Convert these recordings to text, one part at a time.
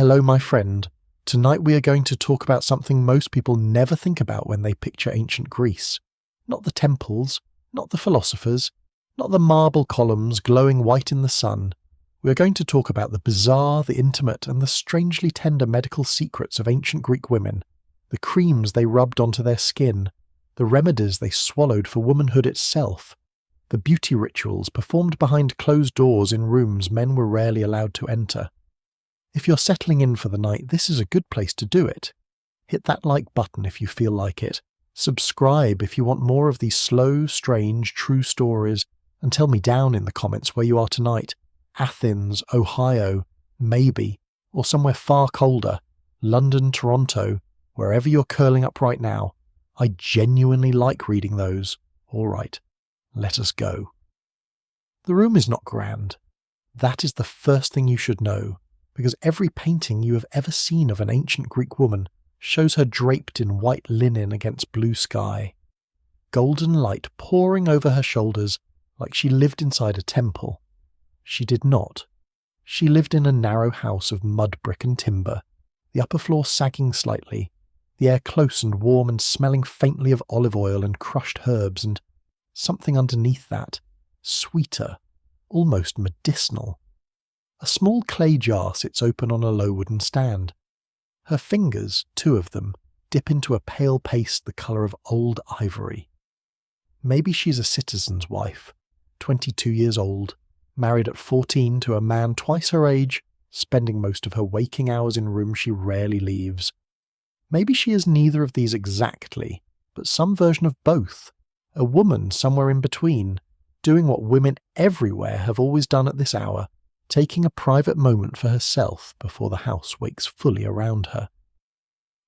Hello, my friend. Tonight we are going to talk about something most people never think about when they picture ancient Greece. Not the temples, not the philosophers, not the marble columns glowing white in the sun. We are going to talk about the bizarre, the intimate, and the strangely tender medical secrets of ancient Greek women, the creams they rubbed onto their skin, the remedies they swallowed for womanhood itself, the beauty rituals performed behind closed doors in rooms men were rarely allowed to enter. If you're settling in for the night, this is a good place to do it. Hit that like button if you feel like it. Subscribe if you want more of these slow, strange, true stories, and tell me down in the comments where you are tonight. Athens, Ohio, maybe, or somewhere far colder, London, Toronto, wherever you're curling up right now. I genuinely like reading those. All right, let us go. The room is not grand. That is the first thing you should know, because every painting you have ever seen of an ancient Greek woman shows her draped in white linen against blue sky, golden light pouring over her shoulders like she lived inside a temple. She did not. She lived in a narrow house of mud brick and timber, the upper floor sagging slightly, the air close and warm and smelling faintly of olive oil and crushed herbs, and something underneath that, sweeter, almost medicinal. A small clay jar sits open on a low wooden stand. Her fingers, 2 of them, dip into a pale paste the colour of old ivory. Maybe she's a citizen's wife, 22 years old, married at 14 to a man twice her age, spending most of her waking hours in rooms she rarely leaves. Maybe she is neither of these exactly, but some version of both, a woman somewhere in between, doing what women everywhere have always done at this hour, taking a private moment for herself before the house wakes fully around her.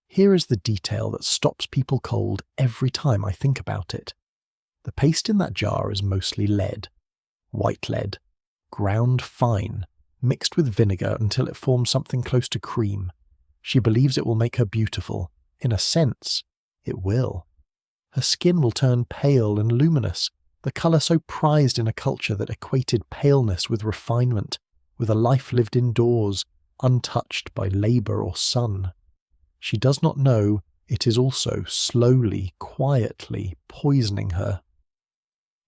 Here is the detail that stops people cold every time I think about it. The paste in that jar is mostly lead, white lead, ground fine, mixed with vinegar until it forms something close to cream. She believes it will make her beautiful. In a sense, it will. Her skin will turn pale and luminous, the colour so prized in a culture that equated paleness with refinement, with a life lived indoors, untouched by labour or sun. She does not know it is also slowly, quietly poisoning her.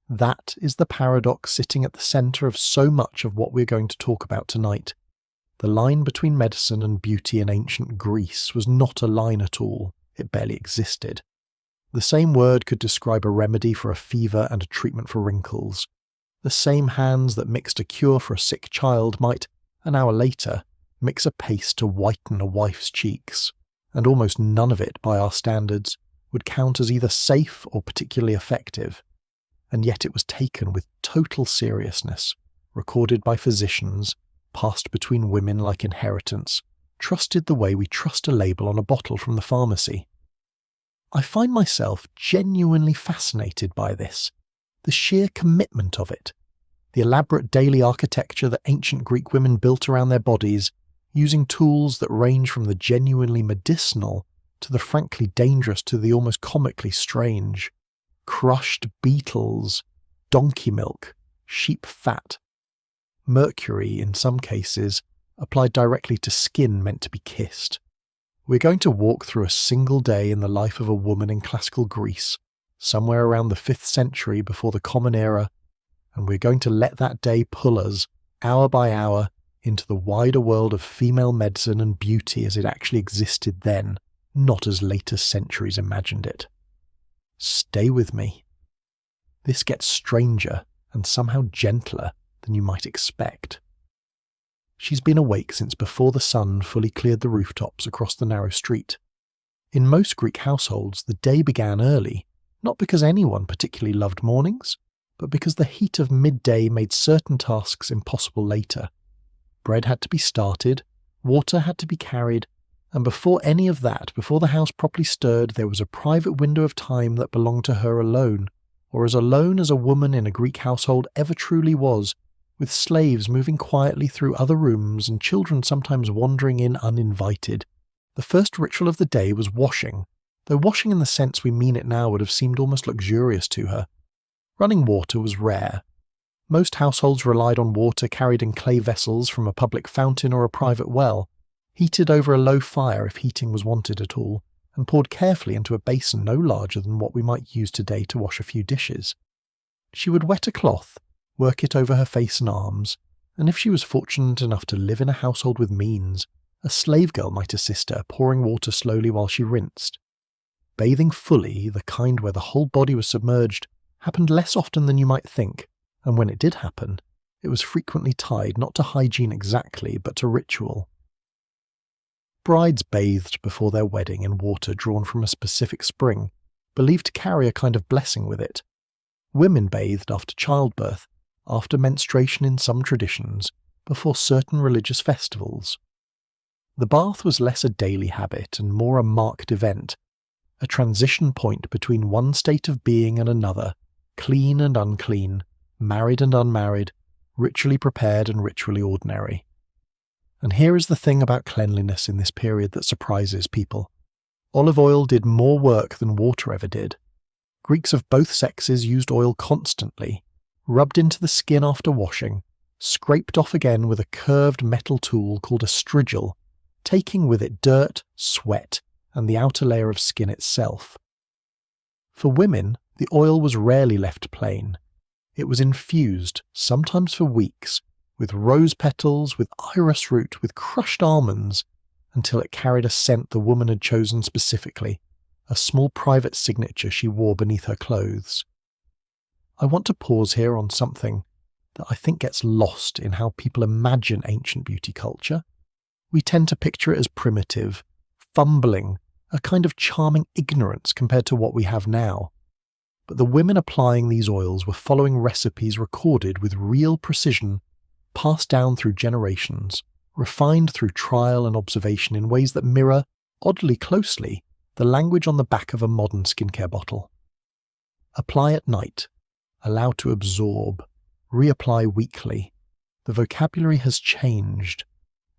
That is the paradox sitting at the centre of so much of what we're going to talk about tonight. The line between medicine and beauty in ancient Greece was not a line at all. It barely existed. The same word could describe a remedy for a fever and a treatment for wrinkles. The same hands that mixed a cure for a sick child might, an hour later, mix a paste to whiten a wife's cheeks, and almost none of it, by our standards, would count as either safe or particularly effective. And yet it was taken with total seriousness, recorded by physicians, passed between women like inheritance, trusted the way we trust a label on a bottle from the pharmacy. I find myself genuinely fascinated by this. The sheer commitment of it, the elaborate daily architecture that ancient Greek women built around their bodies, using tools that range from the genuinely medicinal to the frankly dangerous to the almost comically strange. Crushed beetles, donkey milk, sheep fat, mercury in some cases, applied directly to skin meant to be kissed. We're going to walk through a single day in the life of a woman in classical Greece, somewhere around the 5th century before the Common Era, and we're going to let that day pull us, hour by hour, into the wider world of female medicine and beauty as it actually existed then, not as later centuries imagined it. Stay with me. This gets stranger and somehow gentler than you might expect. She's been awake since before the sun fully cleared the rooftops across the narrow street. In most Greek households, the day began early, not because anyone particularly loved mornings, but because the heat of midday made certain tasks impossible later. Bread had to be started, water had to be carried, and before any of that, before the house properly stirred, there was a private window of time that belonged to her alone, or as alone as a woman in a Greek household ever truly was, with slaves moving quietly through other rooms and children sometimes wandering in uninvited. The first ritual of the day was washing, though washing in the sense we mean it now would have seemed almost luxurious to her. Running water was rare. Most households relied on water carried in clay vessels from a public fountain or a private well, heated over a low fire if heating was wanted at all, and poured carefully into a basin no larger than what we might use today to wash a few dishes. She would wet a cloth, work it over her face and arms, and if she was fortunate enough to live in a household with means, a slave girl might assist her, pouring water slowly while she rinsed. Bathing fully, the kind where the whole body was submerged, happened less often than you might think, and when it did happen, it was frequently tied not to hygiene exactly, but to ritual. Brides bathed before their wedding in water drawn from a specific spring, believed to carry a kind of blessing with it. Women bathed after childbirth, after menstruation in some traditions, before certain religious festivals. The bath was less a daily habit and more a marked event, a transition point between one state of being and another, clean and unclean, married and unmarried, ritually prepared and ritually ordinary. And here is the thing about cleanliness in this period that surprises people. Olive oil did more work than water ever did. Greeks of both sexes used oil constantly, rubbed into the skin after washing, scraped off again with a curved metal tool called a strigil, taking with it dirt, sweat, and the outer layer of skin itself. For women, the oil was rarely left plain. It was infused, sometimes for weeks, with rose petals, with iris root, with crushed almonds, until it carried a scent the woman had chosen specifically, a small private signature she wore beneath her clothes. I want to pause here on something that I think gets lost in how people imagine ancient beauty culture. We tend to picture it as primitive, fumbling, a kind of charming ignorance compared to what we have now. But the women applying these oils were following recipes recorded with real precision, passed down through generations, refined through trial and observation in ways that mirror, oddly closely, the language on the back of a modern skincare bottle. Apply at night, allow to absorb, reapply weekly. The vocabulary has changed.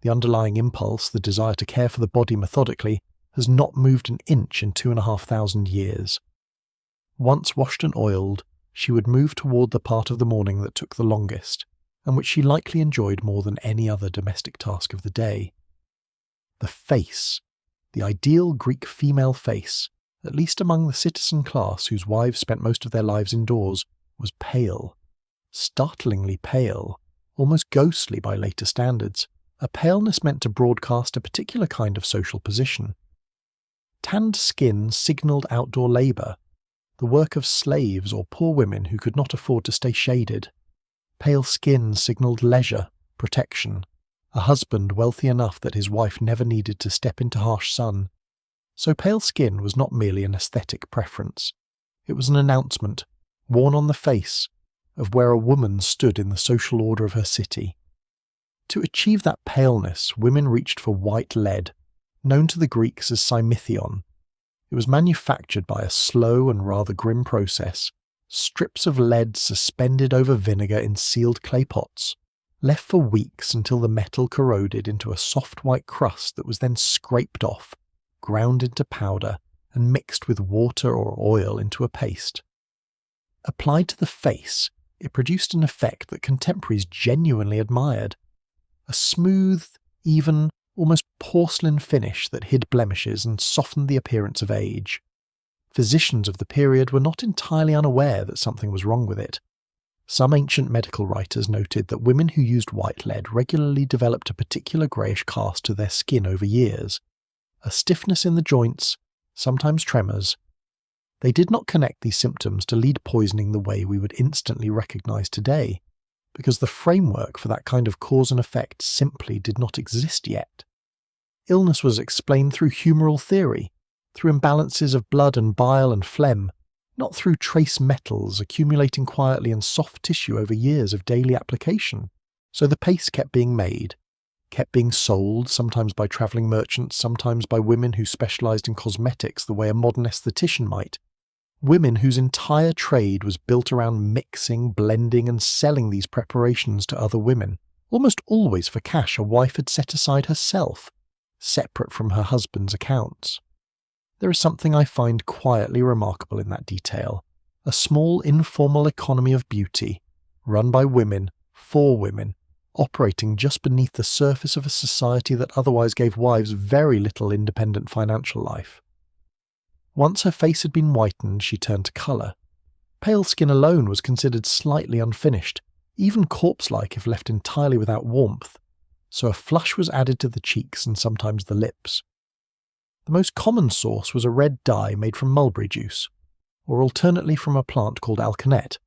The underlying impulse, the desire to care for the body methodically, has not moved an inch in 2,500 years. Once washed and oiled, she would move toward the part of the morning that took the longest, and which she likely enjoyed more than any other domestic task of the day. The face, the ideal Greek female face, at least among the citizen class whose wives spent most of their lives indoors, was pale. Startlingly pale, almost ghostly by later standards, a paleness meant to broadcast a particular kind of social position. Tanned skin signalled outdoor labour, the work of slaves or poor women who could not afford to stay shaded. Pale skin signalled leisure, protection, a husband wealthy enough that his wife never needed to step into harsh sun. So pale skin was not merely an aesthetic preference. It was an announcement, worn on the face, of where a woman stood in the social order of her city. To achieve that paleness, women reached for white lead, known to the Greeks as cymithion. It was manufactured by a slow and rather grim process, strips of lead suspended over vinegar in sealed clay pots, left for weeks until the metal corroded into a soft white crust that was then scraped off, ground into powder, and mixed with water or oil into a paste. Applied to the face, it produced an effect that contemporaries genuinely admired. A smooth, even, almost porcelain finish that hid blemishes and softened the appearance of age. Physicians of the period were not entirely unaware that something was wrong with it. Some ancient medical writers noted that women who used white lead regularly developed a particular greyish cast to their skin over years, a stiffness in the joints, sometimes tremors. They did not connect these symptoms to lead poisoning the way we would instantly recognise today, because the framework for that kind of cause and effect simply did not exist yet. Illness was explained through humoral theory, through imbalances of blood and bile and phlegm, not through trace metals accumulating quietly in soft tissue over years of daily application. So the paste kept being made, kept being sold, sometimes by travelling merchants, sometimes by women who specialised in cosmetics the way a modern esthetician might. Women whose entire trade was built around mixing, blending and selling these preparations to other women, almost always for cash a wife had set aside herself, separate from her husband's accounts. There is something I find quietly remarkable in that detail, a small informal economy of beauty, run by women, for women, operating just beneath the surface of a society that otherwise gave wives very little independent financial life. Once her face had been whitened, she turned to colour. Pale skin alone was considered slightly unfinished, even corpse-like if left entirely without warmth, so a flush was added to the cheeks and sometimes the lips. The most common source was a red dye made from mulberry juice, or alternately from a plant called alkanet,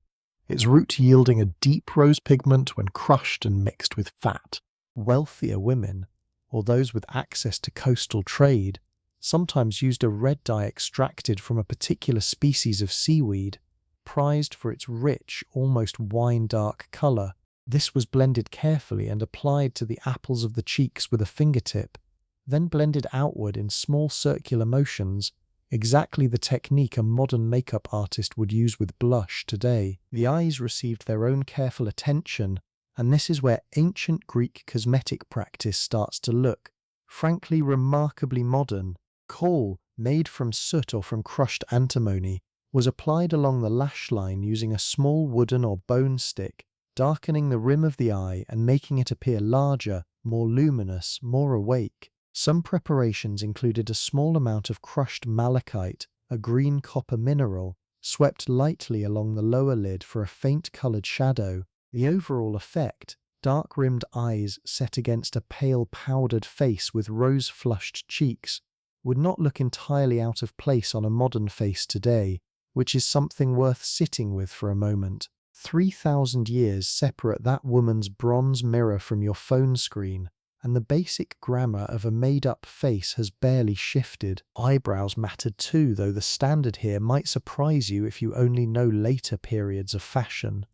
its root yielding a deep rose pigment when crushed and mixed with fat. Wealthier women, or those with access to coastal trade, sometimes used a red dye extracted from a particular species of seaweed, prized for its rich, almost wine-dark colour. This was blended carefully and applied to the apples of the cheeks with a fingertip, then blended outward in small circular motions, exactly the technique a modern makeup artist would use with blush today. The eyes received their own careful attention, and this is where ancient Greek cosmetic practice starts to look, frankly, remarkably modern. Kohl, made from soot or from crushed antimony, was applied along the lash line using a small wooden or bone stick, darkening the rim of the eye and making it appear larger, more luminous, more awake. Some preparations included a small amount of crushed malachite, a green copper mineral, swept lightly along the lower lid for a faint-coloured shadow. The overall effect, dark-rimmed eyes set against a pale powdered face with rose-flushed cheeks, would not look entirely out of place on a modern face today, which is something worth sitting with for a moment. 3,000 years separate that woman's bronze mirror from your phone screen, and the basic grammar of a made-up face has barely shifted. Eyebrows mattered too, though the standard here might surprise you if you only know later periods of fashion.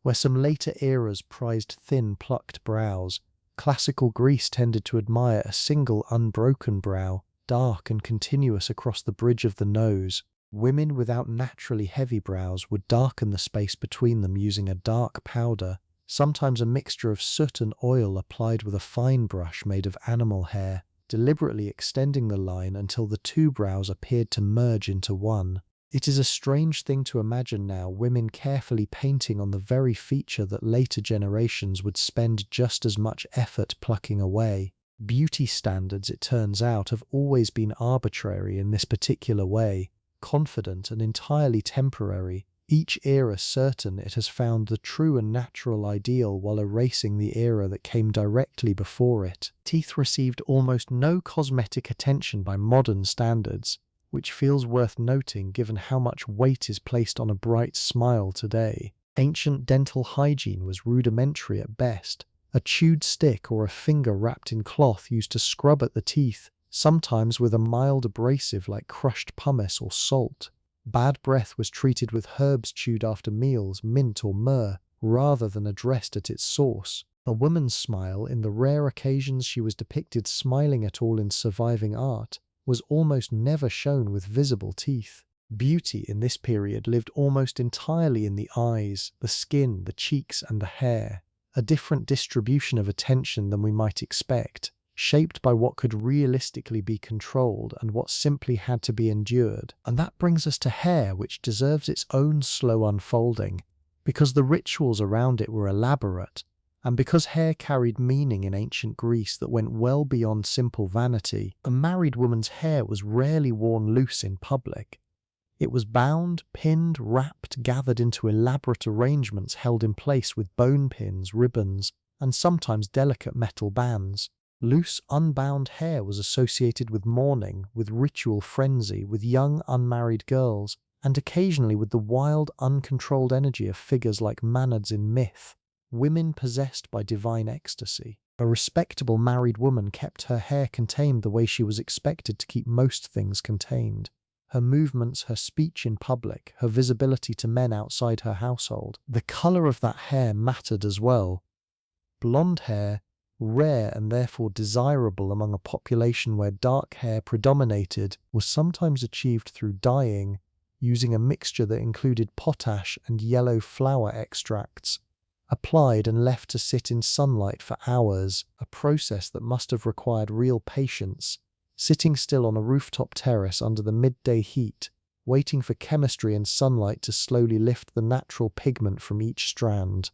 Where some later eras prized thin, plucked brows, classical Greece tended to admire a single unbroken brow, dark and continuous across the bridge of the nose. Women without naturally heavy brows would darken the space between them using a dark powder, sometimes a mixture of soot and oil applied with a fine brush made of animal hair, deliberately extending the line until the two brows appeared to merge into one. It is a strange thing to imagine now women carefully painting on the very feature that later generations would spend just as much effort plucking away. Beauty standards, it turns out, have always been arbitrary in this particular way, confident and entirely temporary, each era certain it has found the true and natural ideal while erasing the era that came directly before it. Teeth received almost no cosmetic attention by modern standards, which feels worth noting given how much weight is placed on a bright smile today. Ancient dental hygiene was rudimentary at best, a chewed stick or a finger wrapped in cloth used to scrub at the teeth, sometimes with a mild abrasive like crushed pumice or salt. Bad breath was treated with herbs chewed after meals, mint or myrrh, rather than addressed at its source. A woman's smile, in the rare occasions she was depicted smiling at all in surviving art, was almost never shown with visible teeth. Beauty in this period lived almost entirely in the eyes, the skin, the cheeks and the hair, a different distribution of attention than we might expect, shaped by what could realistically be controlled and what simply had to be endured. And that brings us to hair, which deserves its own slow unfolding, because the rituals around it were elaborate, and because hair carried meaning in ancient Greece that went well beyond simple vanity. A married woman's hair was rarely worn loose in public. It was bound, pinned, wrapped, gathered into elaborate arrangements held in place with bone pins, ribbons, and sometimes delicate metal bands. Loose, unbound hair was associated with mourning, with ritual frenzy, with young, unmarried girls, and occasionally with the wild, uncontrolled energy of figures like Manads in myth, women possessed by divine ecstasy. A respectable married woman kept her hair contained the way she was expected to keep most things contained. Her movements, her speech in public, her visibility to men outside her household. The colour of that hair mattered as well. Blonde hair, rare and therefore desirable among a population where dark hair predominated, was sometimes achieved through dyeing, using a mixture that included potash and yellow flower extracts, applied and left to sit in sunlight for hours, a process that must have required real patience, sitting still on a rooftop terrace under the midday heat, waiting for chemistry and sunlight to slowly lift the natural pigment from each strand.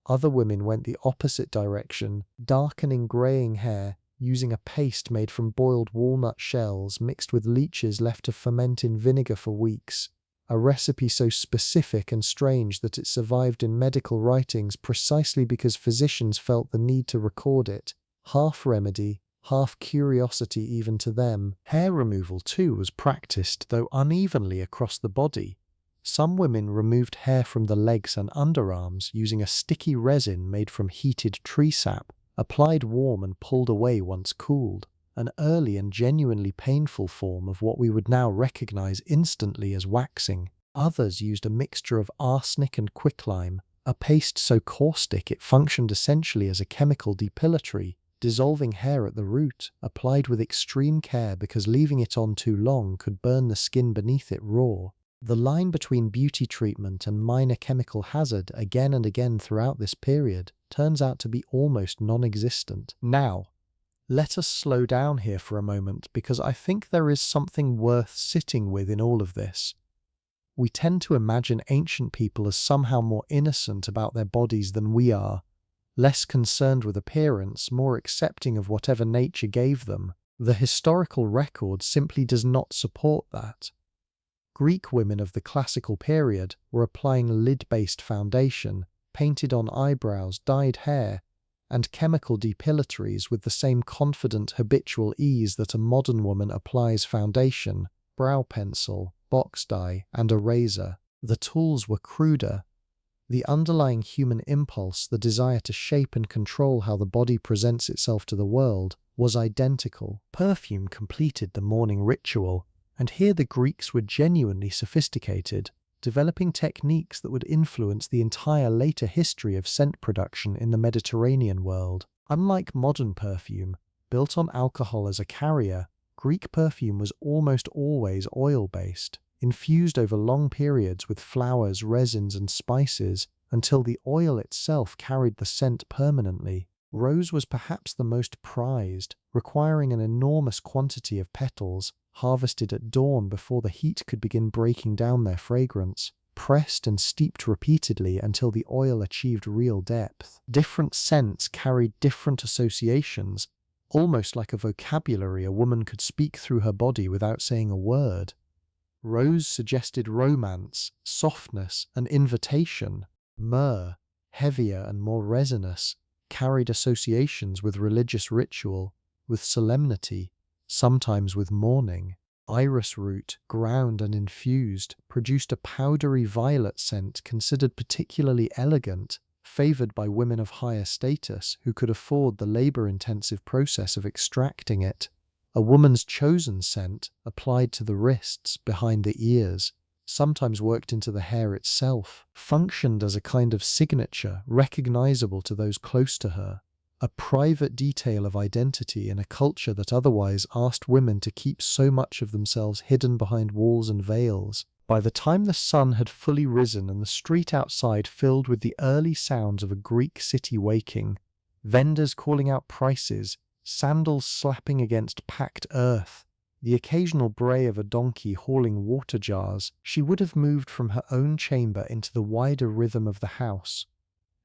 Other women went the opposite direction, darkening greying hair, using a paste made from boiled walnut shells mixed with leeches left to ferment in vinegar for weeks. A recipe so specific and strange that it survived in medical writings precisely because physicians felt the need to record it. Half remedy, half curiosity even to them. Hair removal too was practiced, though unevenly across the body. Some women removed hair from the legs and underarms using a sticky resin made from heated tree sap, applied warm and pulled away once cooled. An early and genuinely painful form of what we would now recognize instantly as waxing. Others used a mixture of arsenic and quicklime, a paste so caustic it functioned essentially as a chemical depilatory, dissolving hair at the root, applied with extreme care because leaving it on too long could burn the skin beneath it raw. The line between beauty treatment and minor chemical hazard again and again throughout this period turns out to be almost non-existent. Now, let us slow down here for a moment because I think there is something worth sitting with in all of this. We tend to imagine ancient people as somehow more innocent about their bodies than we are, less concerned with appearance, more accepting of whatever nature gave them. The historical record simply does not support that. Greek women of the classical period were applying lid-based foundation, painted on eyebrows, dyed hair, and chemical depilatories with the same confident habitual ease that a modern woman applies foundation, brow pencil, box dye, and a razor. The tools were cruder. The underlying human impulse, the desire to shape and control how the body presents itself to the world, was identical. Perfume completed the morning ritual, and here the Greeks were genuinely sophisticated, developing techniques that would influence the entire later history of scent production in the Mediterranean world. Unlike modern perfume, built on alcohol as a carrier, Greek perfume was almost always oil-based, infused over long periods with flowers, resins, and spices until the oil itself carried the scent permanently. Rose was perhaps the most prized, requiring an enormous quantity of petals, harvested at dawn before the heat could begin breaking down their fragrance, pressed and steeped repeatedly until the oil achieved real depth. Different scents carried different associations, almost like a vocabulary a woman could speak through her body without saying a word. Rose suggested romance, softness, and invitation. Myrrh, heavier and more resinous, carried associations with religious ritual, with solemnity, sometimes with mourning. Iris root, ground and infused, produced a powdery violet scent considered particularly elegant, favored by women of higher status who could afford the labor-intensive process of extracting it. A woman's chosen scent, applied to the wrists, behind the ears, sometimes worked into the hair itself, functioned as a kind of signature recognizable to those close to her, a private detail of identity in a culture that otherwise asked women to keep so much of themselves hidden behind walls and veils. By the time the sun had fully risen and the street outside filled with the early sounds of a Greek city waking, vendors calling out prices, sandals slapping against packed earth, the occasional bray of a donkey hauling water jars, she would have moved from her own chamber into the wider rhythm of the house.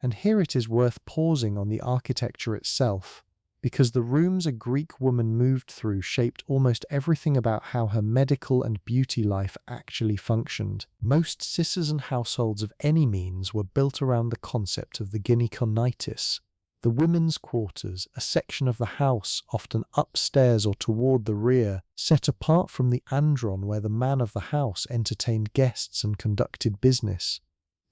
And here it is worth pausing on the architecture itself, because the rooms a Greek woman moved through shaped almost everything about how her medical and beauty life actually functioned. Most citizens households of any means were built around the concept of the gynekonitis, the women's quarters, a section of the house, often upstairs or toward the rear, set apart from the andron where the man of the house entertained guests and conducted business.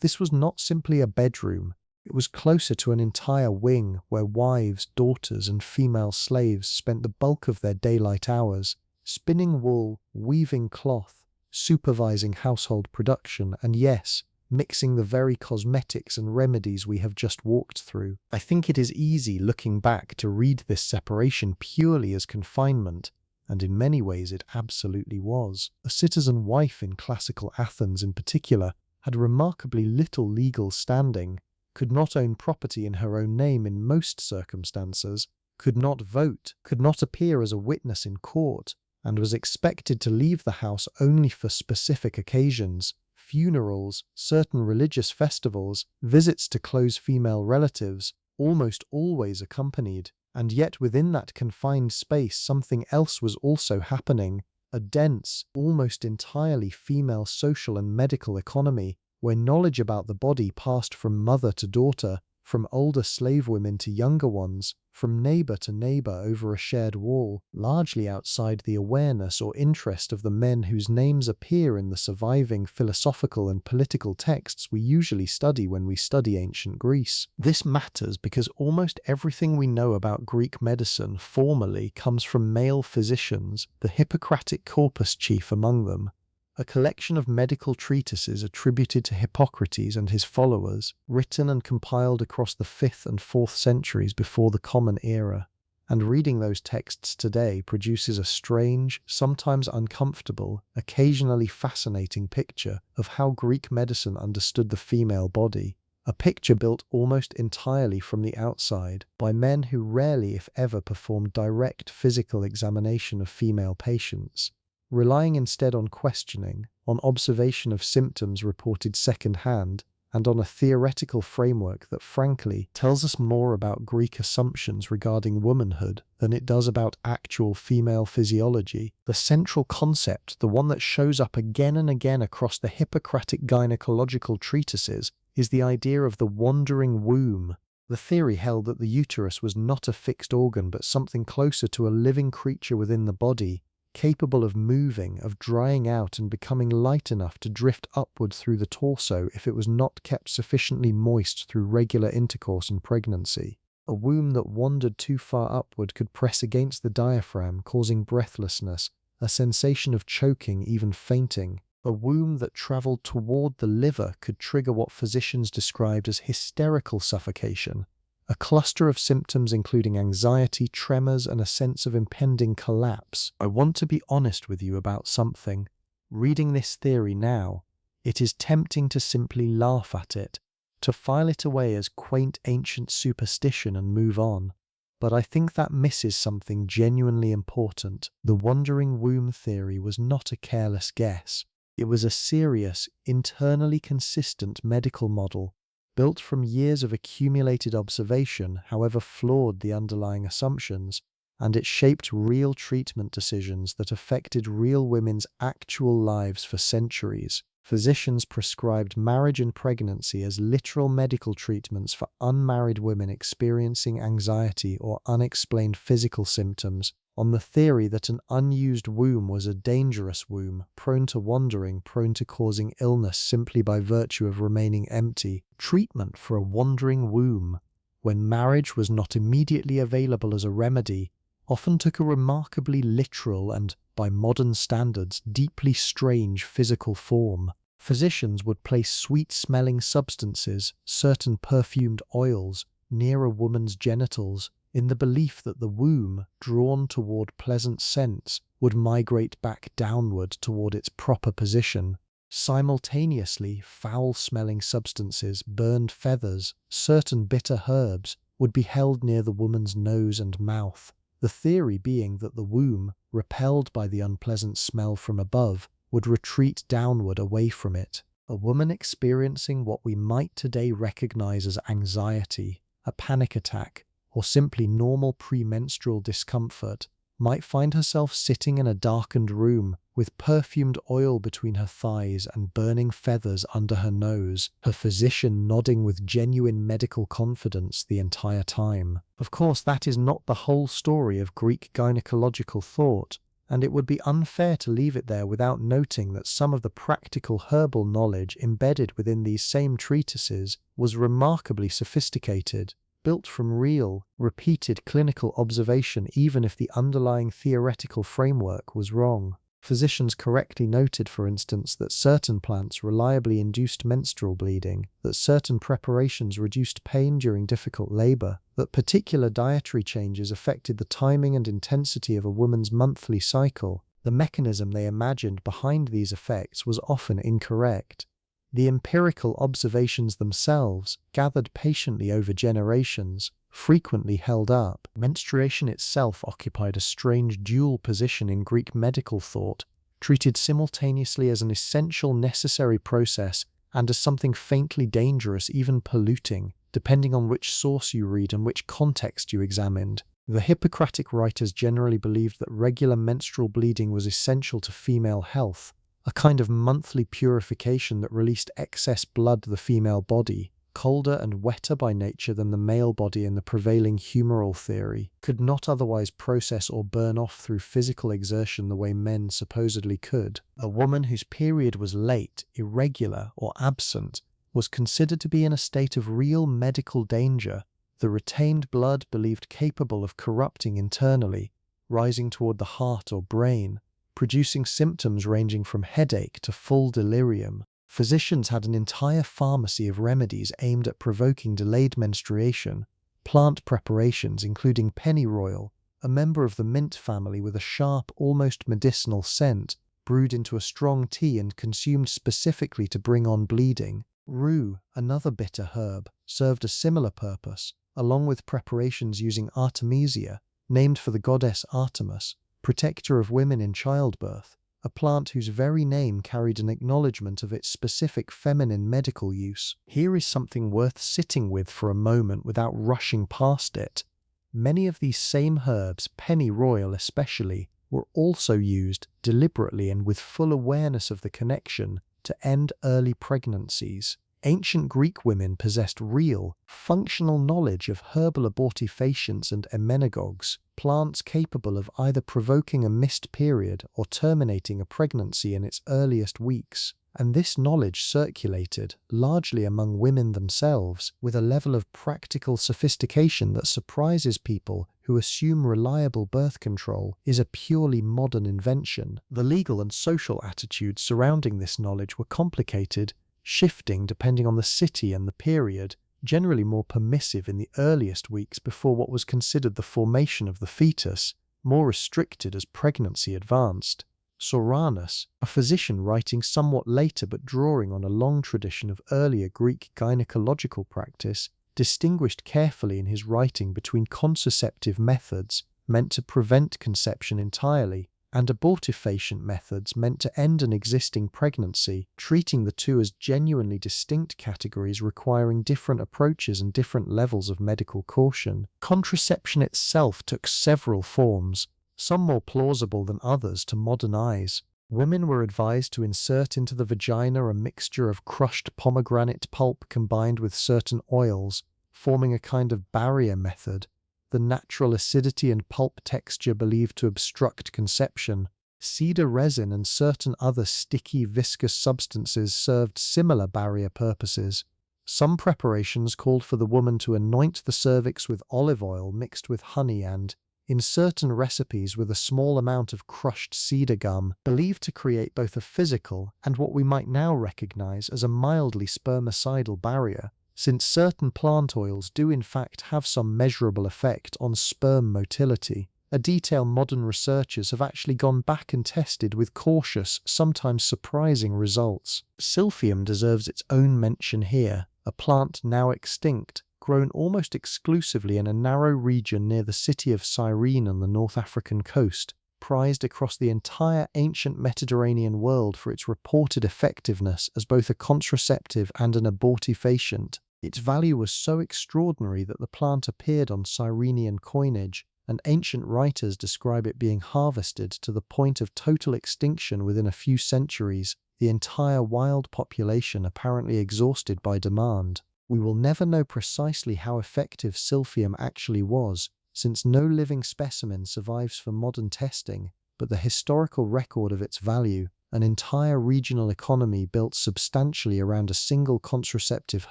This was not simply a bedroom. It was closer to an entire wing where wives, daughters, and female slaves spent the bulk of their daylight hours, spinning wool, weaving cloth, supervising household production, and yes, mixing the very cosmetics and remedies we have just walked through. I think it is easy, looking back, to read this separation purely as confinement, and in many ways it absolutely was. A citizen wife in classical Athens in particular had remarkably little legal standing, could not own property in her own name in most circumstances, could not vote, could not appear as a witness in court, and was expected to leave the house only for specific occasions, funerals, certain religious festivals, visits to close female relatives, almost always accompanied. And yet within that confined space something else was also happening, a dense, almost entirely female social and medical economy, where knowledge about the body passed from mother to daughter, from older slave women to younger ones, from neighbor to neighbor over a shared wall, largely outside the awareness or interest of the men whose names appear in the surviving philosophical and political texts we usually study when we study ancient Greece. This matters because almost everything we know about Greek medicine formally comes from male physicians, the Hippocratic corpus chief among them, a collection of medical treatises attributed to Hippocrates and his followers, written and compiled across the 5th and 4th centuries before the Common Era. And reading those texts today produces a strange, sometimes uncomfortable, occasionally fascinating picture of how Greek medicine understood the female body, a picture built almost entirely from the outside by men who rarely, if ever, performed direct physical examination of female patients, relying instead on questioning, on observation of symptoms reported second-hand, and on a theoretical framework that frankly tells us more about Greek assumptions regarding womanhood than it does about actual female physiology. The central concept, the one that shows up again and again across the Hippocratic gynecological treatises, is the idea of the wandering womb. The theory held that the uterus was not a fixed organ but something closer to a living creature within the body, capable of moving, of drying out and becoming light enough to drift upward through the torso if it was not kept sufficiently moist through regular intercourse and pregnancy. A womb that wandered too far upward could press against the diaphragm, causing breathlessness, a sensation of choking, even fainting. A womb that traveled toward the liver could trigger what physicians described as hysterical suffocation, a cluster of symptoms including anxiety, tremors, and a sense of impending collapse. I want to be honest with you about something. Reading this theory now, it is tempting to simply laugh at it, to file it away as quaint ancient superstition and move on. But I think that misses something genuinely important. The wandering womb theory was not a careless guess. It was a serious, internally consistent medical model, built from years of accumulated observation, however flawed the underlying assumptions, and it shaped real treatment decisions that affected real women's actual lives for centuries. Physicians prescribed marriage and pregnancy as literal medical treatments for unmarried women experiencing anxiety or unexplained physical symptoms, on the theory that an unused womb was a dangerous womb, prone to wandering, prone to causing illness simply by virtue of remaining empty. Treatment for a wandering womb, when marriage was not immediately available as a remedy, often took a remarkably literal and, by modern standards, deeply strange physical form. Physicians would place sweet-smelling substances, certain perfumed oils, near a woman's genitals, in the belief that the womb, drawn toward pleasant scents, would migrate back downward toward its proper position. Simultaneously, foul-smelling substances, burned feathers, certain bitter herbs, would be held near the woman's nose and mouth, the theory being that the womb, repelled by the unpleasant smell from above, would retreat downward away from it. A woman experiencing what we might today recognize as anxiety, a panic attack, or simply normal premenstrual discomfort, might find herself sitting in a darkened room with perfumed oil between her thighs and burning feathers under her nose, her physician nodding with genuine medical confidence the entire time. Of course, that is not the whole story of Greek gynecological thought, and it would be unfair to leave it there without noting that some of the practical herbal knowledge embedded within these same treatises was remarkably sophisticated, built from real, repeated clinical observation even if the underlying theoretical framework was wrong. Physicians correctly noted, for instance, that certain plants reliably induced menstrual bleeding, that certain preparations reduced pain during difficult labor, that particular dietary changes affected the timing and intensity of a woman's monthly cycle. The mechanism they imagined behind these effects was often incorrect. The empirical observations themselves, gathered patiently over generations, frequently held up. Menstruation itself occupied a strange dual position in Greek medical thought, treated simultaneously as an essential necessary process and as something faintly dangerous, even polluting, depending on which source you read and which context you examined. The Hippocratic writers generally believed that regular menstrual bleeding was essential to female health, a kind of monthly purification that released excess blood to the female body, colder and wetter by nature than the male body in the prevailing humoral theory, could not otherwise process or burn off through physical exertion the way men supposedly could. A woman whose period was late, irregular, or absent was considered to be in a state of real medical danger, the retained blood believed capable of corrupting internally, rising toward the heart or brain, producing symptoms ranging from headache to full delirium. Physicians had an entire pharmacy of remedies aimed at provoking delayed menstruation, plant preparations including pennyroyal, a member of the mint family with a sharp, almost medicinal scent, brewed into a strong tea and consumed specifically to bring on bleeding. Rue, another bitter herb, served a similar purpose, along with preparations using artemisia, named for the goddess Artemis, protector of women in childbirth, a plant whose very name carried an acknowledgement of its specific feminine medical use. Here is something worth sitting with for a moment without rushing past it. Many of these same herbs, pennyroyal especially, were also used deliberately and with full awareness of the connection to end early pregnancies. Ancient Greek women possessed real, functional knowledge of herbal abortifacients and emmenagogues, plants capable of either provoking a missed period or terminating a pregnancy in its earliest weeks, and this knowledge circulated, largely among women themselves, with a level of practical sophistication that surprises people who assume reliable birth control is a purely modern invention. The legal and social attitudes surrounding this knowledge were complicated, shifting depending on the city and the period, generally more permissive in the earliest weeks before what was considered the formation of the fetus, more restricted as pregnancy advanced. Soranus, a physician writing somewhat later but drawing on a long tradition of earlier Greek gynecological practice, distinguished carefully in his writing between contraceptive methods meant to prevent conception entirely and abortifacient methods meant to end an existing pregnancy, treating the two as genuinely distinct categories requiring different approaches and different levels of medical caution. Contraception itself took several forms, some more plausible than others to modern eyes. Women were advised to insert into the vagina a mixture of crushed pomegranate pulp combined with certain oils, forming a kind of barrier method, the natural acidity and pulp texture believed to obstruct conception. Cedar resin and certain other sticky, viscous substances served similar barrier purposes. Some preparations called for the woman to anoint the cervix with olive oil mixed with honey and, in certain recipes, with a small amount of crushed cedar gum, believed to create both a physical and what we might now recognize as a mildly spermicidal barrier, since certain plant oils do in fact have some measurable effect on sperm motility, a detail modern researchers have actually gone back and tested with cautious, sometimes surprising results. Silphium deserves its own mention here, a plant now extinct, grown almost exclusively in a narrow region near the city of Cyrene on the North African coast, prized across the entire ancient Mediterranean world for its reported effectiveness as both a contraceptive and an abortifacient. Its value was so extraordinary that the plant appeared on Cyrenian coinage, and ancient writers describe it being harvested to the point of total extinction within a few centuries, the entire wild population apparently exhausted by demand. We will never know precisely how effective silphium actually was, since no living specimen survives for modern testing, but the historical record of its value, an entire regional economy built substantially around a single contraceptive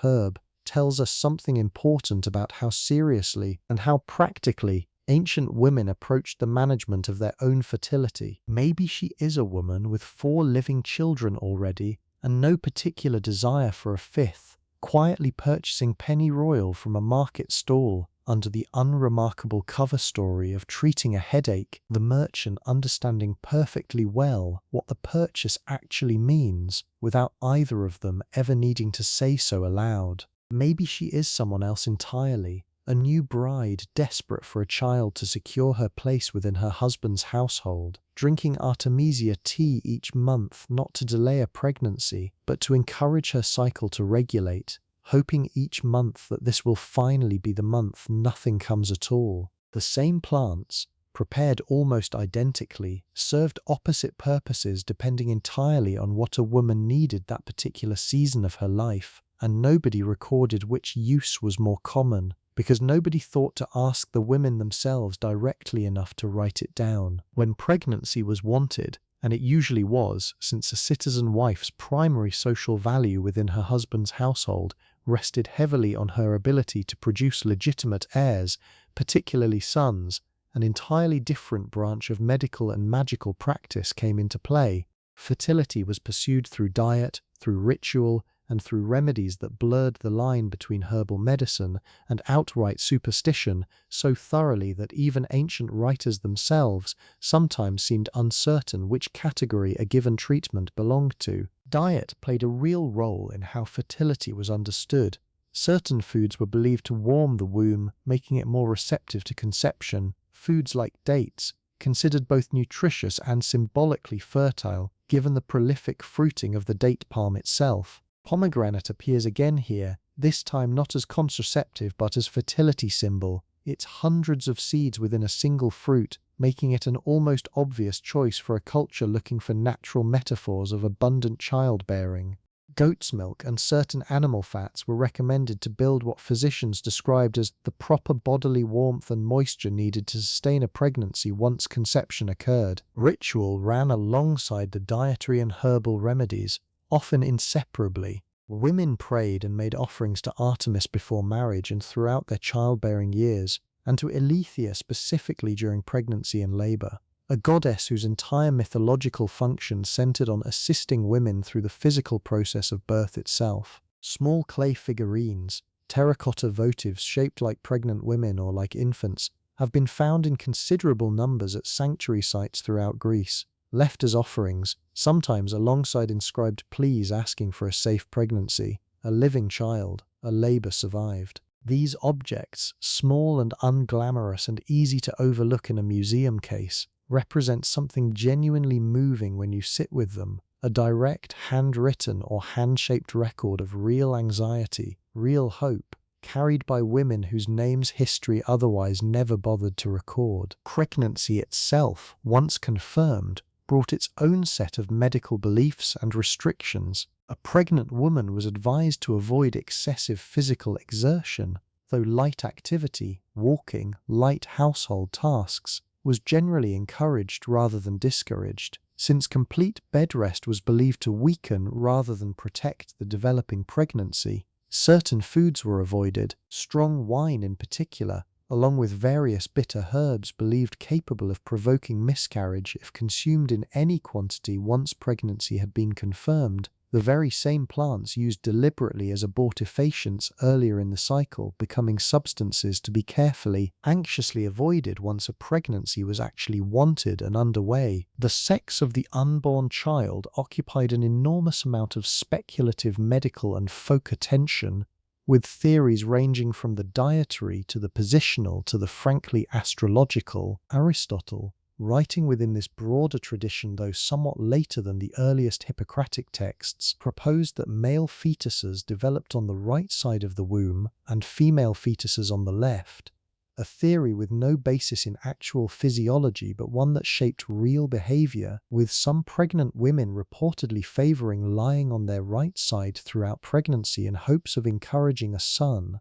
herb, tells us something important about how seriously and how practically ancient women approached the management of their own fertility. Maybe she is a woman with 4 living children already and no particular desire for a 5th, quietly purchasing pennyroyal from a market stall under the unremarkable cover story of treating a headache, the merchant understanding perfectly well what the purchase actually means without either of them ever needing to say so aloud. Maybe she is someone else entirely, a new bride desperate for a child to secure her place within her husband's household, drinking Artemisia tea each month not to delay a pregnancy, but to encourage her cycle to regulate, hoping each month that this will finally be the month nothing comes at all. The same plants, prepared almost identically, served opposite purposes depending entirely on what a woman needed that particular season of her life, and nobody recorded which use was more common, because nobody thought to ask the women themselves directly enough to write it down. When pregnancy was wanted, and it usually was, since a citizen wife's primary social value within her husband's household rested heavily on her ability to produce legitimate heirs, particularly sons, an entirely different branch of medical and magical practice came into play. Fertility was pursued through diet, through ritual, and through remedies that blurred the line between herbal medicine and outright superstition so thoroughly that even ancient writers themselves sometimes seemed uncertain which category a given treatment belonged to. Diet played a real role in how fertility was understood. Certain foods were believed to warm the womb, making it more receptive to conception. Foods like dates, considered both nutritious and symbolically fertile, given the prolific fruiting of the date palm itself. Pomegranate appears again here, this time not as contraceptive but as fertility symbol, its hundreds of seeds within a single fruit, making it an almost obvious choice for a culture looking for natural metaphors of abundant childbearing. Goat's milk and certain animal fats were recommended to build what physicians described as the proper bodily warmth and moisture needed to sustain a pregnancy once conception occurred. Ritual ran alongside the dietary and herbal remedies, often inseparably. Women prayed and made offerings to Artemis before marriage and throughout their childbearing years, and to Eileithyia specifically during pregnancy and labor, a goddess whose entire mythological function centered on assisting women through the physical process of birth itself. Small clay figurines, terracotta votives shaped like pregnant women or like infants, have been found in considerable numbers at sanctuary sites throughout Greece, left as offerings, sometimes alongside inscribed pleas asking for a safe pregnancy, a living child, a labor survived. These objects, small and unglamorous and easy to overlook in a museum case, represent something genuinely moving when you sit with them, a direct handwritten or hand-shaped record of real anxiety, real hope, carried by women whose names history otherwise never bothered to record. Pregnancy itself, once confirmed, brought its own set of medical beliefs and restrictions. A pregnant woman was advised to avoid excessive physical exertion, though light activity, walking, light household tasks, was generally encouraged rather than discouraged, since complete bed rest was believed to weaken rather than protect the developing pregnancy. Certain foods were avoided, strong wine in particular, along with various bitter herbs believed capable of provoking miscarriage if consumed in any quantity once pregnancy had been confirmed. The very same plants used deliberately as abortifacients earlier in the cycle, becoming substances to be carefully, anxiously avoided once a pregnancy was actually wanted and underway. The sex of the unborn child occupied an enormous amount of speculative medical and folk attention, with theories ranging from the dietary to the positional to the frankly astrological. Aristotle, writing within this broader tradition though somewhat later than the earliest Hippocratic texts, proposed that male fetuses developed on the right side of the womb and female fetuses on the left, a theory with no basis in actual physiology but one that shaped real behavior, with some pregnant women reportedly favoring lying on their right side throughout pregnancy in hopes of encouraging a son.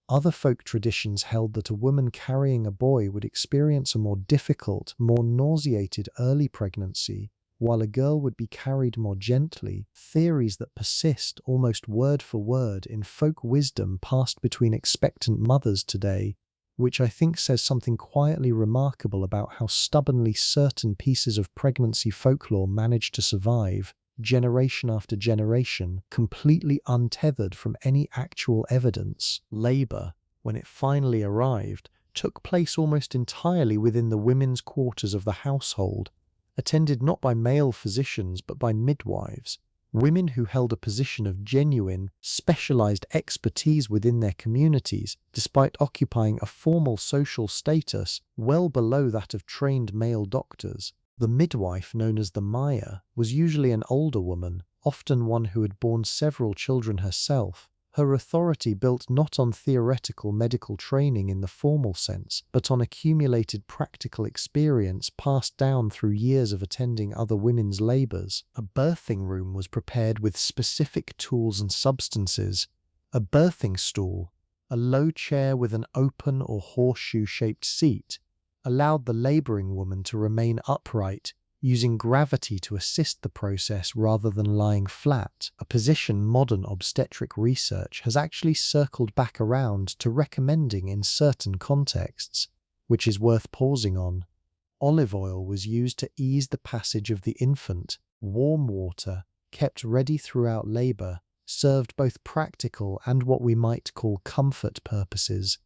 Other folk traditions held that a woman carrying a boy would experience a more difficult, more nauseated early pregnancy, while a girl would be carried more gently, theories that persist almost word for word in folk wisdom passed between expectant mothers today, which I think says something quietly remarkable about how stubbornly certain pieces of pregnancy folklore manage to survive, generation after generation, completely untethered from any actual evidence. Labor, when it finally arrived, took place almost entirely within the women's quarters of the household, attended not by male physicians but by midwives, Women who held a position of genuine, specialized expertise within their communities, despite occupying a formal social status well below that of trained male doctors. The midwife, known as the Maya, was usually an older woman, often one who had borne several children herself. Her authority built not on theoretical medical training in the formal sense, but on accumulated practical experience passed down through years of attending other women's labours. A birthing room was prepared with specific tools and substances. A birthing stool, a low chair with an open or horseshoe-shaped seat, allowed the labouring woman to remain upright, using gravity to assist the process rather than lying flat, a position modern obstetric research has actually circled back around to recommending in certain contexts, which is worth pausing on. Olive oil was used to ease the passage of the infant. Warm water, kept ready throughout labour, served both practical and what we might call comfort purposes.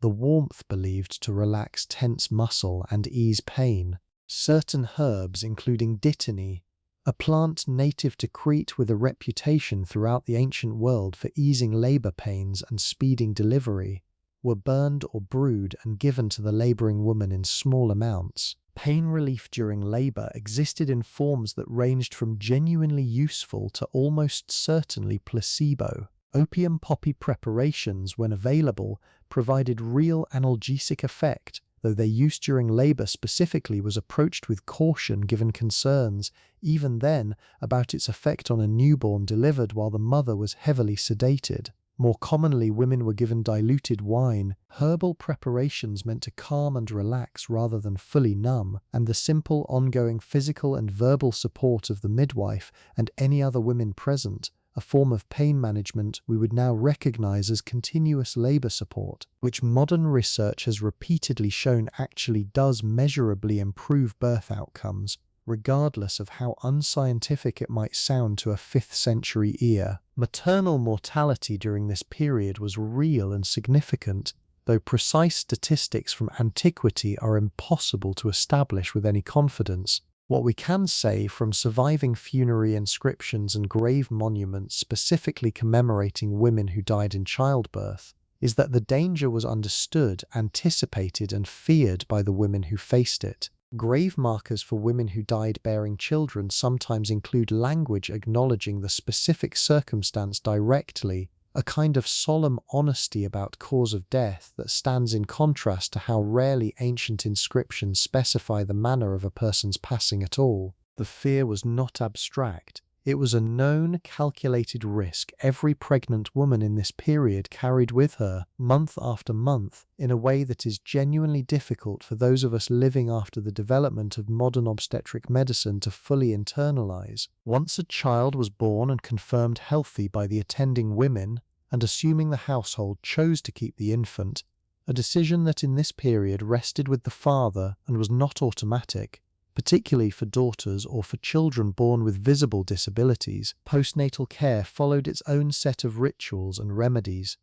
The warmth believed to relax tense muscle and ease pain. Certain herbs, including dittany, a plant native to Crete with a reputation throughout the ancient world for easing labour pains and speeding delivery, were burned or brewed and given to the labouring woman in small amounts. Pain relief during labour existed in forms that ranged from genuinely useful to almost certainly placebo. Opium poppy preparations, when available, provided real analgesic effect, though their use during labour specifically was approached with caution given concerns, even then, about its effect on a newborn delivered while the mother was heavily sedated. More commonly, women were given diluted wine, herbal preparations meant to calm and relax rather than fully numb, and the simple ongoing physical and verbal support of the midwife and any other women present, a form of pain management we would now recognize as continuous labor support, which modern research has repeatedly shown actually does measurably improve birth outcomes, regardless of how unscientific it might sound to a 5th century ear. Maternal mortality during this period was real and significant, though precise statistics from antiquity are impossible to establish with any confidence. What we can say from surviving funerary inscriptions and grave monuments specifically commemorating women who died in childbirth is that the danger was understood, anticipated, and feared by the women who faced it. Grave markers for women who died bearing children sometimes include language acknowledging the specific circumstance directly, a kind of solemn honesty about cause of death that stands in contrast to how rarely ancient inscriptions specify the manner of a person's passing at all. The fear was not abstract. It was a known, calculated risk every pregnant woman in this period carried with her, month after month, in a way that is genuinely difficult for those of us living after the development of modern obstetric medicine to fully internalize. Once a child was born and confirmed healthy by the attending women, and assuming the household chose to keep the infant, a decision that in this period rested with the father and was not automatic, particularly for daughters or for children born with visible disabilities. Postnatal care followed its own set of rituals and remedies.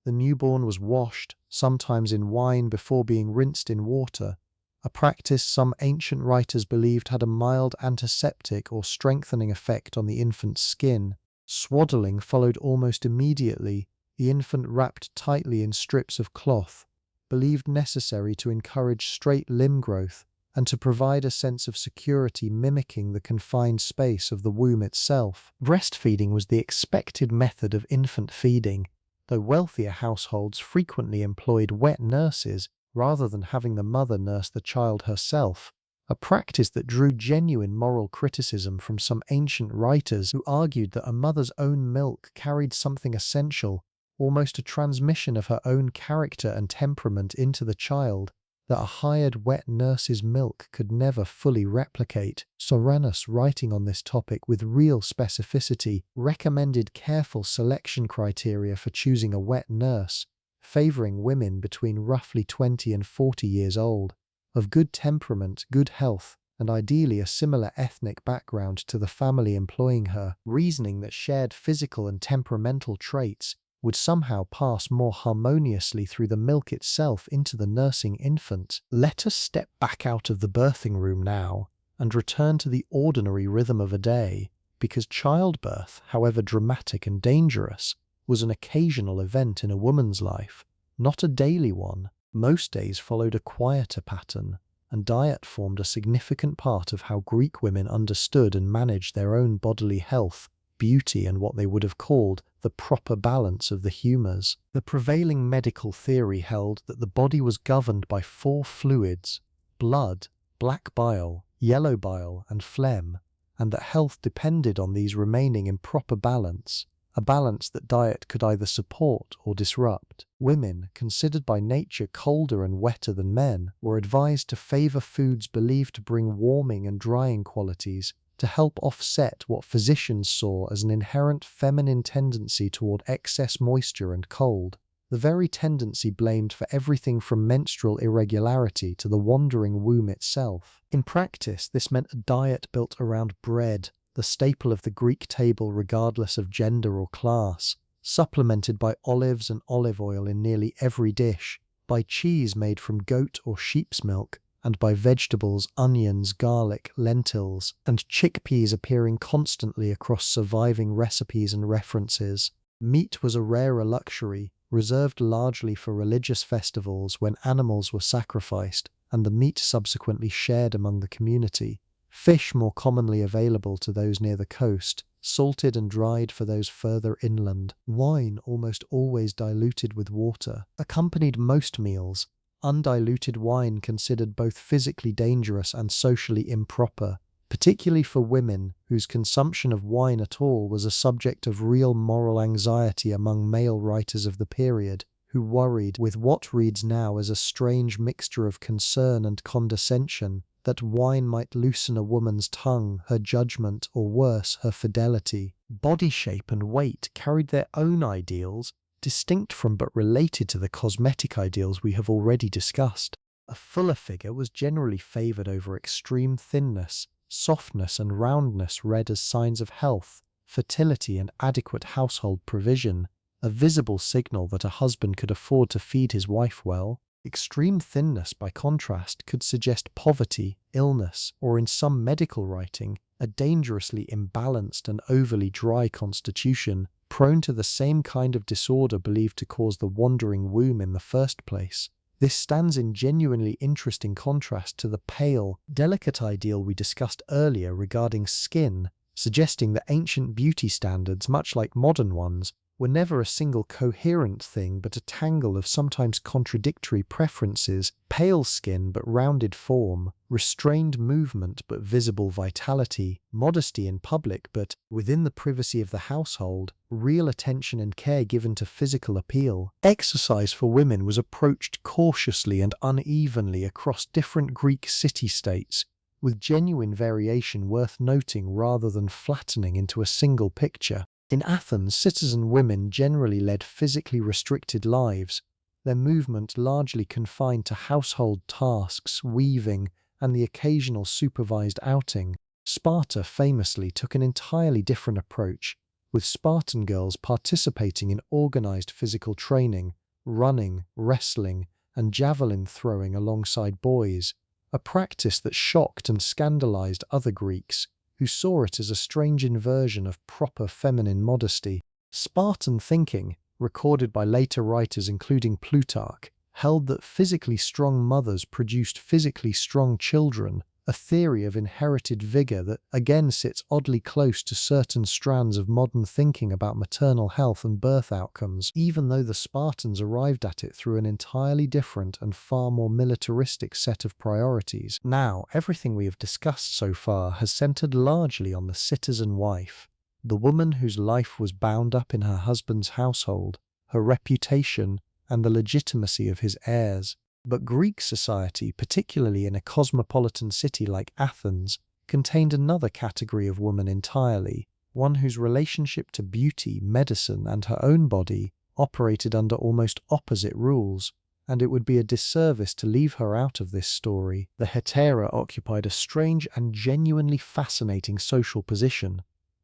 The newborn was washed, sometimes in wine before being rinsed in water, a practice some ancient writers believed had a mild antiseptic or strengthening effect on the infant's skin. Swaddling followed almost immediately, the infant wrapped tightly in strips of cloth, believed necessary to encourage straight limb growth and to provide a sense of security mimicking the confined space of the womb itself. Breastfeeding was the expected method of infant feeding, though wealthier households frequently employed wet nurses rather than having the mother nurse the child herself, a practice that drew genuine moral criticism from some ancient writers who argued that a mother's own milk carried something essential, almost a transmission of her own character and temperament into the child, that a hired wet nurse's milk could never fully replicate. Soranus, writing on this topic with real specificity, recommended careful selection criteria for choosing a wet nurse, favouring women between roughly 20 and 40 years old, of good temperament, good health, and ideally a similar ethnic background to the family employing her, reasoning that shared physical and temperamental traits would somehow pass more harmoniously through the milk itself into the nursing infant. Let us step back out of the birthing room now and return to the ordinary rhythm of a day. because childbirth, however dramatic and dangerous, was an occasional event in a woman's life, not a daily one. Most days followed a quieter pattern, and diet formed a significant part of how Greek women understood and managed their own bodily health, beauty, and what they would have called the proper balance of the humours. The prevailing medical theory held that the body was governed by 4 fluids: blood, black bile, yellow bile, and phlegm, and that health depended on these remaining in proper balance, a balance that diet could either support or disrupt. Women, considered by nature colder and wetter than men, were advised to favour foods believed to bring warming and drying qualities to help offset what physicians saw as an inherent feminine tendency toward excess moisture and cold, the very tendency blamed for everything from menstrual irregularity to the wandering womb itself. In practice, this meant a diet built around bread, the staple of the Greek table regardless of gender or class, supplemented by olives and olive oil in nearly every dish, by cheese made from goat or sheep's milk, and by vegetables, onions, garlic, lentils, and chickpeas appearing constantly across surviving recipes and references. Meat was a rarer luxury, reserved largely for religious festivals when animals were sacrificed, and the meat subsequently shared among the community. Fish more commonly available to those near the coast, salted and dried for those further inland. Wine, almost always diluted with water, accompanied most meals. Undiluted wine considered both physically dangerous and socially improper, particularly for women whose consumption of wine at all was a subject of real moral anxiety among male writers of the period, who worried, with what reads now as a strange mixture of concern and condescension, that wine might loosen a woman's tongue, her judgment, or worse, her fidelity. Body shape and weight carried their own ideals, distinct from but related to the cosmetic ideals we have already discussed. A fuller figure was generally favoured over extreme thinness. Softness and roundness read as signs of health, fertility, and adequate household provision, a visible signal that a husband could afford to feed his wife well. Extreme thinness, by contrast, could suggest poverty, illness, or in some medical writing, a dangerously imbalanced and overly dry constitution, prone to the same kind of disorder believed to cause the wandering womb in the first place. This stands in genuinely interesting contrast to the pale, delicate ideal we discussed earlier regarding skin, suggesting that ancient beauty standards, much like modern ones, were never a single coherent thing but a tangle of sometimes contradictory preferences: pale skin but rounded form, restrained movement but visible vitality, modesty in public but, within the privacy of the household, real attention and care given to physical appeal. Exercise for women was approached cautiously and unevenly across different Greek city-states, with genuine variation worth noting rather than flattening into a single picture. In Athens, citizen women generally led physically restricted lives, their movement largely confined to household tasks, weaving, and the occasional supervised outing. Sparta famously took an entirely different approach, with Spartan girls participating in organized physical training, running, wrestling, and javelin throwing alongside boys, a practice that shocked and scandalized other Greeks, who saw it as a strange inversion of proper feminine modesty. Spartan thinking, recorded by later writers including Plutarch, held that physically strong mothers produced physically strong children, a theory of inherited vigor that again sits oddly close to certain strands of modern thinking about maternal health and birth outcomes, even though the Spartans arrived at it through an entirely different and far more militaristic set of priorities. Now, everything we have discussed so far has centered largely on the citizen wife, the woman whose life was bound up in her husband's household, her reputation, and the legitimacy of his heirs. But Greek society, particularly in a cosmopolitan city like Athens, contained another category of woman entirely, one whose relationship to beauty, medicine, and her own body operated under almost opposite rules, and it would be a disservice to leave her out of this story. The hetera occupied a strange and genuinely fascinating social position,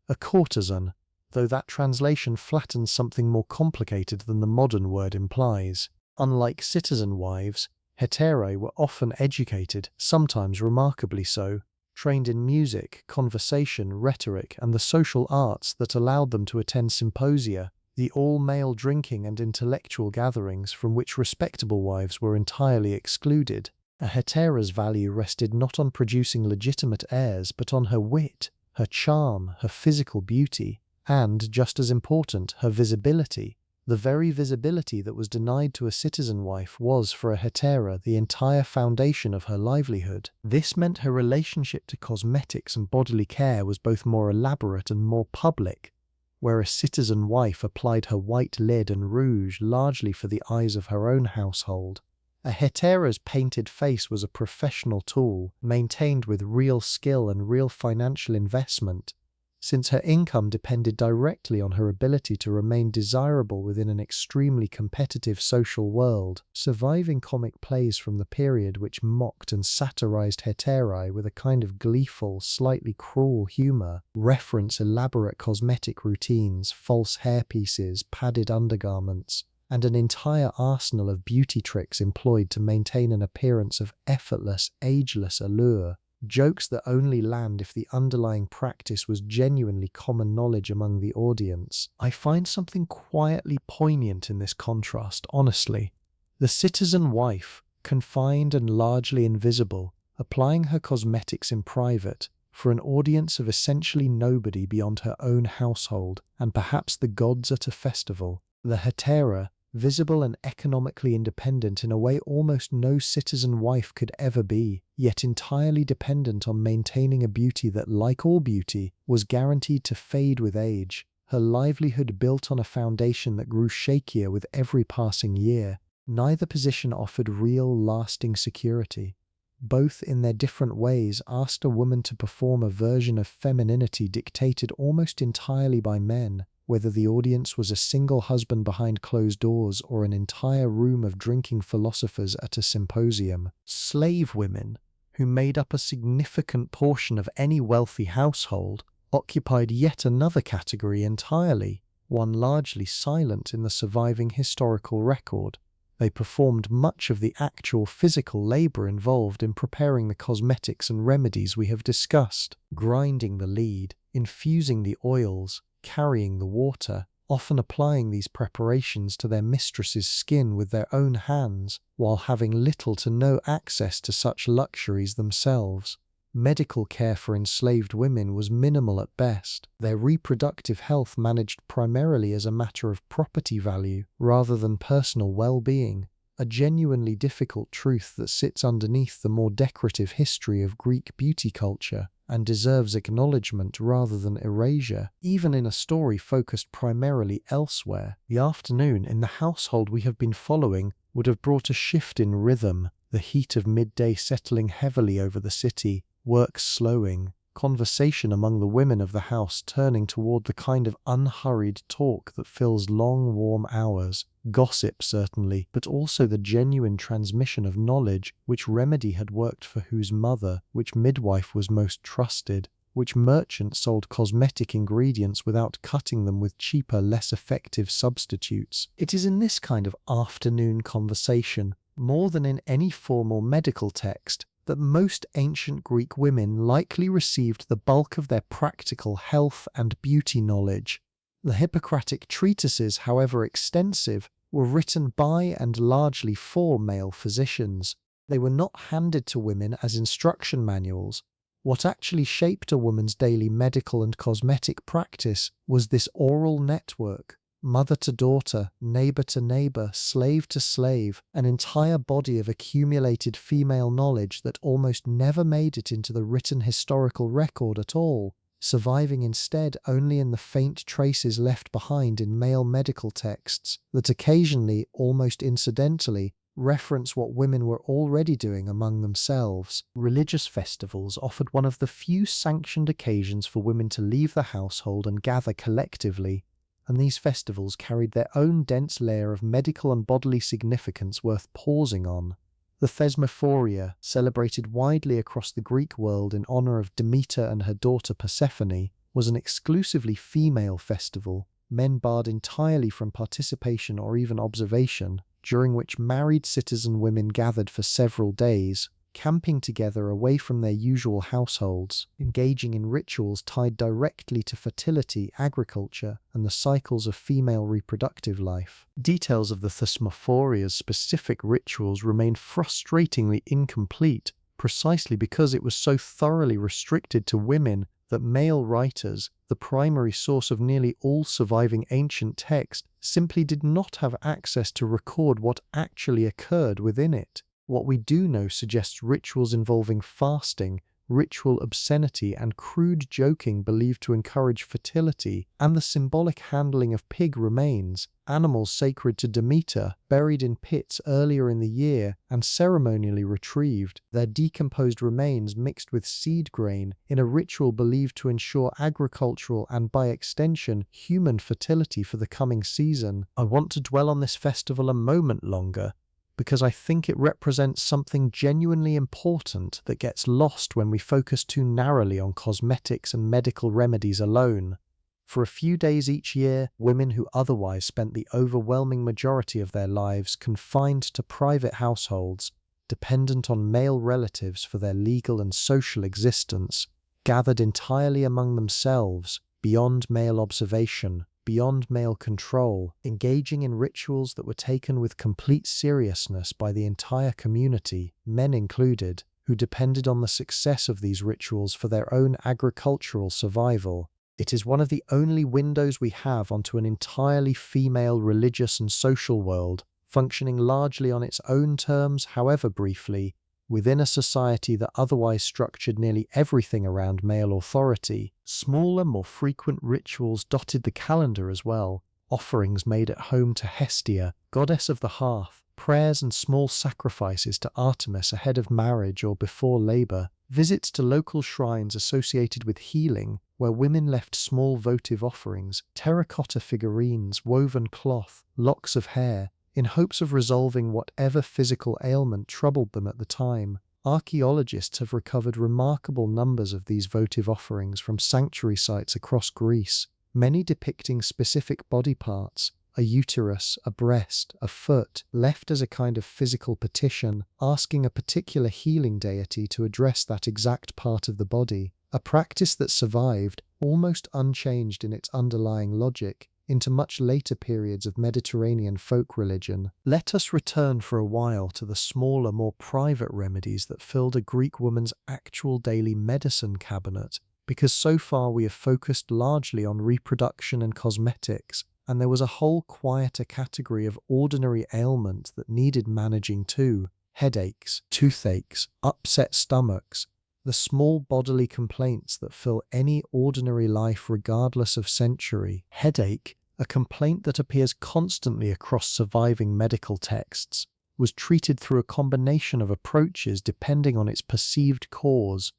a courtesan, though that translation flattens something more complicated than the modern word implies. Unlike citizen wives, heterae were often educated, sometimes remarkably so, trained in music, conversation, rhetoric, and the social arts that allowed them to attend symposia, the all-male drinking and intellectual gatherings from which respectable wives were entirely excluded. A hetera's value rested not on producing legitimate heirs, but on her wit, her charm, her physical beauty, and, just as important, her visibility. The very visibility that was denied to a citizen wife was, for a hetera, the entire foundation of her livelihood. This meant her relationship to cosmetics and bodily care was both more elaborate and more public, where a citizen wife applied her white lid and rouge largely for the eyes of her own household. A hetera's painted face was a professional tool, maintained with real skill and real financial investment, since her income depended directly on her ability to remain desirable within an extremely competitive social world. Surviving comic plays from the period which mocked and satirized heterae with a kind of gleeful, slightly cruel humor, reference elaborate cosmetic routines, false hairpieces, padded undergarments, and an entire arsenal of beauty tricks employed to maintain an appearance of effortless, ageless allure. Jokes that only land if the underlying practice was genuinely common knowledge among the audience. I find something quietly poignant in this contrast, honestly. The citizen wife, confined and largely invisible, applying her cosmetics in private, for an audience of essentially nobody beyond her own household, and perhaps the gods at a festival. The hetera, visible and economically independent in a way almost no citizen wife could ever be, yet entirely dependent on maintaining a beauty that, like all beauty, was guaranteed to fade with age, her livelihood built on a foundation that grew shakier with every passing year. Neither position offered real, lasting security. Both, in their different ways, asked a woman to perform a version of femininity dictated almost entirely by men, whether the audience was a single husband behind closed doors or an entire room of drinking philosophers at a symposium. Slave women, who made up a significant portion of any wealthy household, occupied yet another category entirely, one largely silent in the surviving historical record. They performed much of the actual physical labor involved in preparing the cosmetics and remedies we have discussed, grinding the lead, infusing the oils, carrying the water, often applying these preparations to their mistress's skin with their own hands, while having little to no access to such luxuries themselves. Medical care for enslaved women was minimal at best, their reproductive health managed primarily as a matter of property value rather than personal well-being, a genuinely difficult truth that sits underneath the more decorative history of Greek beauty culture and deserves acknowledgement rather than erasure, even in a story focused primarily elsewhere. The afternoon in the household we have been following would have brought a shift in rhythm, the heat of midday settling heavily over the city, work slowing, conversation among the women of the house turning toward the kind of unhurried talk that fills long, warm hours, gossip certainly, but also the genuine transmission of knowledge which remedy had worked for whose mother, which midwife was most trusted, which merchant sold cosmetic ingredients without cutting them with cheaper, less effective substitutes. It is in this kind of afternoon conversation, more than in any formal medical text, that most ancient Greek women likely received the bulk of their practical health and beauty knowledge. The Hippocratic treatises, however extensive, were written by and largely for male physicians. They were not handed to women as instruction manuals. What actually shaped a woman's daily medical and cosmetic practice was this oral network, mother to daughter, neighbor to neighbor, slave to slave, an entire body of accumulated female knowledge that almost never made it into the written historical record at all, surviving instead only in the faint traces left behind in male medical texts that occasionally, almost incidentally, reference what women were already doing among themselves. Religious festivals offered one of the few sanctioned occasions for women to leave the household and gather collectively, and these festivals carried their own dense layer of medical and bodily significance worth pausing on. The Thesmophoria, celebrated widely across the Greek world in honor of Demeter and her daughter Persephone, was an exclusively female festival, men barred entirely from participation or even observation, during which married citizen women gathered for several days, camping together away from their usual households, engaging in rituals tied directly to fertility, agriculture, and the cycles of female reproductive life. Details of the Thesmophoria's specific rituals remain frustratingly incomplete, precisely because it was so thoroughly restricted to women that male writers, the primary source of nearly all surviving ancient text, simply did not have access to record what actually occurred within it. What we do know suggests rituals involving fasting, ritual obscenity, and crude joking believed to encourage fertility, and the symbolic handling of pig remains, animals sacred to Demeter, buried in pits earlier in the year and ceremonially retrieved, their decomposed remains mixed with seed grain in a ritual believed to ensure agricultural and, by extension, human fertility for the coming season. I want to dwell on this festival a moment longer, because I think it represents something genuinely important that gets lost when we focus too narrowly on cosmetics and medical remedies alone. For a few days each year, women who otherwise spent the overwhelming majority of their lives confined to private households, dependent on male relatives for their legal and social existence, gathered entirely among themselves, beyond male observation, beyond male control, engaging in rituals that were taken with complete seriousness by the entire community, men included, who depended on the success of these rituals for their own agricultural survival. It is one of the only windows we have onto an entirely female religious and social world, functioning largely on its own terms, however briefly, within a society that otherwise structured nearly everything around male authority. Smaller, more frequent rituals dotted the calendar as well. Offerings made at home to Hestia, goddess of the hearth, prayers and small sacrifices to Artemis ahead of marriage or before labor, visits to local shrines associated with healing, where women left small votive offerings, terracotta figurines, woven cloth, locks of hair, in hopes of resolving whatever physical ailment troubled them at the time. Archaeologists have recovered remarkable numbers of these votive offerings from sanctuary sites across Greece, many depicting specific body parts, a uterus, a breast, a foot, left as a kind of physical petition, asking a particular healing deity to address that exact part of the body, a practice that survived, almost unchanged in its underlying logic, into much later periods of Mediterranean folk religion. Let us return for a while to the smaller, more private remedies that filled a Greek woman's actual daily medicine cabinet, because so far we have focused largely on reproduction and cosmetics, and there was a whole quieter category of ordinary ailments that needed managing too: headaches, toothaches, upset stomachs, the small bodily complaints that fill any ordinary life regardless of century. Headache, a complaint that appears constantly across surviving medical texts, was treated through a combination of approaches depending on its perceived cause.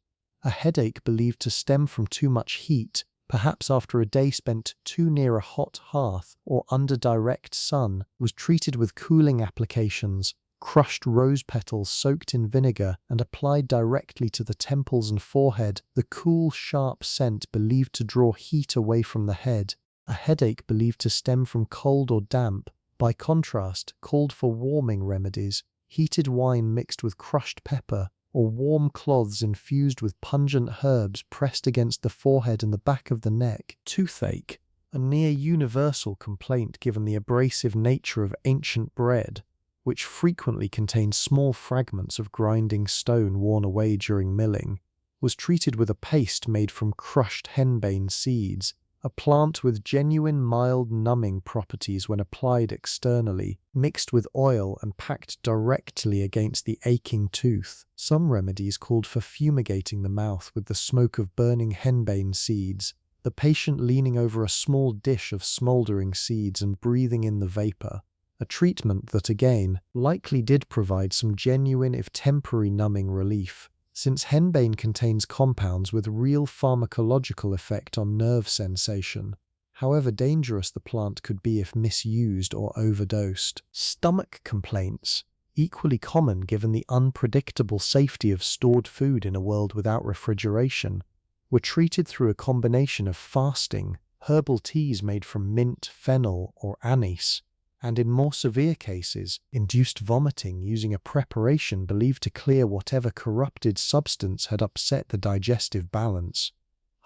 A headache believed to stem from too much heat, perhaps after a day spent too near a hot hearth or under direct sun, was treated with cooling applications, crushed rose petals soaked in vinegar and applied directly to the temples and forehead, the cool, sharp scent believed to draw heat away from the head. A headache believed to stem from cold or damp, by contrast, called for warming remedies, heated wine mixed with crushed pepper, or warm cloths infused with pungent herbs pressed against the forehead and the back of the neck. Toothache, a near universal complaint given the abrasive nature of ancient bread, which frequently contained small fragments of grinding stone worn away during milling, was treated with a paste made from crushed henbane seeds, a plant with genuine mild numbing properties when applied externally, mixed with oil and packed directly against the aching tooth. Some remedies called for fumigating the mouth with the smoke of burning henbane seeds, the patient leaning over a small dish of smouldering seeds and breathing in the vapor, a treatment that again likely did provide some genuine if temporary numbing relief, since henbane contains compounds with real pharmacological effect on nerve sensation, however dangerous the plant could be if misused or overdosed. Stomach complaints, equally common given the unpredictable safety of stored food in a world without refrigeration, were treated through a combination of fasting, herbal teas made from mint, fennel, or anise, and in more severe cases, induced vomiting using a preparation believed to clear whatever corrupted substance had upset the digestive balance.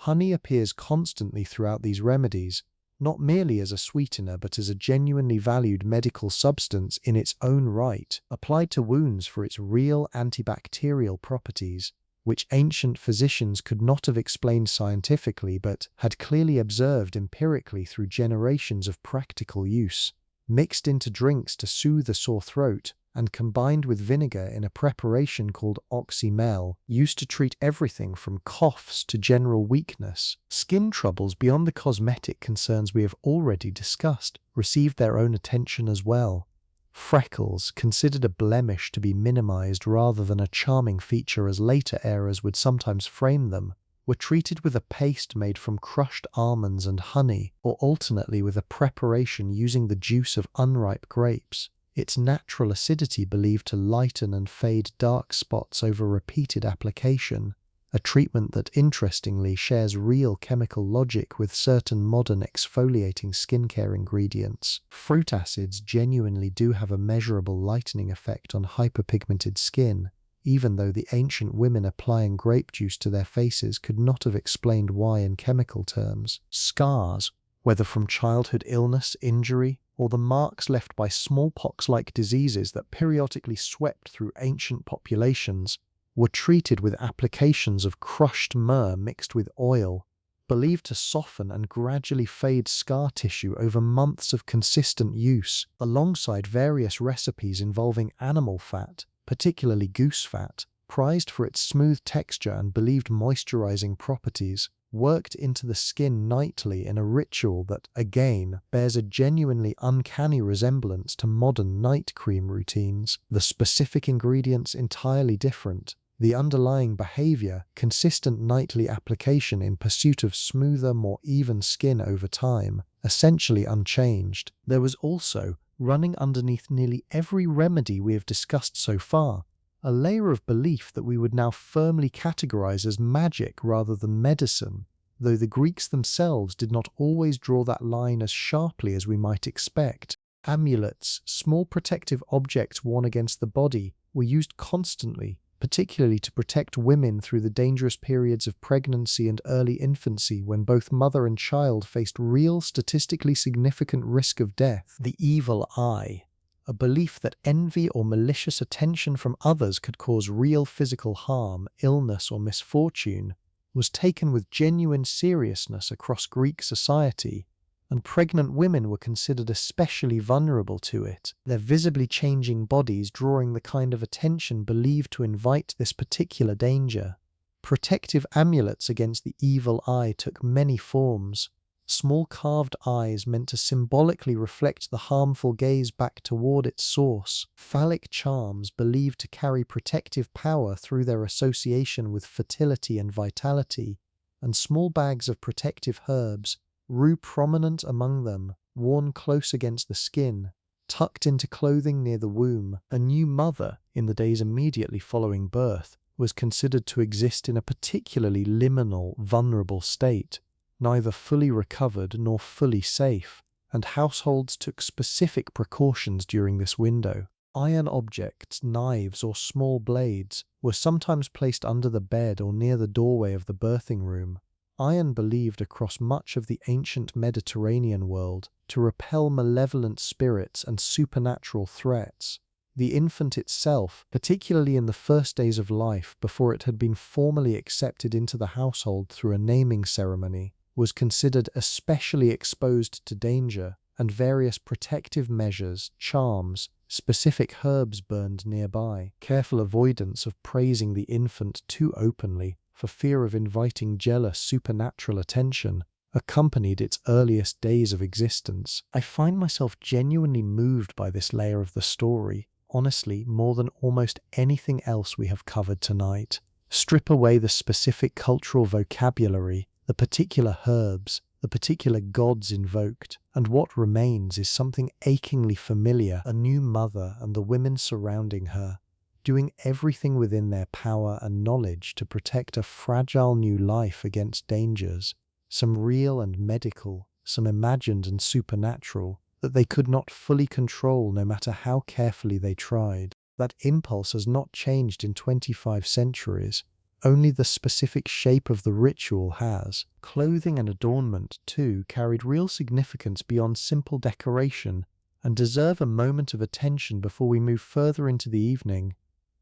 Honey appears constantly throughout these remedies, not merely as a sweetener but as a genuinely valued medical substance in its own right, applied to wounds for its real antibacterial properties, which ancient physicians could not have explained scientifically but had clearly observed empirically through generations of practical use. Mixed into drinks to soothe a sore throat, and combined with vinegar in a preparation called oxymel, used to treat everything from coughs to general weakness. Skin troubles beyond the cosmetic concerns we have already discussed received their own attention as well. Freckles, considered a blemish to be minimized rather than a charming feature as later eras would sometimes frame them, were treated with a paste made from crushed almonds and honey, or alternately with a preparation using the juice of unripe grapes, its natural acidity believed to lighten and fade dark spots over repeated application, a treatment that interestingly shares real chemical logic with certain modern exfoliating skincare ingredients. Fruit acids genuinely do have a measurable lightening effect on hyperpigmented skin, even though the ancient women applying grape juice to their faces could not have explained why in chemical terms. Scars, whether from childhood illness, injury, or the marks left by smallpox-like diseases that periodically swept through ancient populations, were treated with applications of crushed myrrh mixed with oil, believed to soften and gradually fade scar tissue over months of consistent use, alongside various recipes involving animal fat, particularly goose fat, prized for its smooth texture and believed moisturizing properties, worked into the skin nightly in a ritual that, again, bears a genuinely uncanny resemblance to modern night cream routines, the specific ingredients entirely different, the underlying behavior, consistent nightly application in pursuit of smoother, more even skin over time, essentially unchanged. There was also, running underneath nearly every remedy we have discussed so far, a layer of belief that we would now firmly categorize as magic rather than medicine, though the Greeks themselves did not always draw that line as sharply as we might expect. Amulets, small protective objects worn against the body, were used constantly, particularly to protect women through the dangerous periods of pregnancy and early infancy when both mother and child faced real statistically significant risk of death. The evil eye, a belief that envy or malicious attention from others could cause real physical harm, illness, or misfortune, was taken with genuine seriousness across Greek society, and pregnant women were considered especially vulnerable to it, their visibly changing bodies drawing the kind of attention believed to invite this particular danger. Protective amulets against the evil eye took many forms. Small carved eyes meant to symbolically reflect the harmful gaze back toward its source, phallic charms believed to carry protective power through their association with fertility and vitality, and small bags of protective herbs, rue prominent among them, worn close against the skin, tucked into clothing near the womb. A new mother, in the days immediately following birth, was considered to exist in a particularly liminal, vulnerable state, neither fully recovered nor fully safe, and households took specific precautions during this window. Iron objects, knives, or small blades were sometimes placed under the bed or near the doorway of the birthing room. Iron believed across much of the ancient Mediterranean world to repel malevolent spirits and supernatural threats. The infant itself, particularly in the first days of life before it had been formally accepted into the household through a naming ceremony, was considered especially exposed to danger, and various protective measures, charms, specific herbs burned nearby. Careful avoidance of praising the infant too openly, for fear of inviting jealous supernatural attention, accompanied its earliest days of existence. I find myself genuinely moved by this layer of the story, honestly, more than almost anything else we have covered tonight. Strip away the specific cultural vocabulary, the particular herbs, the particular gods invoked, and what remains is something achingly familiar: a new mother and the women surrounding her, doing everything within their power and knowledge to protect a fragile new life against dangers, some real and medical, some imagined and supernatural, that they could not fully control no matter how carefully they tried. That impulse has not changed in 25 centuries. Only the specific shape of the ritual has. Clothing and adornment, too, carried real significance beyond simple decoration and deserve a moment of attention before we move further into the evening.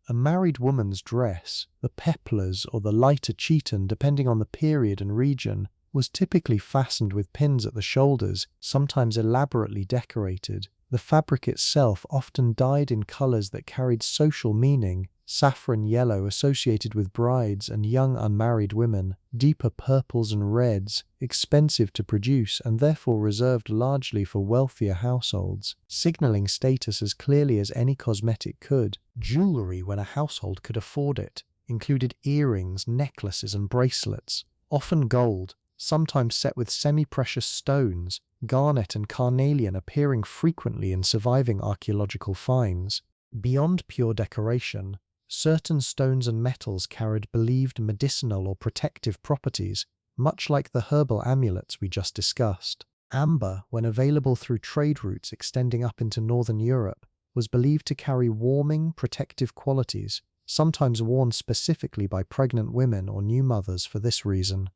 A married woman's dress, the peplars or the lighter chiton depending on the period and region, was typically fastened with pins at the shoulders, sometimes elaborately decorated. The fabric itself often dyed in colors that carried social meaning, saffron yellow associated with brides and young unmarried women, deeper purples and reds, expensive to produce and therefore reserved largely for wealthier households, signaling status as clearly as any cosmetic could. Jewelry, when a household could afford it, included earrings, necklaces and bracelets, often gold, sometimes set with semi-precious stones, garnet and carnelian appearing frequently in surviving archaeological finds. Beyond pure decoration, certain stones and metals carried believed medicinal or protective properties, much like the herbal amulets we just discussed. Amber, when available through trade routes extending up into northern Europe, was believed to carry warming, protective qualities, sometimes worn specifically by pregnant women or new mothers for this reason.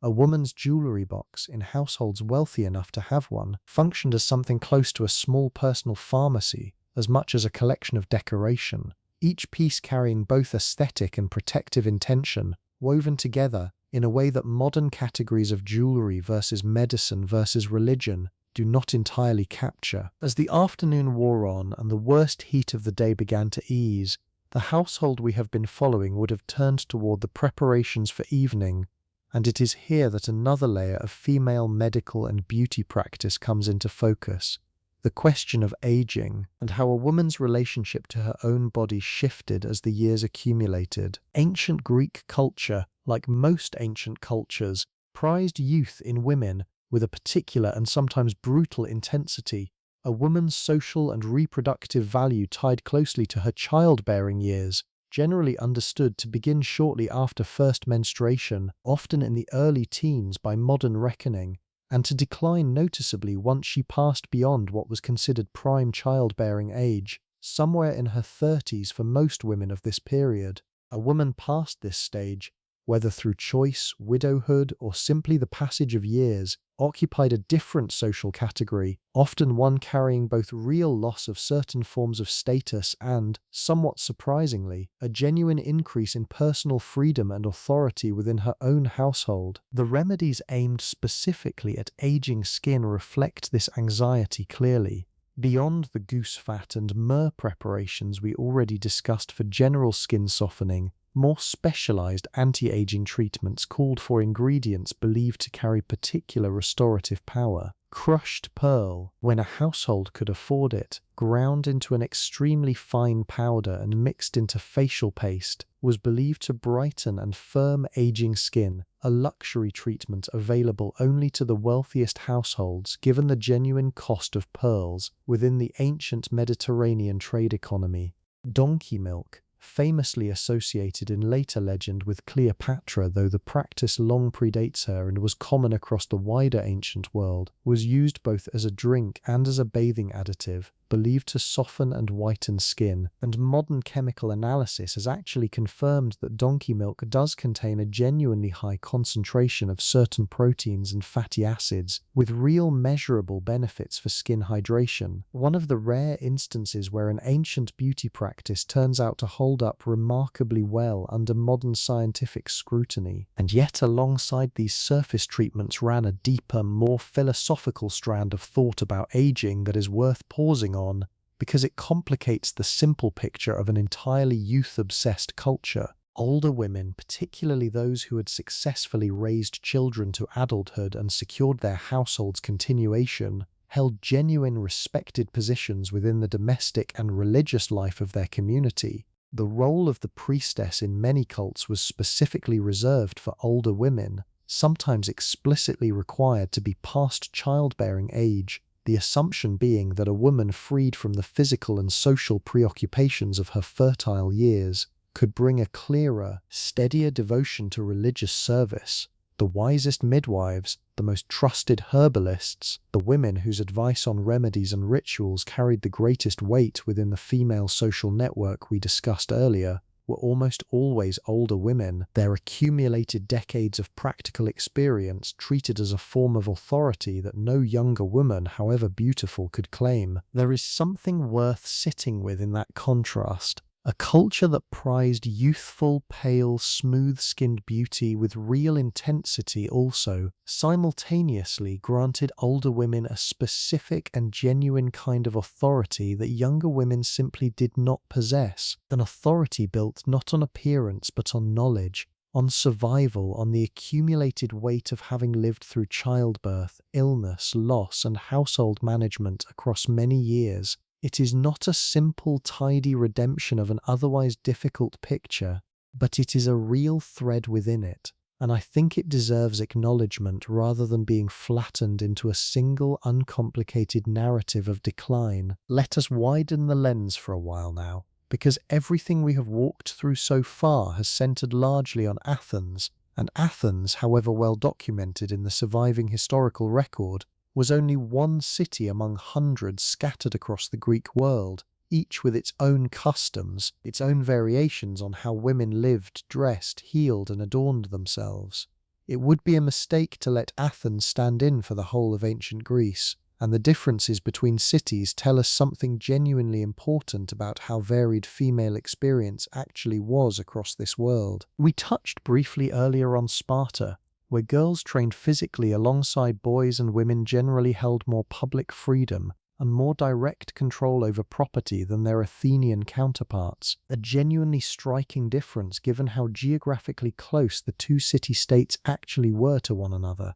A woman's jewelry box, in households wealthy enough to have one, functioned as something close to a small personal pharmacy, as much as a collection of decoration, each piece carrying both aesthetic and protective intention, woven together in a way that modern categories of jewelry versus medicine versus religion do not entirely capture. As the afternoon wore on and the worst heat of the day began to ease, the household we have been following would have turned toward the preparations for evening, and it is here that another layer of female medical and beauty practice comes into focus. The question of aging, and how a woman's relationship to her own body shifted as the years accumulated. Ancient Greek culture, like most ancient cultures, prized youth in women with a particular and sometimes brutal intensity. A woman's social and reproductive value tied closely to her childbearing years, generally understood to begin shortly after first menstruation, often in the early teens by modern reckoning, and to decline noticeably once she passed beyond what was considered prime childbearing age, somewhere in her 30s for most women of this period. A woman past this stage, whether through choice, widowhood, or simply the passage of years, occupied a different social category, often one carrying both real loss of certain forms of status and, somewhat surprisingly, a genuine increase in personal freedom and authority within her own household. The remedies aimed specifically at aging skin reflect this anxiety clearly. Beyond the goose fat and myrrh preparations we already discussed for general skin softening, more specialized anti-aging treatments called for ingredients believed to carry particular restorative power. Crushed pearl, when a household could afford it, ground into an extremely fine powder and mixed into facial paste, was believed to brighten and firm aging skin, a luxury treatment available only to the wealthiest households given the genuine cost of pearls within the ancient Mediterranean trade economy. Donkey milk, famously associated in later legend with Cleopatra, though the practice long predates her and was common across the wider ancient world, was used both as a drink and as a bathing additive, believed to soften and whiten skin, and modern chemical analysis has actually confirmed that donkey milk does contain a genuinely high concentration of certain proteins and fatty acids, with real measurable benefits for skin hydration. One of the rare instances where an ancient beauty practice turns out to hold up remarkably well under modern scientific scrutiny. And yet alongside these surface treatments ran a deeper, more philosophical strand of thought about aging that is worth pausing on, because it complicates the simple picture of an entirely youth-obsessed culture. Older women, particularly those who had successfully raised children to adulthood and secured their household's continuation, held genuine respected positions within the domestic and religious life of their community. The role of the priestess in many cults was specifically reserved for older women, sometimes explicitly required to be past childbearing age, the assumption being that a woman freed from the physical and social preoccupations of her fertile years could bring a clearer, steadier devotion to religious service, The wisest midwives, the most trusted herbalists, the women whose advice on remedies and rituals carried the greatest weight within the female social network we discussed earlier, were almost always older women, their accumulated decades of practical experience treated as a form of authority that no younger woman, however beautiful, could claim. There is something worth sitting with in that contrast. A culture that prized youthful, pale, smooth-skinned beauty with real intensity also, simultaneously granted older women a specific and genuine kind of authority that younger women simply did not possess. An authority built not on appearance but on knowledge, on survival, on the accumulated weight of having lived through childbirth, illness, loss, and household management across many years. It is not a simple, tidy redemption of an otherwise difficult picture, but it is a real thread within it, and I think it deserves acknowledgement rather than being flattened into a single, uncomplicated narrative of decline. Let us widen the lens for a while now, because everything we have walked through so far has centered largely on Athens, and Athens, however well documented in the surviving historical record, was only one city among hundreds scattered across the Greek world, each with its own customs, its own variations on how women lived, dressed, healed, and adorned themselves. It would be a mistake to let Athens stand in for the whole of ancient Greece, and the differences between cities tell us something genuinely important about how varied female experience actually was across this world. We touched briefly earlier on Sparta, where girls trained physically alongside boys and women generally held more public freedom and more direct control over property than their Athenian counterparts, a genuinely striking difference given how geographically close the two city-states actually were to one another.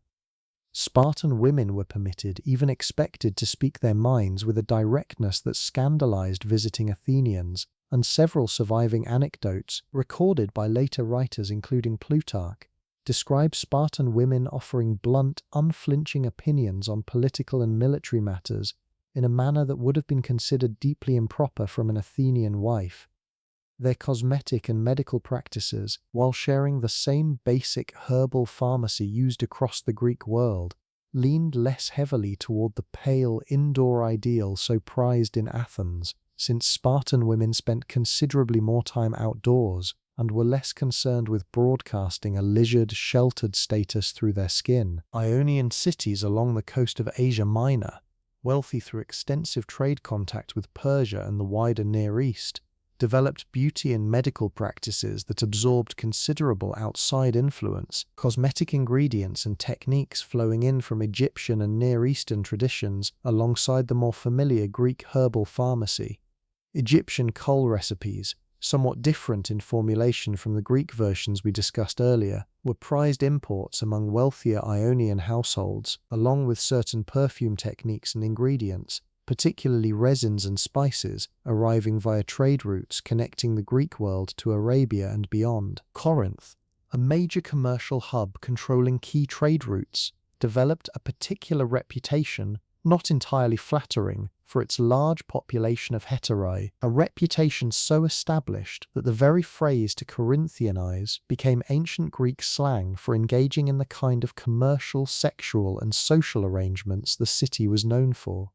Spartan women were permitted, even expected, to speak their minds with a directness that scandalized visiting Athenians, and several surviving anecdotes, recorded by later writers including Plutarch, describe Spartan women offering blunt, unflinching opinions on political and military matters in a manner that would have been considered deeply improper from an Athenian wife. Their cosmetic and medical practices, while sharing the same basic herbal pharmacy used across the Greek world, leaned less heavily toward the pale, indoor ideal so prized in Athens, since Spartan women spent considerably more time outdoors and were less concerned with broadcasting a leisured, sheltered status through their skin. Ionian cities along the coast of Asia Minor, wealthy through extensive trade contact with Persia and the wider Near East, developed beauty and medical practices that absorbed considerable outside influence, cosmetic ingredients and techniques flowing in from Egyptian and Near Eastern traditions alongside the more familiar Greek herbal pharmacy. Egyptian kohl recipes, somewhat different in formulation from the Greek versions we discussed earlier, were prized imports among wealthier Ionian households, along with certain perfume techniques and ingredients, particularly resins and spices, arriving via trade routes connecting the Greek world to Arabia and beyond. Corinth, a major commercial hub controlling key trade routes, developed a particular reputation, not entirely flattering, for its large population of heterae, a reputation so established that the very phrase to Corinthianize became ancient Greek slang for engaging in the kind of commercial, sexual, and social arrangements the city was known for.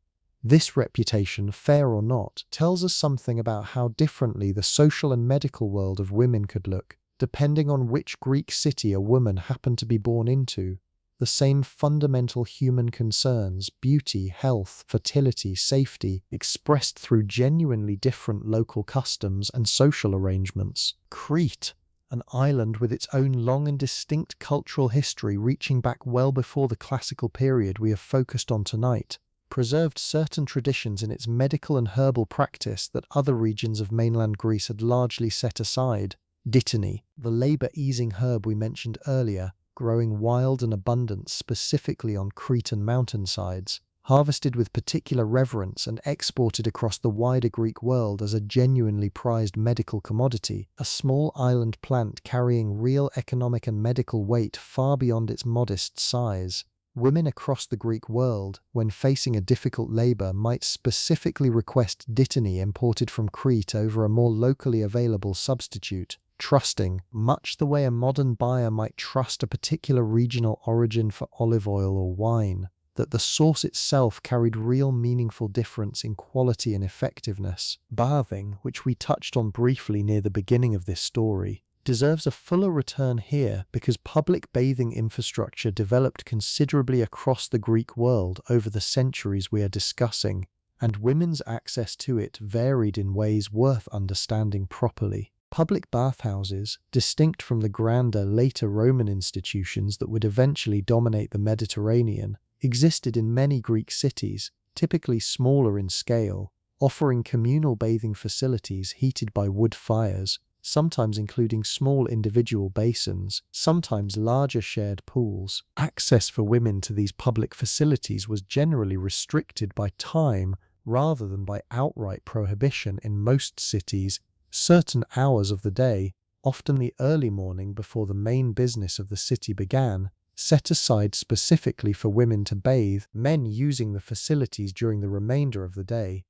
This reputation, fair or not, tells us something about how differently the social and medical world of women could look, depending on which Greek city a woman happened to be born into. The same fundamental human concerns, beauty, health, fertility, safety, expressed through genuinely different local customs and social arrangements. Crete, an island with its own long and distinct cultural history reaching back well before the classical period we have focused on tonight, preserved certain traditions in its medical and herbal practice that other regions of mainland Greece had largely set aside. Dittany, the labor-easing herb we mentioned earlier, growing wild and abundant specifically on Cretan mountainsides, harvested with particular reverence and exported across the wider Greek world as a genuinely prized medical commodity, a small island plant carrying real economic and medical weight far beyond its modest size. Women across the Greek world, when facing a difficult labor, might specifically request dittany imported from Crete over a more locally available substitute. trusting, much the way a modern buyer might trust a particular regional origin for olive oil or wine, that the source itself carried real meaningful difference in quality and effectiveness. Bathing, which we touched on briefly near the beginning of this story, deserves a fuller return here because public bathing infrastructure developed considerably across the Greek world over the centuries we are discussing, and women's access to it varied in ways worth understanding properly. Public bathhouses, distinct from the grander later Roman institutions that would eventually dominate the Mediterranean, existed in many Greek cities, typically smaller in scale, offering communal bathing facilities heated by wood fires, sometimes including small individual basins, sometimes larger shared pools. Access for women to these public facilities was generally restricted by time rather than by outright prohibition in most cities. Certain hours of the day, often the early morning before the main business of the city began, set aside specifically for women to bathe, men using the facilities during the remainder of the day.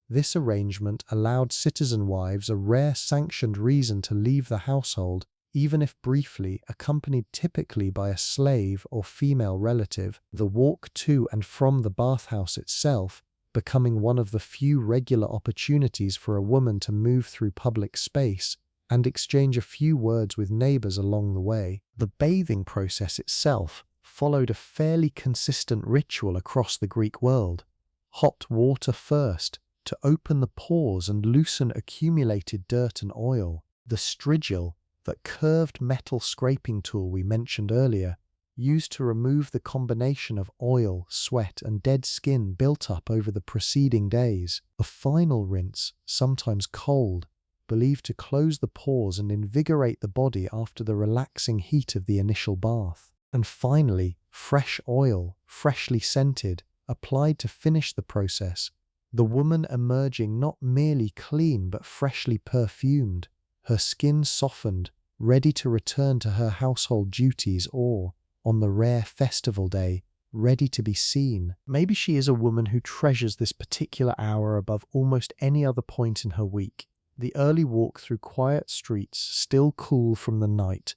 This arrangement allowed citizen wives a rare sanctioned reason to leave the household, even if briefly, accompanied typically by a slave or female relative. The walk to and from the bathhouse itself becoming one of the few regular opportunities for a woman to move through public space and exchange a few words with neighbors along the way. The bathing process itself followed a fairly consistent ritual across the Greek world. Hot water first, to open the pores and loosen accumulated dirt and oil. The strigil, that curved metal scraping tool we mentioned earlier, used to remove the combination of oil, sweat, and dead skin built up over the preceding days. A final rinse, sometimes cold, believed to close the pores and invigorate the body after the relaxing heat of the initial bath. And finally, fresh oil, freshly scented, applied to finish the process, the woman emerging not merely clean but freshly perfumed, her skin softened, ready to return to her household duties or, on the rare festival day, ready to be seen. Maybe she is a woman who treasures this particular hour above almost any other point in her week. The early walk through quiet streets, still cool from the night,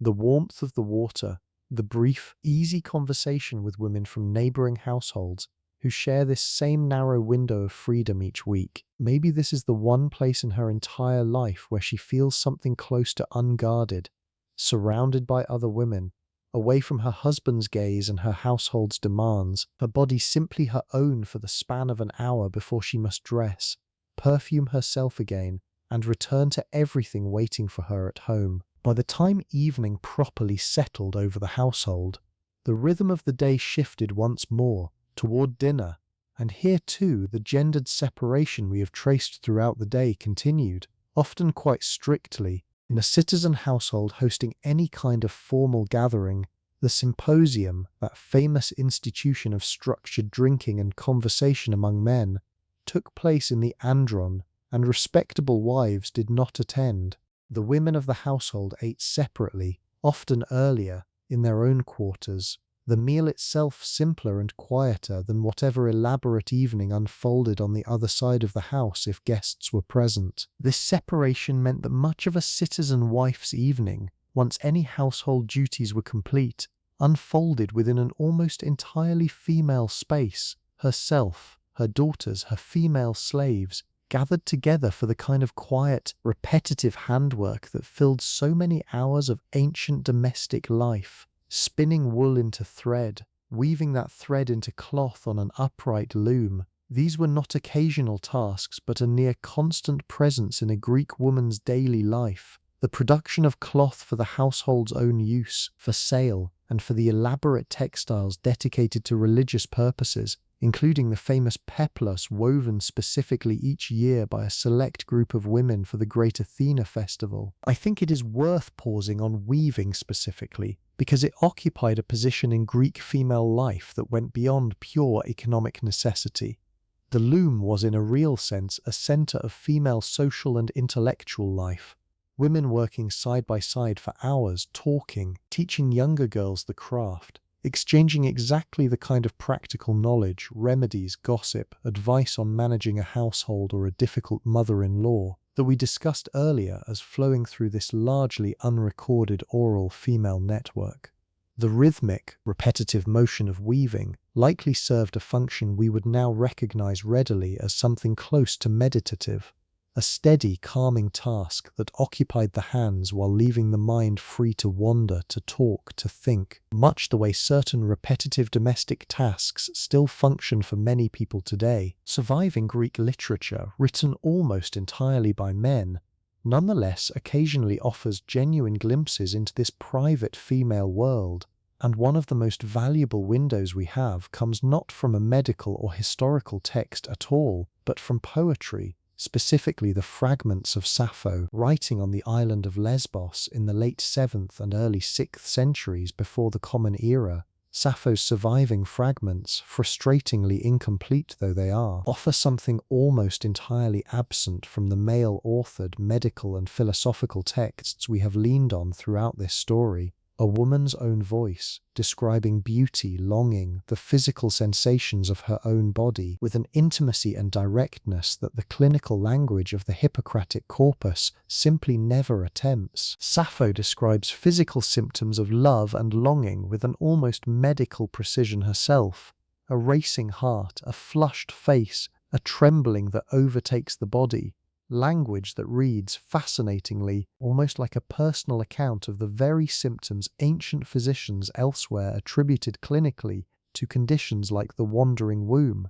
the warmth of the water, the brief, easy conversation with women from neighboring households who share this same narrow window of freedom each week. Maybe this is the one place in her entire life where she feels something close to unguarded, surrounded by other women, away from her husband's gaze and her household's demands, her body simply her own for the span of an hour before she must dress, perfume herself again, and return to everything waiting for her at home. By the time evening properly settled over the household, the rhythm of the day shifted once more toward dinner, and here too the gendered separation we have traced throughout the day continued, often quite strictly. In a citizen household hosting any kind of formal gathering, the symposium, that famous institution of structured drinking and conversation among men, took place in the andron, and respectable wives did not attend. The women of the household ate separately, often earlier, in their own quarters, the meal itself simpler and quieter than whatever elaborate evening unfolded on the other side of the house if guests were present. This separation meant that much of a citizen wife's evening, once any household duties were complete, unfolded within an almost entirely female space. Herself, her daughters, her female slaves, gathered together for the kind of quiet, repetitive handwork that filled so many hours of ancient domestic life. Spinning wool into thread, weaving that thread into cloth on an upright loom. These were not occasional tasks, but a near constant presence in a Greek woman's daily life. The production of cloth for the household's own use, for sale, and for the elaborate textiles dedicated to religious purposes, including the famous peplos woven specifically each year by a select group of women for the Great Athena festival. I think it is worth pausing on weaving specifically, because it occupied a position in Greek female life that went beyond pure economic necessity. The loom was in a real sense a center of female social and intellectual life. Women working side by side for hours, talking, teaching younger girls the craft, exchanging exactly the kind of practical knowledge, remedies, gossip, advice on managing a household or a difficult mother-in-law that we discussed earlier as flowing through this largely unrecorded oral female network. The rhythmic, repetitive motion of weaving likely served a function we would now recognize readily as something close to meditative, a steady, calming task that occupied the hands while leaving the mind free to wander, to talk, to think, much the way certain repetitive domestic tasks still function for many people today. Surviving Greek literature, written almost entirely by men, nonetheless occasionally offers genuine glimpses into this private female world, and one of the most valuable windows we have comes not from a medical or historical text at all, but from poetry, specifically the fragments of Sappho writing on the island of Lesbos in the late 7th and early 6th centuries before the Common Era. Sappho's surviving fragments, frustratingly incomplete though they are, offer something almost entirely absent from the male-authored medical and philosophical texts we have leaned on throughout this story. A woman's own voice, describing beauty, longing, the physical sensations of her own body, with an intimacy and directness that the clinical language of the Hippocratic corpus simply never attempts. Sappho describes physical symptoms of love and longing with an almost medical precision herself: a racing heart, a flushed face, a trembling that overtakes the body. Language that reads, fascinatingly, almost like a personal account of the very symptoms ancient physicians elsewhere attributed clinically to conditions like the wandering womb.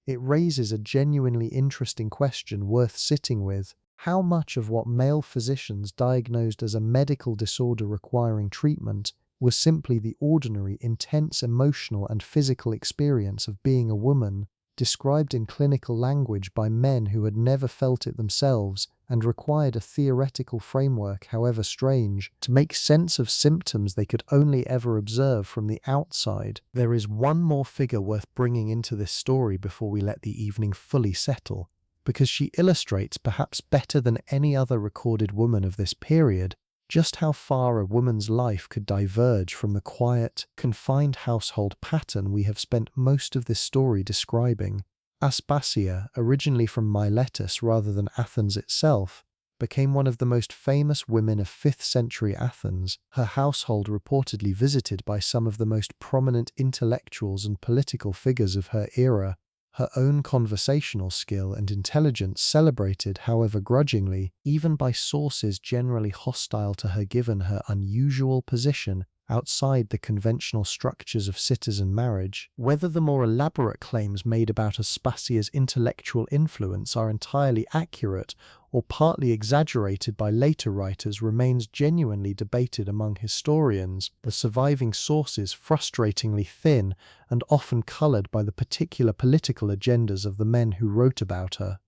It raises a genuinely interesting question worth sitting with: how much of what male physicians diagnosed as a medical disorder requiring treatment was simply the ordinary, intense emotional and physical experience of being a woman, described in clinical language by men who had never felt it themselves and required a theoretical framework, however strange, to make sense of symptoms they could only ever observe from the outside. There is one more figure worth bringing into this story before we let the evening fully settle, because she illustrates, perhaps better than any other recorded woman of this period, just how far a woman's life could diverge from the quiet, confined household pattern we have spent most of this story describing. Aspasia, originally from Miletus rather than Athens itself, became one of the most famous women of 5th century Athens, her household reportedly visited by some of the most prominent intellectuals and political figures of her era, her own conversational skill and intelligence celebrated, however grudgingly, even by sources generally hostile to her given her unusual position outside the conventional structures of citizen marriage. Whether the more elaborate claims made about Aspasia's intellectual influence are entirely accurate or partly exaggerated by later writers remains genuinely debated among historians, the surviving sources frustratingly thin and often coloured by the particular political agendas of the men who wrote about her.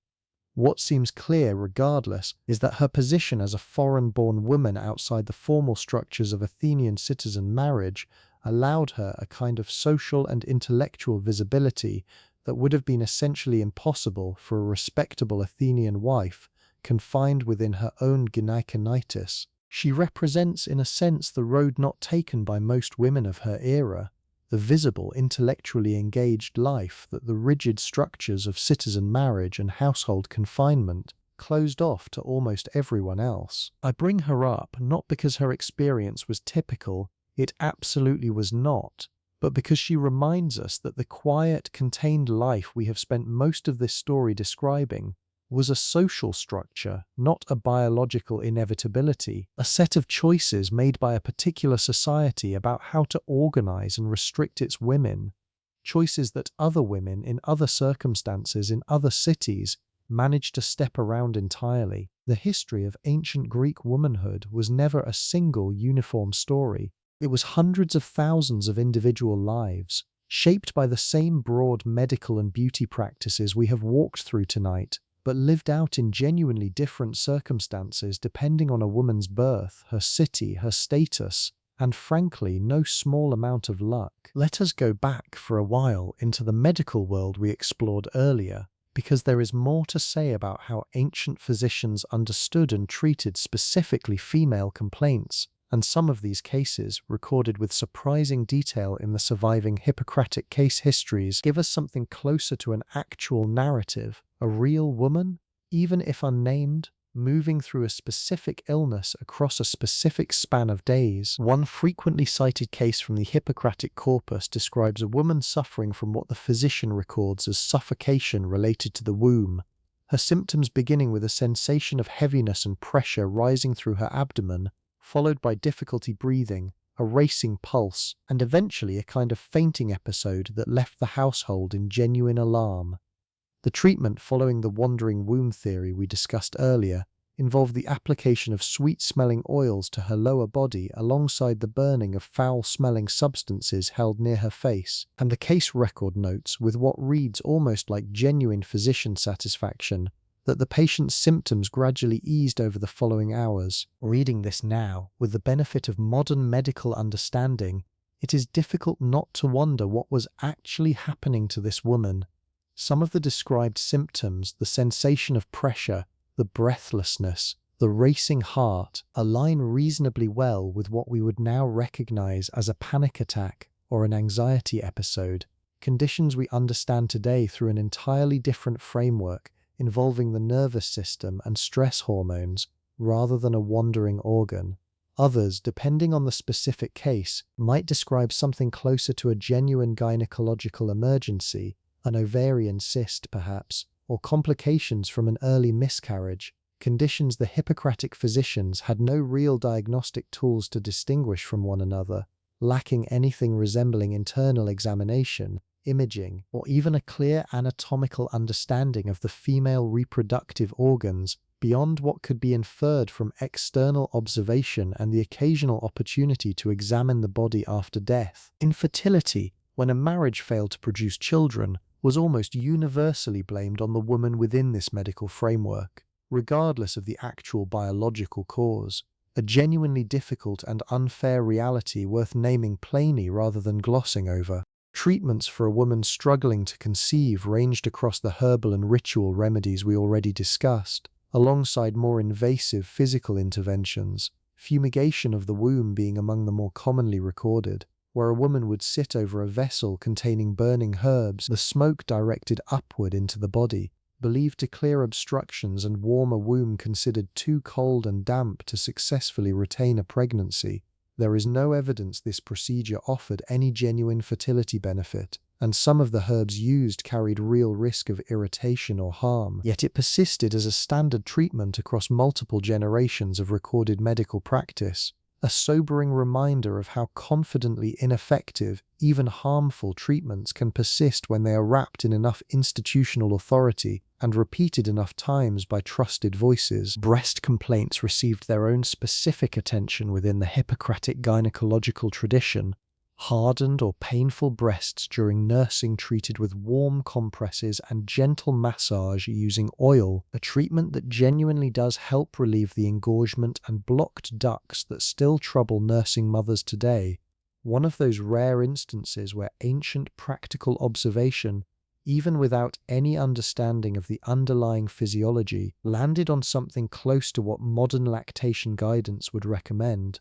What seems clear, regardless, is that her position as a foreign-born woman outside the formal structures of Athenian citizen marriage allowed her a kind of social and intellectual visibility that would have been essentially impossible for a respectable Athenian wife confined within her own gynaeconitis. She represents, in a sense, the road not taken by most women of her era, the visible, intellectually engaged life that the rigid structures of citizen marriage and household confinement closed off to almost everyone else. I bring her up not because her experience was typical, it absolutely was not, but because she reminds us that the quiet, contained life we have spent most of this story describing was a social structure, not a biological inevitability, a set of choices made by a particular society about how to organize and restrict its women, choices that other women in other circumstances in other cities managed to step around entirely. The history of ancient Greek womanhood was never a single uniform story. It was hundreds of thousands of individual lives, shaped by the same broad medical and beauty practices we have walked through tonight, but lived out in genuinely different circumstances depending on a woman's birth, her city, her status, and frankly, no small amount of luck. Let us go back for a while into the medical world we explored earlier, because there is more to say about how ancient physicians understood and treated specifically female complaints, and some of these cases, recorded with surprising detail in the surviving Hippocratic case histories, give us something closer to an actual narrative, a real woman, even if unnamed, moving through a specific illness across a specific span of days. One frequently cited case from the Hippocratic corpus describes a woman suffering from what the physician records as suffocation related to the womb, her symptoms beginning with a sensation of heaviness and pressure rising through her abdomen, followed by difficulty breathing, a racing pulse, and eventually a kind of fainting episode that left the household in genuine alarm. The treatment following the wandering womb theory we discussed earlier involved the application of sweet-smelling oils to her lower body alongside the burning of foul-smelling substances held near her face, and the case record notes with what reads almost like genuine physician satisfaction that the patient's symptoms gradually eased over the following hours. Reading this now, with the benefit of modern medical understanding, it is difficult not to wonder what was actually happening to this woman. Some of the described symptoms, the sensation of pressure, the breathlessness, the racing heart, align reasonably well with what we would now recognize as a panic attack or an anxiety episode, conditions we understand today through an entirely different framework involving the nervous system and stress hormones rather than a wandering organ. Others, depending on the specific case, might describe something closer to a genuine gynecological emergency, an ovarian cyst perhaps, or complications from an early miscarriage, conditions the Hippocratic physicians had no real diagnostic tools to distinguish from one another, lacking anything resembling internal examination, imaging, or even a clear anatomical understanding of the female reproductive organs beyond what could be inferred from external observation and the occasional opportunity to examine the body after death. Infertility, when a marriage failed to produce children, was almost universally blamed on the woman within this medical framework, regardless of the actual biological cause, a genuinely difficult and unfair reality worth naming plainly rather than glossing over. Treatments for a woman struggling to conceive ranged across the herbal and ritual remedies we already discussed, alongside more invasive physical interventions, fumigation of the womb being among the more commonly recorded, where a woman would sit over a vessel containing burning herbs, the smoke directed upward into the body, believed to clear obstructions and warm a womb considered too cold and damp to successfully retain a pregnancy. There is no evidence this procedure offered any genuine fertility benefit, and some of the herbs used carried real risk of irritation or harm, yet it persisted as a standard treatment across multiple generations of recorded medical practice. A sobering reminder of how confidently ineffective, even harmful treatments can persist when they are wrapped in enough institutional authority and repeated enough times by trusted voices. Breast complaints received their own specific attention within the Hippocratic gynecological tradition. Hardened or painful breasts during nursing treated with warm compresses and gentle massage using oil, a treatment that genuinely does help relieve the engorgement and blocked ducts that still trouble nursing mothers today. One of those rare instances where ancient practical observation, even without any understanding of the underlying physiology, landed on something close to what modern lactation guidance would recommend.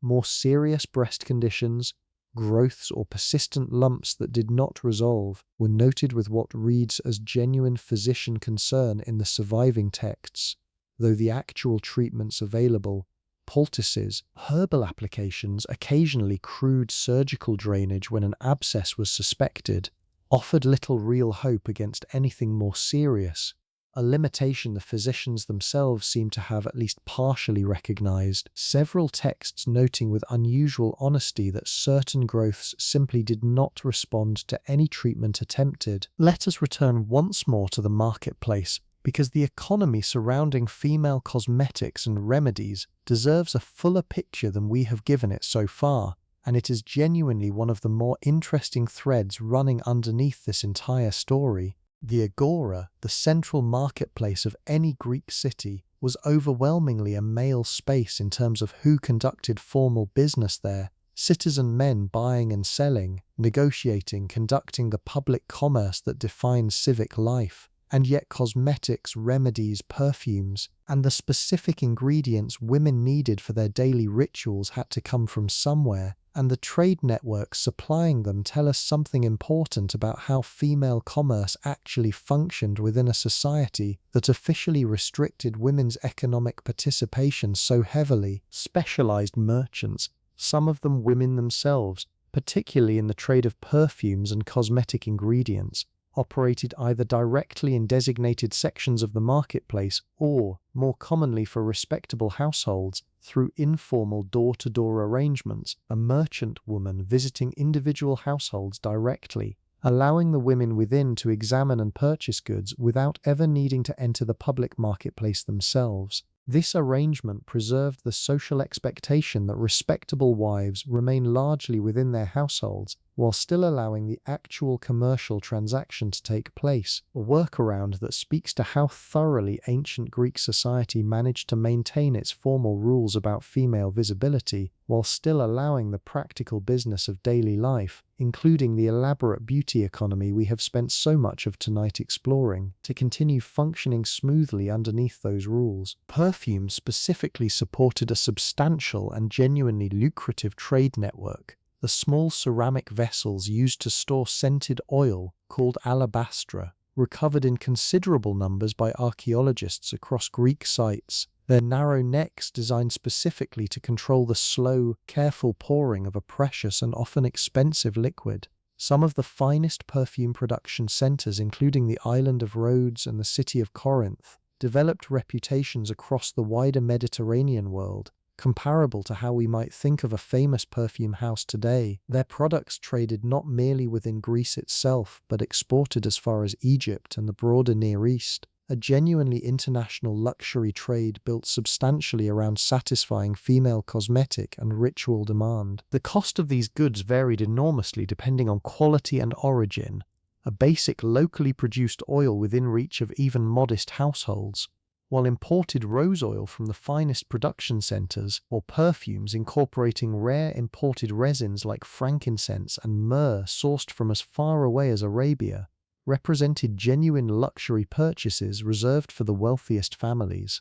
More serious breast conditions, growths or persistent lumps that did not resolve, were noted with what reads as genuine physician concern in the surviving texts, though the actual treatments available, poultices, herbal applications, occasionally crude surgical drainage when an abscess was suspected, offered little real hope against anything more serious, a limitation the physicians themselves seem to have at least partially recognized, several texts noting with unusual honesty that certain growths simply did not respond to any treatment attempted. Let us return once more to the marketplace, because the economy surrounding female cosmetics and remedies deserves a fuller picture than we have given it so far, and it is genuinely one of the more interesting threads running underneath this entire story. The agora, the central marketplace of any Greek city, was overwhelmingly a male space in terms of who conducted formal business there, citizen men buying and selling, negotiating, conducting the public commerce that defines civic life, and yet cosmetics, remedies, perfumes, and the specific ingredients women needed for their daily rituals had to come from somewhere, and the trade networks supplying them tell us something important about how female commerce actually functioned within a society that officially restricted women's economic participation so heavily. Specialized merchants, some of them women themselves, particularly in the trade of perfumes and cosmetic ingredients, operated either directly in designated sections of the marketplace or, more commonly for respectable households, through informal door-to-door arrangements, a merchant woman visiting individual households directly, allowing the women within to examine and purchase goods without ever needing to enter the public marketplace themselves. This arrangement preserved the social expectation that respectable wives remain largely within their households, while still allowing the actual commercial transaction to take place, a workaround that speaks to how thoroughly ancient Greek society managed to maintain its formal rules about female visibility, while still allowing the practical business of daily life, including the elaborate beauty economy we have spent so much of tonight exploring, to continue functioning smoothly underneath those rules. Perfume specifically supported a substantial and genuinely lucrative trade network. The small ceramic vessels used to store scented oil, called alabastra, recovered in considerable numbers by archaeologists across Greek sites, their narrow necks designed specifically to control the slow, careful pouring of a precious and often expensive liquid. Some of the finest perfume production centers, including the island of Rhodes and the city of Corinth, developed reputations across the wider Mediterranean world, comparable to how we might think of a famous perfume house today. Their products traded not merely within Greece itself, but exported as far as Egypt and the broader Near East, a genuinely international luxury trade built substantially around satisfying female cosmetic and ritual demand. The cost of these goods varied enormously depending on quality and origin, a basic locally produced oil within reach of even modest households, while imported rose oil from the finest production centers, or perfumes incorporating rare imported resins like frankincense and myrrh sourced from as far away as Arabia, represented genuine luxury purchases reserved for the wealthiest families.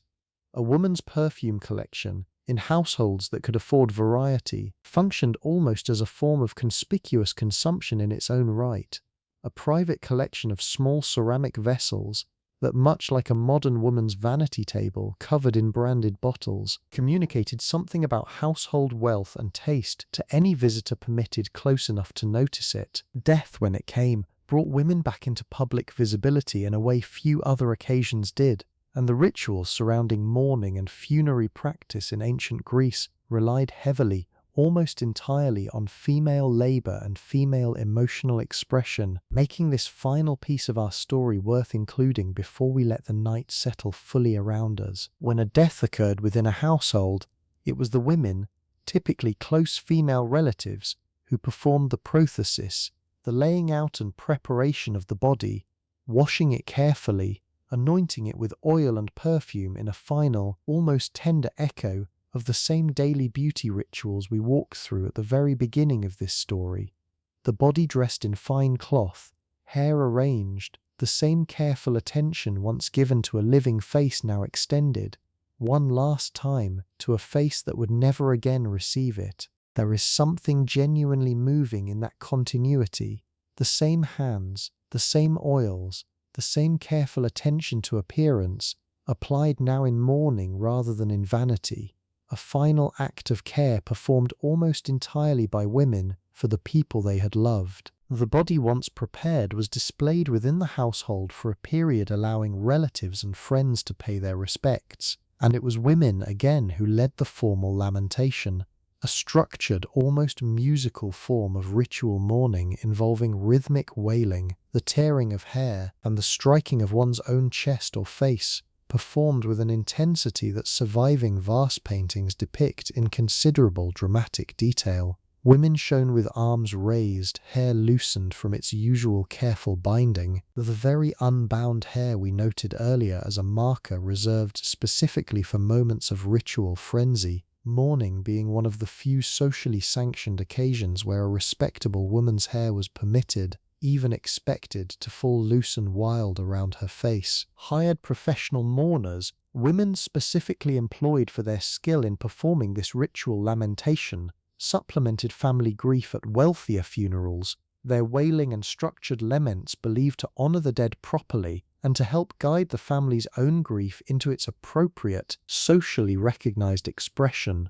A woman's perfume collection, in households that could afford variety, functioned almost as a form of conspicuous consumption in its own right, a private collection of small ceramic vessels that, much like a modern woman's vanity table covered in branded bottles, communicated something about household wealth and taste to any visitor permitted close enough to notice it. Death, when it came, brought women back into public visibility in a way few other occasions did, and the rituals surrounding mourning and funerary practice in ancient Greece relied heavily, almost entirely, on female labor and female emotional expression, making this final piece of our story worth including before we let the night settle fully around us. When a death occurred within a household, it was the women, typically close female relatives, who performed the prothesis, the laying out and preparation of the body, washing it carefully, anointing it with oil and perfume in a final, almost tender echo of the same daily beauty rituals we walked through at the very beginning of this story. The body dressed in fine cloth, hair arranged, the same careful attention once given to a living face now extended, one last time, to a face that would never again receive it. There is something genuinely moving in that continuity. The same hands, the same oils, the same careful attention to appearance, applied now in mourning rather than in vanity. A final act of care performed almost entirely by women for the people they had loved. The body once prepared was displayed within the household for a period, allowing relatives and friends to pay their respects, and it was women again who led the formal lamentation, a structured, almost musical form of ritual mourning involving rhythmic wailing, the tearing of hair, and the striking of one's own chest or face, performed with an intensity that surviving vase paintings depict in considerable dramatic detail. Women shown with arms raised, hair loosened from its usual careful binding, the very unbound hair we noted earlier as a marker reserved specifically for moments of ritual frenzy, mourning being one of the few socially sanctioned occasions where a respectable woman's hair was permitted, even expected, to fall loose and wild around her face. Hired professional mourners, women specifically employed for their skill in performing this ritual lamentation, supplemented family grief at wealthier funerals, their wailing and structured laments believed to honor the dead properly and to help guide the family's own grief into its appropriate, socially recognized expression.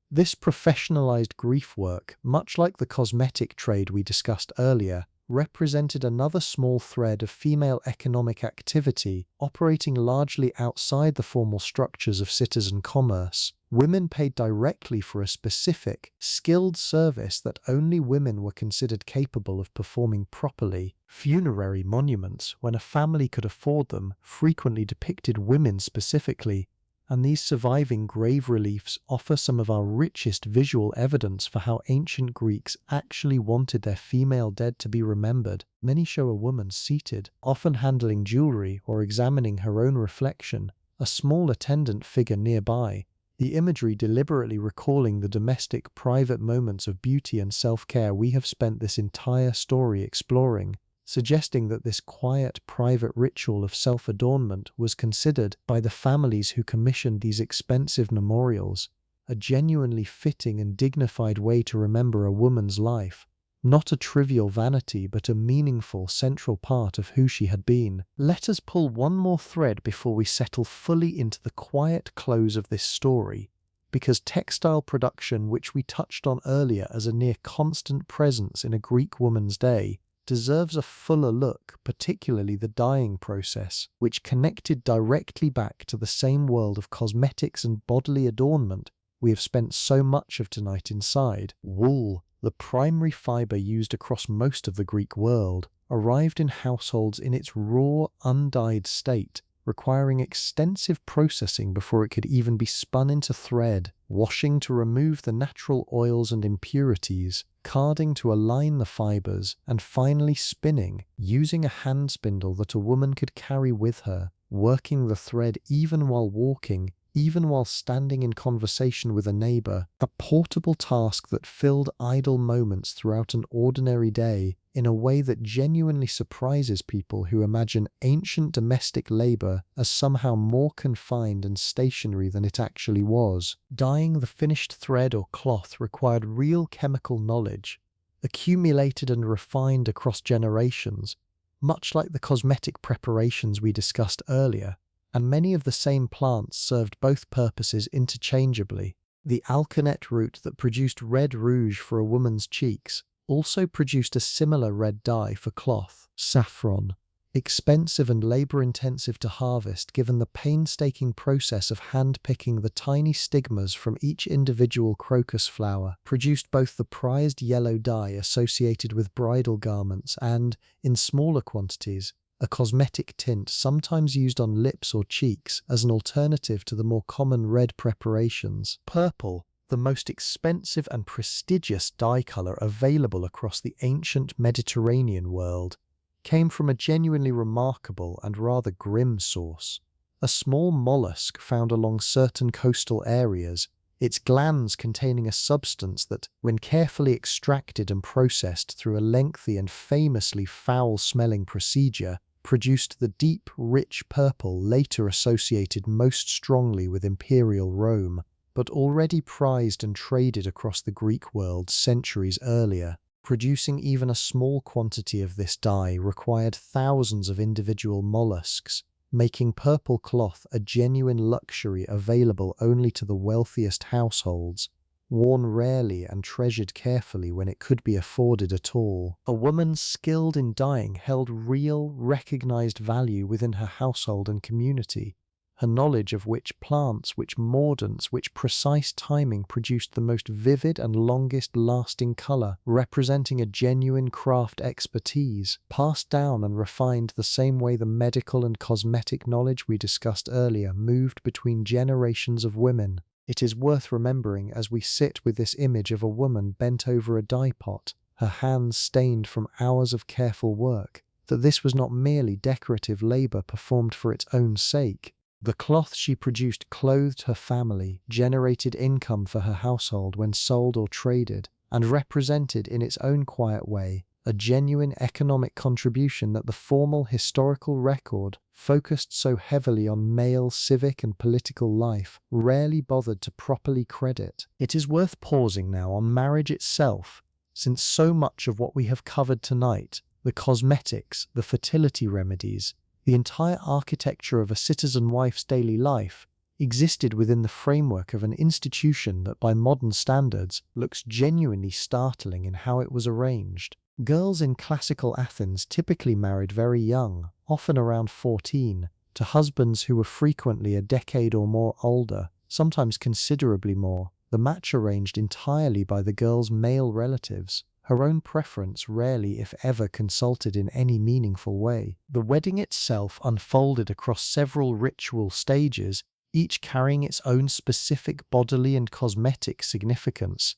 This professionalized grief work, much like the cosmetic trade we discussed earlier, represented another small thread of female economic activity operating largely outside the formal structures of citizen commerce. Women paid directly for a specific, skilled service that only women were considered capable of performing properly. Funerary monuments, when a family could afford them, frequently depicted women specifically, and these surviving grave reliefs offer some of our richest visual evidence for how ancient Greeks actually wanted their female dead to be remembered. Many show a woman seated, often handling jewelry or examining her own reflection, a small attendant figure nearby, the imagery deliberately recalling the domestic, private moments of beauty and self-care we have spent this entire story exploring, suggesting that this quiet, private ritual of self-adornment was considered, by the families who commissioned these expensive memorials, a genuinely fitting and dignified way to remember a woman's life, not a trivial vanity but a meaningful central part of who she had been. Let us pull one more thread before we settle fully into the quiet close of this story, because textile production, which we touched on earlier as a near constant presence in a Greek woman's day, deserves a fuller look, particularly the dyeing process, which connected directly back to the same world of cosmetics and bodily adornment we have spent so much of tonight inside. Wool, the primary fiber used across most of the Greek world, arrived in households in its raw, undyed state, requiring extensive processing before it could even be spun into thread, washing to remove the natural oils and impurities, carding to align the fibers, and finally spinning, using a hand spindle that a woman could carry with her, working the thread even while walking, even while standing in conversation with a neighbor, a portable task that filled idle moments throughout an ordinary day in a way that genuinely surprises people who imagine ancient domestic labor as somehow more confined and stationary than it actually was. Dyeing the finished thread or cloth required real chemical knowledge, accumulated and refined across generations, much like the cosmetic preparations we discussed earlier, and many of the same plants served both purposes interchangeably. The alkanet root that produced red rouge for a woman's cheeks also produced a similar red dye for cloth, saffron, expensive and labor-intensive to harvest given the painstaking process of hand-picking the tiny stigmas from each individual crocus flower, produced both the prized yellow dye associated with bridal garments and, in smaller quantities, a cosmetic tint sometimes used on lips or cheeks as an alternative to the more common red preparations. Purple, the most expensive and prestigious dye color available across the ancient Mediterranean world, came from a genuinely remarkable and rather grim source. A small mollusk found along certain coastal areas, its glands containing a substance that, when carefully extracted and processed through a lengthy and famously foul-smelling procedure, produced the deep, rich purple later associated most strongly with imperial Rome, but already prized and traded across the Greek world centuries earlier. Producing even a small quantity of this dye required thousands of individual mollusks, making purple cloth a genuine luxury available only to the wealthiest households, worn rarely and treasured carefully when it could be afforded at all. A woman skilled in dyeing held real, recognized value within her household and community. Her knowledge of which plants, which mordants, which precise timing produced the most vivid and longest-lasting color, representing a genuine craft expertise, passed down and refined the same way the medical and cosmetic knowledge we discussed earlier moved between generations of women. It is worth remembering as we sit with this image of a woman bent over a dye pot, her hands stained from hours of careful work, that this was not merely decorative labor performed for its own sake. The cloth she produced clothed her family, generated income for her household when sold or traded, and represented in its own quiet way a genuine economic contribution that the formal historical record, focused so heavily on male civic and political life, rarely bothered to properly credit. It is worth pausing now on marriage itself, since so much of what we have covered tonight, the cosmetics, the fertility remedies, the entire architecture of a citizen wife's daily life, existed within the framework of an institution that by modern standards looks genuinely startling in how it was arranged. Girls in classical Athens typically married very young, often around 14, to husbands who were frequently a decade or more older, sometimes considerably more, the match arranged entirely by the girl's male relatives, her own preference rarely if ever consulted in any meaningful way. The wedding itself unfolded across several ritual stages, each carrying its own specific bodily and cosmetic significance.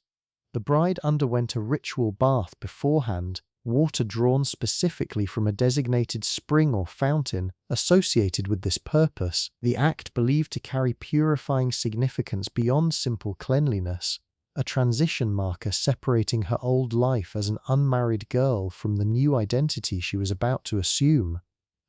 The bride underwent a ritual bath beforehand, water drawn specifically from a designated spring or fountain associated with this purpose, the act believed to carry purifying significance beyond simple cleanliness, a transition marker separating her old life as an unmarried girl from the new identity she was about to assume.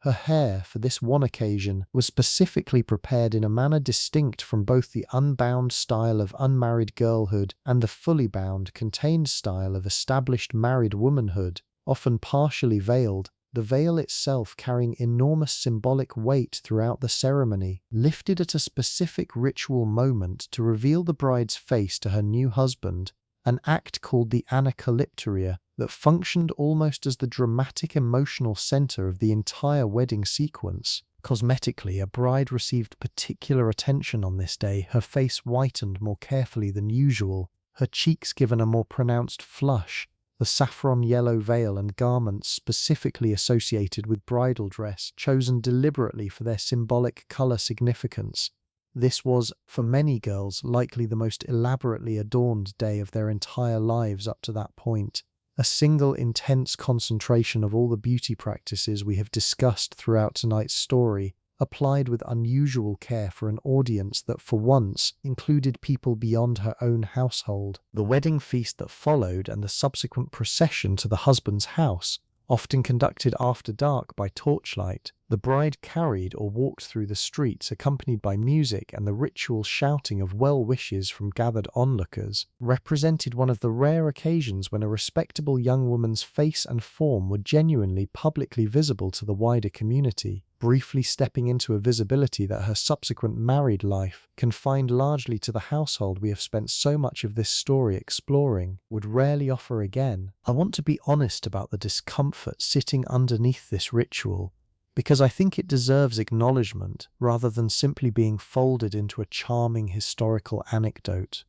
Her hair, for this one occasion, was specifically prepared in a manner distinct from both the unbound style of unmarried girlhood and the fully bound, contained style of established married womanhood, often partially veiled, the veil itself carrying enormous symbolic weight throughout the ceremony, lifted at a specific ritual moment to reveal the bride's face to her new husband, an act called the anacalypteria that functioned almost as the dramatic emotional center of the entire wedding sequence. Cosmetically, a bride received particular attention on this day, her face whitened more carefully than usual, her cheeks given a more pronounced flush, the saffron yellow veil and garments specifically associated with bridal dress chosen deliberately for their symbolic color significance. This was, for many girls, likely the most elaborately adorned day of their entire lives up to that point. A single intense concentration of all the beauty practices we have discussed throughout tonight's story, applied with unusual care for an audience that for once included people beyond her own household. The wedding feast that followed and the subsequent procession to the husband's house, often conducted after dark by torchlight, the bride carried or walked through the streets accompanied by music and the ritual shouting of well wishes from gathered onlookers, represented one of the rare occasions when a respectable young woman's face and form were genuinely publicly visible to the wider community, briefly stepping into a visibility that her subsequent married life, confined largely to the household we have spent so much of this story exploring, would rarely offer again. I want to be honest about the discomfort sitting underneath this ritual, because I think it deserves acknowledgement rather than simply being folded into a charming historical anecdote.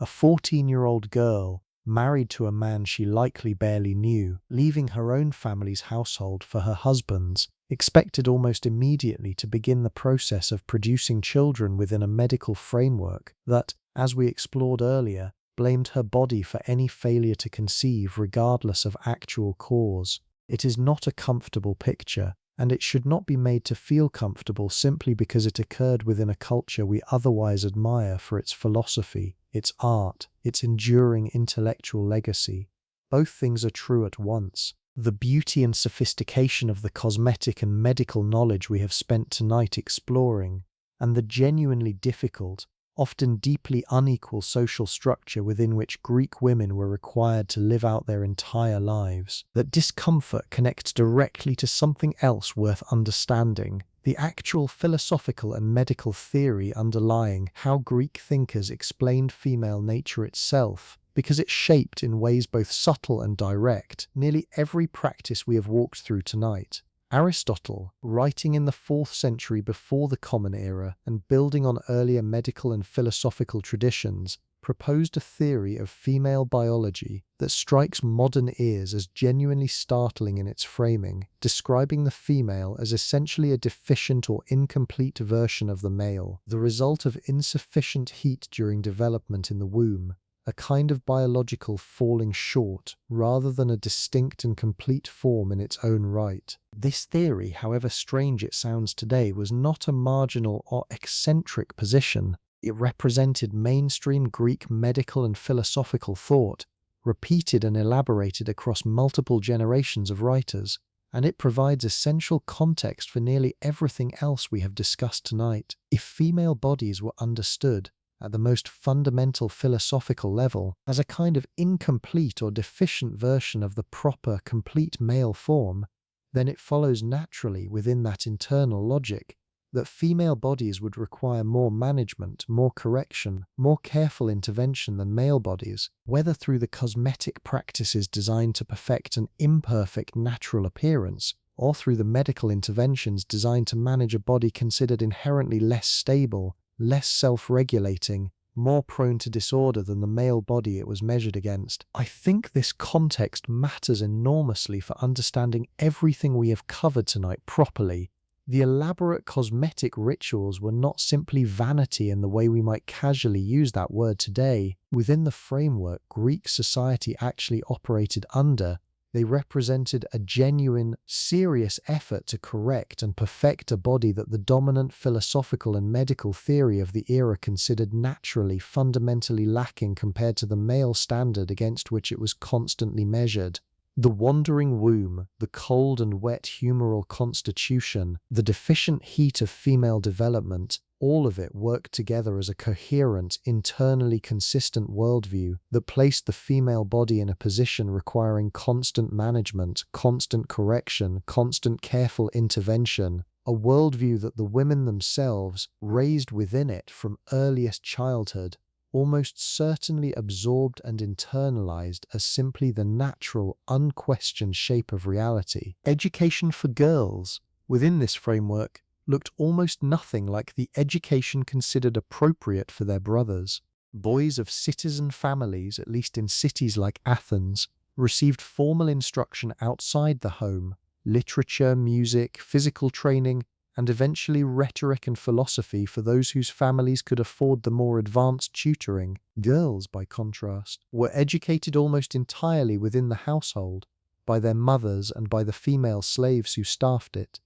A 14-year-old girl, married to a man she likely barely knew, leaving her own family's household for her husband's, expected almost immediately to begin the process of producing children within a medical framework that, as we explored earlier, blamed her body for any failure to conceive regardless of actual cause. It is not a comfortable picture, and it should not be made to feel comfortable simply because it occurred within a culture we otherwise admire for its philosophy, its art, its enduring intellectual legacy. Both things are true at once. The beauty and sophistication of the cosmetic and medical knowledge we have spent tonight exploring, and the genuinely difficult, often deeply unequal social structure within which Greek women were required to live out their entire lives. That discomfort connects directly to something else worth understanding, the actual philosophical and medical theory underlying how Greek thinkers explained female nature itself, because it shaped in ways both subtle and direct nearly every practice we have walked through tonight. Aristotle, writing in the 4th century before the Common Era and building on earlier medical and philosophical traditions, proposed a theory of female biology that strikes modern ears as genuinely startling in its framing, describing the female as essentially a deficient or incomplete version of the male, the result of insufficient heat during development in the womb, a kind of biological falling short rather than a distinct and complete form in its own right. This theory, however strange it sounds today, was not a marginal or eccentric position. It represented mainstream Greek medical and philosophical thought, repeated and elaborated across multiple generations of writers, and it provides essential context for nearly everything else we have discussed tonight. If female bodies were understood, at the most fundamental philosophical level, as a kind of incomplete or deficient version of the proper, complete male form, then it follows naturally within that internal logic that female bodies would require more management, more correction, more careful intervention than male bodies, whether through the cosmetic practices designed to perfect an imperfect natural appearance, or through the medical interventions designed to manage a body considered inherently less stable, less self-regulating, more prone to disorder than the male body it was measured against. I think this context matters enormously for understanding everything we have covered tonight properly. The elaborate cosmetic rituals were not simply vanity in the way we might casually use that word today. Within the framework Greek society actually operated under, they represented a genuine, serious effort to correct and perfect a body that the dominant philosophical and medical theory of the era considered naturally fundamentally lacking compared to the male standard against which it was constantly measured. The wandering womb, the cold and wet humoral constitution, the deficient heat of female development, all of it worked together as a coherent, internally consistent worldview that placed the female body in a position requiring constant management, constant correction, constant careful intervention, a worldview that the women themselves, raised within it from earliest childhood, almost certainly absorbed and internalized as simply the natural, unquestioned shape of reality. Education for girls, within this framework, looked almost nothing like the education considered appropriate for their brothers. Boys of citizen families, at least in cities like Athens, received formal instruction outside the home, literature, music, physical training, and eventually rhetoric and philosophy for those whose families could afford the more advanced tutoring. Girls, by contrast, were educated almost entirely within the household, by their mothers and by the female slaves who staffed it.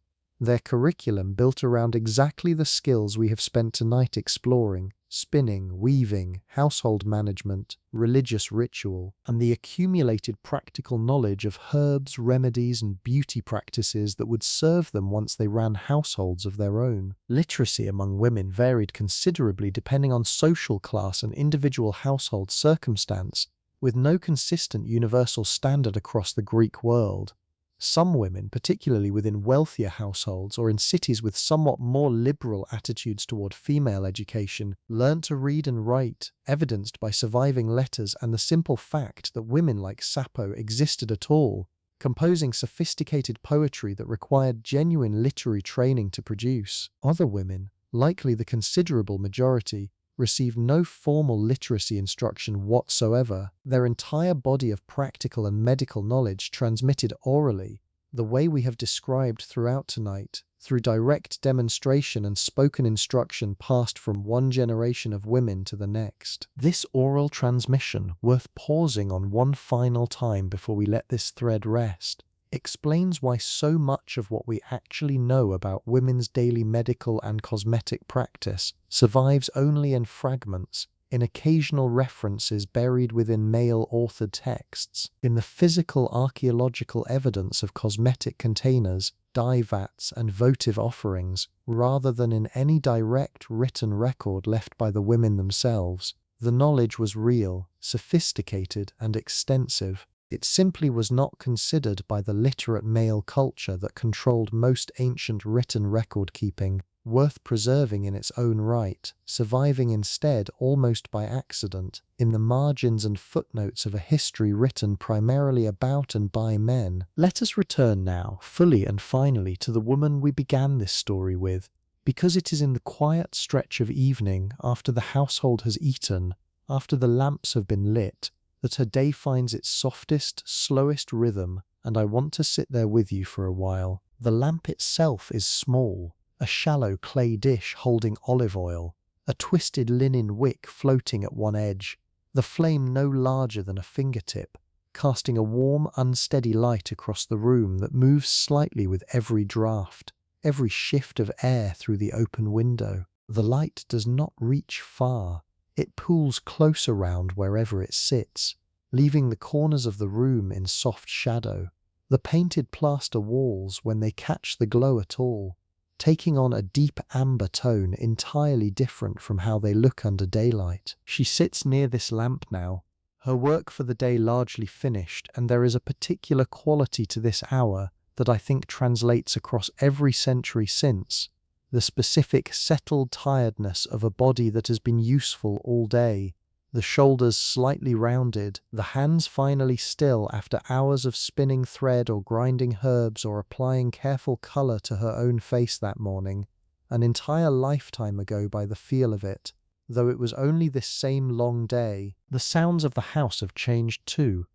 Their curriculum built around exactly the skills we have spent tonight exploring: spinning, weaving, household management, religious ritual, and the accumulated practical knowledge of herbs, remedies, and beauty practices that would serve them once they ran households of their own. Literacy among women varied considerably depending on social class and individual household circumstance, with no consistent universal standard across the Greek world. Some women, particularly within wealthier households or in cities with somewhat more liberal attitudes toward female education, learnt to read and write, evidenced by surviving letters and the simple fact that women like Sappho existed at all, composing sophisticated poetry that required genuine literary training to produce. Other women, likely the considerable majority, received no formal literacy instruction whatsoever, their entire body of practical and medical knowledge transmitted orally, the way we have described throughout tonight, through direct demonstration and spoken instruction passed from one generation of women to the next. This oral transmission, worth pausing on one final time before we let this thread rest, explains why so much of what we actually know about women's daily medical and cosmetic practice survives only in fragments, in occasional references buried within male-authored texts, in the physical archaeological evidence of cosmetic containers, dye vats, and votive offerings, rather than in any direct written record left by the women themselves. The knowledge was real, sophisticated, and extensive. It simply was not considered by the literate male culture that controlled most ancient written record-keeping, worth preserving in its own right, surviving instead almost by accident, in the margins and footnotes of a history written primarily about and by men. Let us return now, fully and finally, to the woman we began this story with, because it is in the quiet stretch of evening, after the household has eaten, after the lamps have been lit, that her day finds its softest, slowest rhythm, and I want to sit there with you for a while. The lamp itself is small, a shallow clay dish holding olive oil, a twisted linen wick floating at one edge, the flame no larger than a fingertip, casting a warm, unsteady light across the room that moves slightly with every draught, every shift of air through the open window. The light does not reach far. It pulls close around wherever it sits, leaving the corners of the room in soft shadow. The painted plaster walls, when they catch the glow at all, taking on a deep amber tone entirely different from how they look under daylight. She sits near this lamp now, her work for the day largely finished, and there is a particular quality to this hour that I think translates across every century since, the specific settled tiredness of a body that has been useful all day, the shoulders slightly rounded, the hands finally still after hours of spinning thread or grinding herbs or applying careful colour to her own face that morning, an entire lifetime ago by the feel of it. Though it was only this same long day, the sounds of the house have changed too.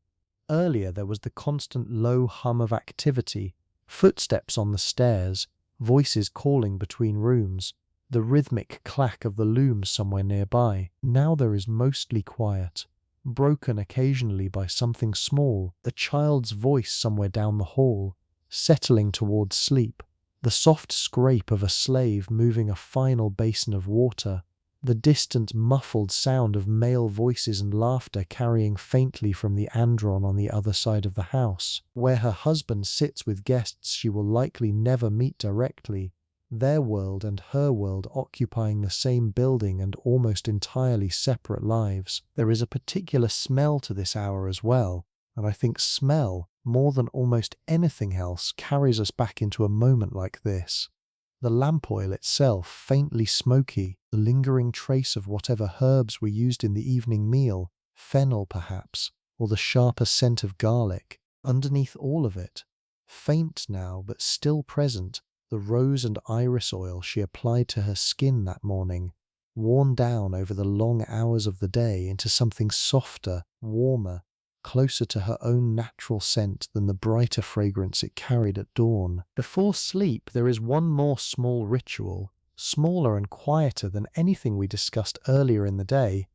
Earlier there was the constant low hum of activity, footsteps on the stairs, voices calling between rooms, the rhythmic clack of the looms somewhere nearby. Now there is mostly quiet, broken occasionally by something small, a child's voice somewhere down the hall, settling towards sleep, the soft scrape of a slave moving a final basin of water, the distant muffled sound of male voices and laughter carrying faintly from the andron on the other side of the house, where her husband sits with guests she will likely never meet directly, their world and her world occupying the same building and almost entirely separate lives. There is a particular smell to this hour as well, and I think smell, more than almost anything else, carries us back into a moment like this. The lamp oil itself, faintly smoky, the lingering trace of whatever herbs were used in the evening meal, fennel perhaps, or the sharper scent of garlic. Underneath all of it, faint now but still present, the rose and iris oil she applied to her skin that morning, worn down over the long hours of the day into something softer, warmer, closer to her own natural scent than the brighter fragrance it carried at dawn. Before sleep there is one more small ritual, smaller and quieter than anything we discussed earlier in the day,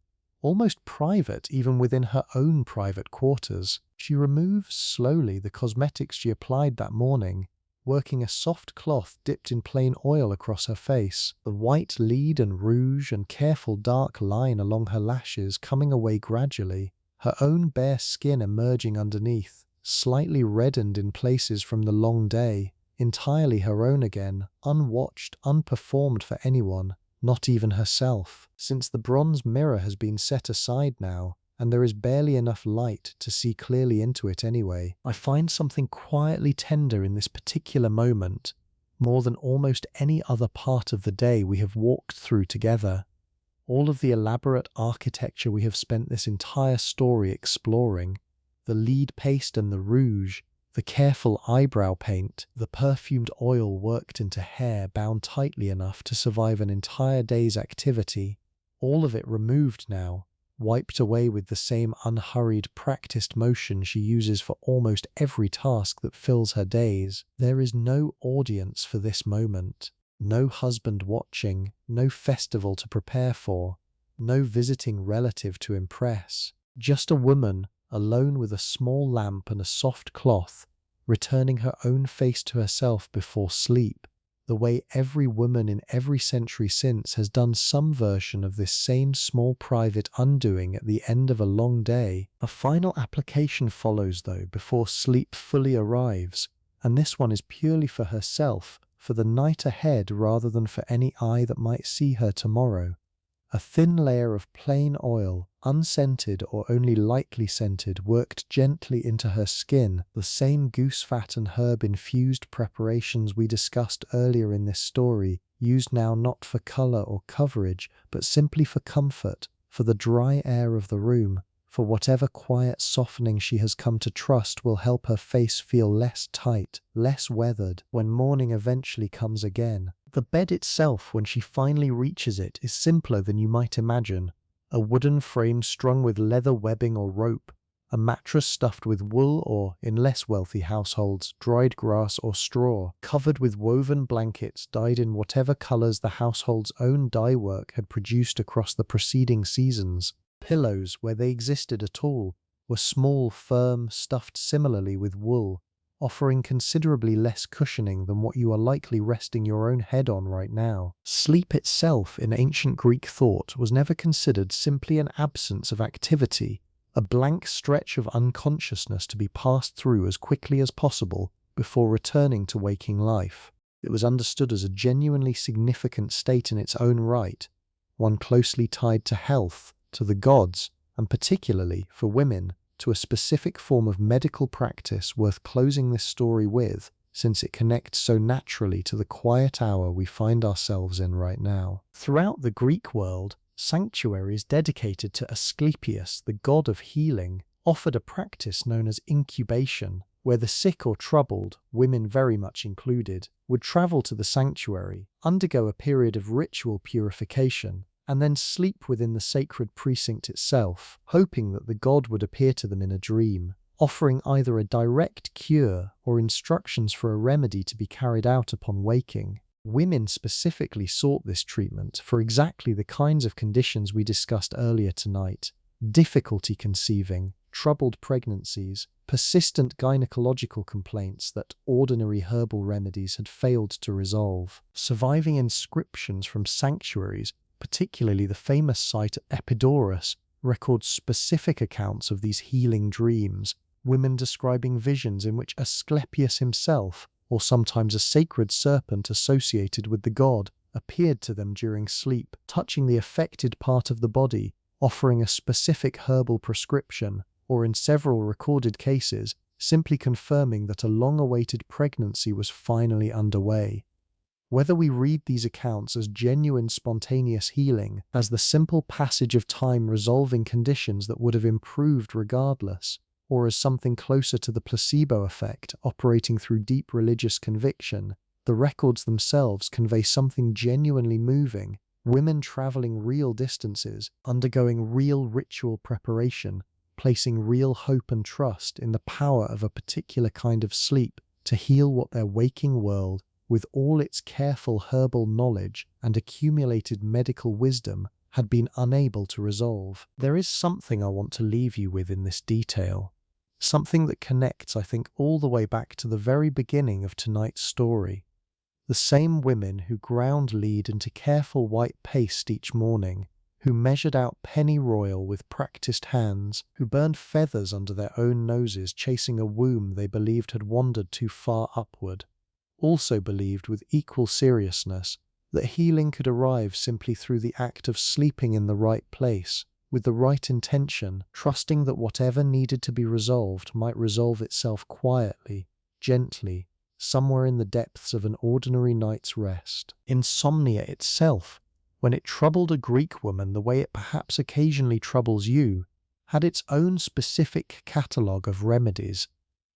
almost private even within her own private quarters. She removes slowly the cosmetics she applied that morning, working a soft cloth dipped in plain oil across her face, the white lid and rouge and careful dark line along her lashes coming away gradually, her own bare skin emerging underneath, slightly reddened in places from the long day, entirely her own again, unwatched, unperformed for anyone, not even herself, since the bronze mirror has been set aside now, and there is barely enough light to see clearly into it anyway. I find something quietly tender in this particular moment, more than almost any other part of the day we have walked through together. All of the elaborate architecture we have spent this entire story exploring, the lead paste and the rouge, the careful eyebrow paint, the perfumed oil worked into hair bound tightly enough to survive an entire day's activity, all of it removed now, wiped away with the same unhurried, practiced motion she uses for almost every task that fills her days. There is no audience for this moment. No husband watching, no festival to prepare for, no visiting relative to impress. Just a woman, alone with a small lamp and a soft cloth, returning her own face to herself before sleep, the way every woman in every century since has done some version of this same small private undoing at the end of a long day. A final application follows though before sleep fully arrives, and this one is purely for herself, for the night ahead rather than for any eye that might see her tomorrow. A thin layer of plain oil, unscented or only lightly scented, worked gently into her skin, the same goose fat and herb-infused preparations we discussed earlier in this story, used now not for colour or coverage, but simply for comfort, for the dry air of the room, for whatever quiet softening she has come to trust will help her face feel less tight, less weathered, when morning eventually comes again. The bed itself, when she finally reaches it, is simpler than you might imagine. A wooden frame strung with leather webbing or rope, a mattress stuffed with wool or, in less wealthy households, dried grass or straw, covered with woven blankets dyed in whatever colours the household's own dye work had produced across the preceding seasons. Pillows, where they existed at all, were small, firm, stuffed similarly with wool, offering considerably less cushioning than what you are likely resting your own head on right now. Sleep itself in ancient Greek thought was never considered simply an absence of activity, a blank stretch of unconsciousness to be passed through as quickly as possible before returning to waking life. It was understood as a genuinely significant state in its own right, one closely tied to health, to the gods, and particularly, for women, to a specific form of medical practice worth closing this story with, since it connects so naturally to the quiet hour we find ourselves in right now. Throughout the Greek world, sanctuaries dedicated to Asclepius, the god of healing, offered a practice known as incubation, where the sick or troubled, women very much included, would travel to the sanctuary, undergo a period of ritual purification, and then sleep within the sacred precinct itself, hoping that the god would appear to them in a dream, offering either a direct cure or instructions for a remedy to be carried out upon waking. Women specifically sought this treatment for exactly the kinds of conditions we discussed earlier tonight: difficulty conceiving, troubled pregnancies, persistent gynecological complaints that ordinary herbal remedies had failed to resolve. Surviving inscriptions from sanctuaries, particularly the famous site at Epidaurus, records specific accounts of these healing dreams, women describing visions in which Asclepius himself, or sometimes a sacred serpent associated with the god, appeared to them during sleep, touching the affected part of the body, offering a specific herbal prescription, or in several recorded cases, simply confirming that a long-awaited pregnancy was finally underway. Whether we read these accounts as genuine spontaneous healing, as the simple passage of time resolving conditions that would have improved regardless, or as something closer to the placebo effect operating through deep religious conviction, the records themselves convey something genuinely moving: women traveling real distances, undergoing real ritual preparation, placing real hope and trust in the power of a particular kind of sleep to heal what their waking world, with all its careful herbal knowledge and accumulated medical wisdom, had been unable to resolve. There is something I want to leave you with in this detail. Something that connects, I think, all the way back to the very beginning of tonight's story. The same women who ground lead into careful white paste each morning, who measured out pennyroyal with practiced hands, who burned feathers under their own noses chasing a womb they believed had wandered too far upward, also believed with equal seriousness that healing could arrive simply through the act of sleeping in the right place, with the right intention, trusting that whatever needed to be resolved might resolve itself quietly, gently, somewhere in the depths of an ordinary night's rest. Insomnia itself, when it troubled a Greek woman the way it perhaps occasionally troubles you, had its own specific catalogue of remedies,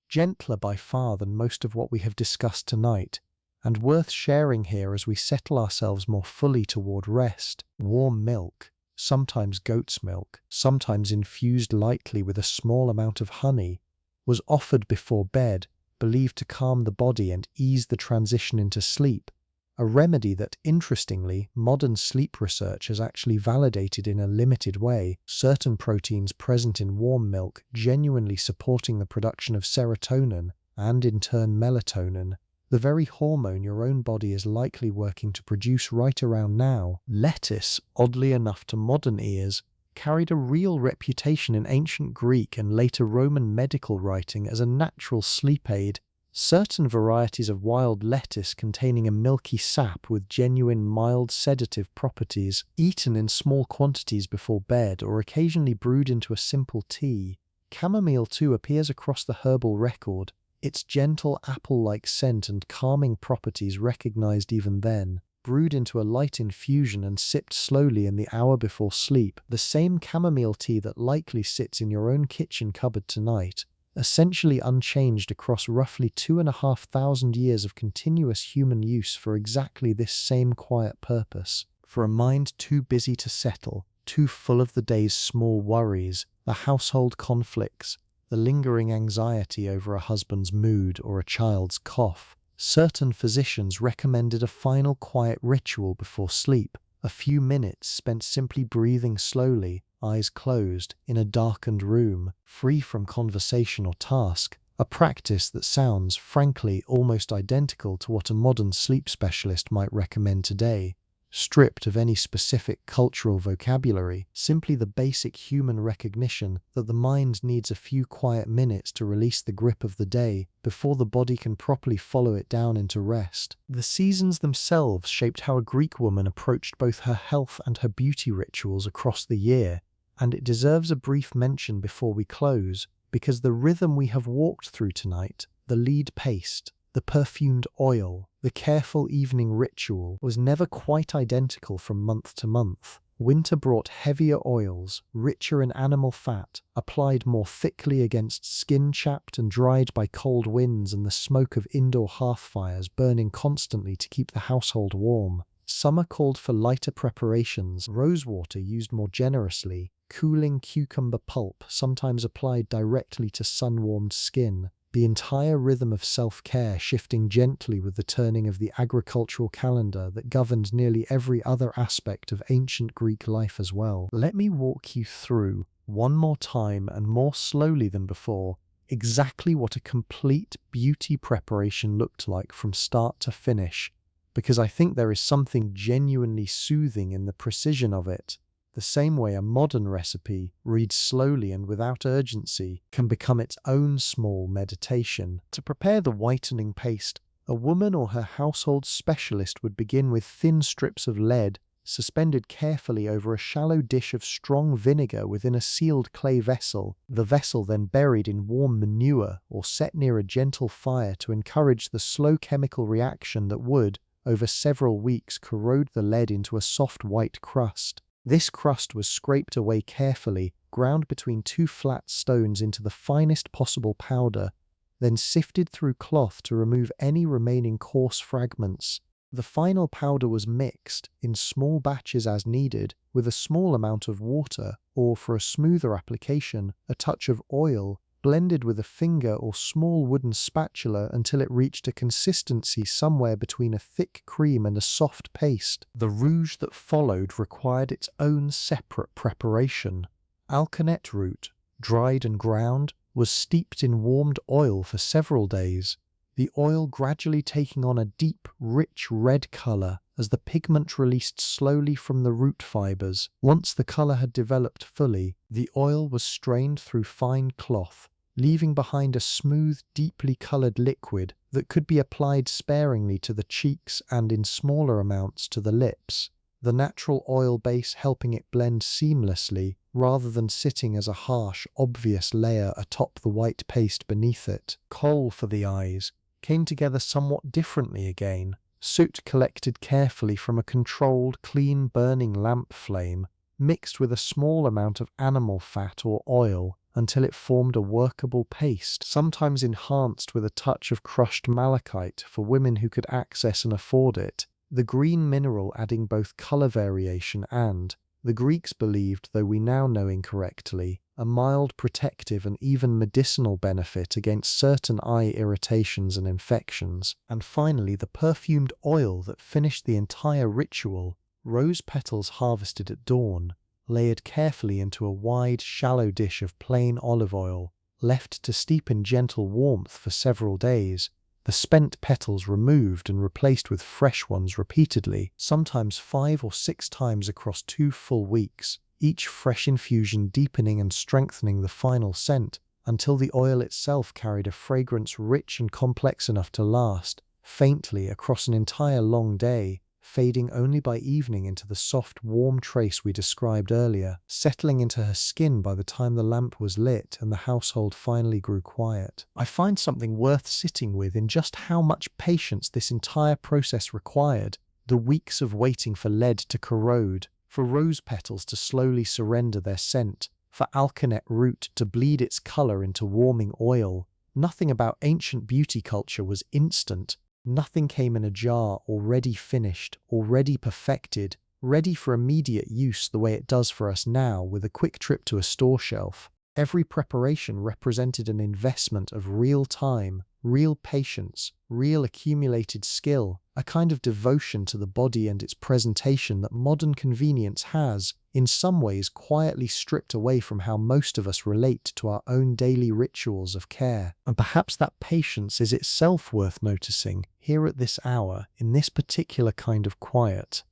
gentler by far than most of what we have discussed tonight, and worth sharing here as we settle ourselves more fully toward rest. Warm milk, sometimes goat's milk, sometimes infused lightly with a small amount of honey, was offered before bed, believed to calm the body and ease the transition into sleep, a remedy that, interestingly, modern sleep research has actually validated in a limited way, certain proteins present in warm milk genuinely supporting the production of serotonin, and in turn melatonin, the very hormone your own body is likely working to produce right around now. Lettuce, oddly enough to modern ears, carried a real reputation in ancient Greek and later Roman medical writing as a natural sleep aid. Certain varieties of wild lettuce containing a milky sap with genuine mild sedative properties, eaten in small quantities before bed or occasionally brewed into a simple tea. Chamomile too appears across the herbal record, its gentle apple-like scent and calming properties recognized even then. Brewed into a light infusion and sipped slowly in the hour before sleep, the same chamomile tea that likely sits in your own kitchen cupboard tonight, essentially unchanged across roughly 2,500 years of continuous human use for exactly this same quiet purpose. For a mind too busy to settle, too full of the day's small worries, the household conflicts, the lingering anxiety over a husband's mood or a child's cough, certain physicians recommended a final quiet ritual before sleep, a few minutes spent simply breathing slowly, eyes closed, in a darkened room, free from conversation or task, a practice that sounds, frankly, almost identical to what a modern sleep specialist might recommend today. stripped of any specific cultural vocabulary, simply the basic human recognition that the mind needs a few quiet minutes to release the grip of the day before the body can properly follow it down into rest. The seasons themselves shaped how a Greek woman approached both her health and her beauty rituals across the year, and it deserves a brief mention before we close, because the rhythm we have walked through tonight, the lead paste, the perfumed oil, the careful evening ritual, was never quite identical from month to month. Winter brought heavier oils, richer in animal fat, applied more thickly against skin chapped and dried by cold winds and the smoke of indoor hearth fires burning constantly to keep the household warm. Summer called for lighter preparations, rosewater used more generously, cooling cucumber pulp sometimes applied directly to sun-warmed skin, the entire rhythm of self-care shifting gently with the turning of the agricultural calendar that governed nearly every other aspect of ancient Greek life as well. Let me walk you through, one more time and more slowly than before, exactly what a complete beauty preparation looked like from start to finish, because I think there is something genuinely soothing in the precision of it. The same way a modern recipe, read slowly and without urgency, can become its own small meditation. To prepare the whitening paste, a woman or her household specialist would begin with thin strips of lead suspended carefully over a shallow dish of strong vinegar within a sealed clay vessel, the vessel then buried in warm manure or set near a gentle fire to encourage the slow chemical reaction that would, over several weeks, corrode the lead into a soft white crust. This crust was scraped away carefully, ground between two flat stones into the finest possible powder, then sifted through cloth to remove any remaining coarse fragments. The final powder was mixed, in small batches as needed, with a small amount of water, or for a smoother application, a touch of oil, blended with a finger or small wooden spatula until it reached a consistency somewhere between a thick cream and a soft paste. The rouge that followed required its own separate preparation. Alkanet root, dried and ground, was steeped in warmed oil for several days, the oil gradually taking on a deep, rich red color as the pigment released slowly from the root fibers. Once the color had developed fully, the oil was strained through fine cloth, leaving behind a smooth, deeply colored liquid that could be applied sparingly to the cheeks and in smaller amounts to the lips, the natural oil base helping it blend seamlessly rather than sitting as a harsh, obvious layer atop the white paste beneath it. Kohl for the eyes came together somewhat differently again. Soot collected carefully from a controlled, clean burning lamp flame, mixed with a small amount of animal fat or oil, until it formed a workable paste, sometimes enhanced with a touch of crushed malachite for women who could access and afford it, the green mineral adding both color variation and, the Greeks believed, though we now know incorrectly, a mild protective and even medicinal benefit against certain eye irritations and infections. And finally, the perfumed oil that finished the entire ritual, rose petals harvested at dawn, layered carefully into a wide, shallow dish of plain olive oil, left to steep in gentle warmth for several days, the spent petals removed and replaced with fresh ones repeatedly, sometimes 5 or 6 times across 2 full weeks, each fresh infusion deepening and strengthening the final scent until the oil itself carried a fragrance rich and complex enough to last, faintly across an entire long day, fading only by evening into the soft, warm trace we described earlier, settling into her skin by the time the lamp was lit and the household finally grew quiet. I find something worth sitting with in just how much patience this entire process required, the weeks of waiting for lead to corrode, for rose petals to slowly surrender their scent, for alkanet root to bleed its color into warming oil. Nothing about ancient beauty culture was instant. Nothing came in a jar already finished, already perfected, ready for immediate use the way it does for us now with a quick trip to a store shelf. Every preparation represented an investment of real time, real patience, real accumulated skill, a kind of devotion to the body and its presentation that modern convenience has, in some ways, quietly stripped away from how most of us relate to our own daily rituals of care. And perhaps that patience is itself worth noticing, here at this hour, in this particular kind of quiet.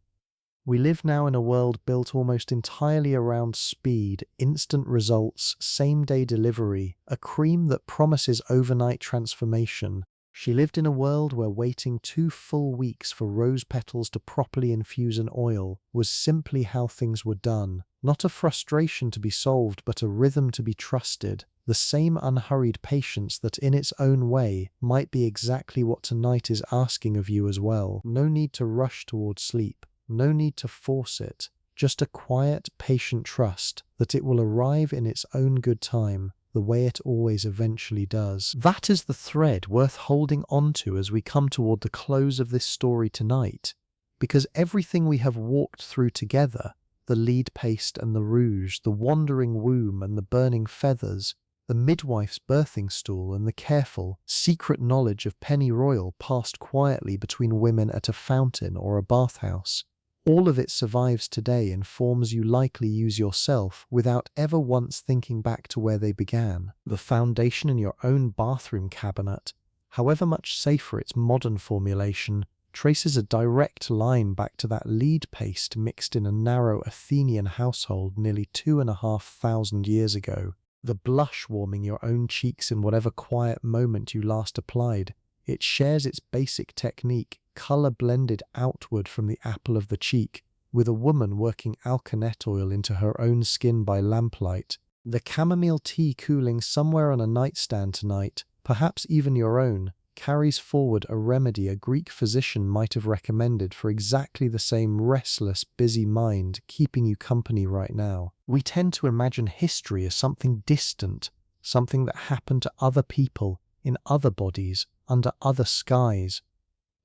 We live now in a world built almost entirely around speed, instant results, same-day delivery, a cream that promises overnight transformation. She lived in a world where waiting 2 full weeks for rose petals to properly infuse an oil was simply how things were done. Not a frustration to be solved, but a rhythm to be trusted. The same unhurried patience that in its own way might be exactly what tonight is asking of you as well. No need to rush towards sleep. No need to force it, just a quiet, patient trust that it will arrive in its own good time, the way it always eventually does. That is the thread worth holding on to as we come toward the close of this story tonight, because everything we have walked through together, the lead paste and the rouge, the wandering womb and the burning feathers, the midwife's birthing stool and the careful, secret knowledge of pennyroyal passed quietly between women at a fountain or a bathhouse, all of it survives today in forms you likely use yourself without ever once thinking back to where they began. The foundation in your own bathroom cabinet, however much safer its modern formulation, traces a direct line back to that lead paste mixed in a narrow Athenian household nearly 2,500 years ago. The blush warming your own cheeks in whatever quiet moment you last applied, it shares its basic technique, colour blended outward from the apple of the cheek, with a woman working alkanet oil into her own skin by lamplight. The chamomile tea cooling somewhere on a nightstand tonight, perhaps even your own, carries forward a remedy a Greek physician might have recommended for exactly the same restless, busy mind keeping you company right now. We tend to imagine history as something distant, something that happened to other people, in other bodies, under other skies.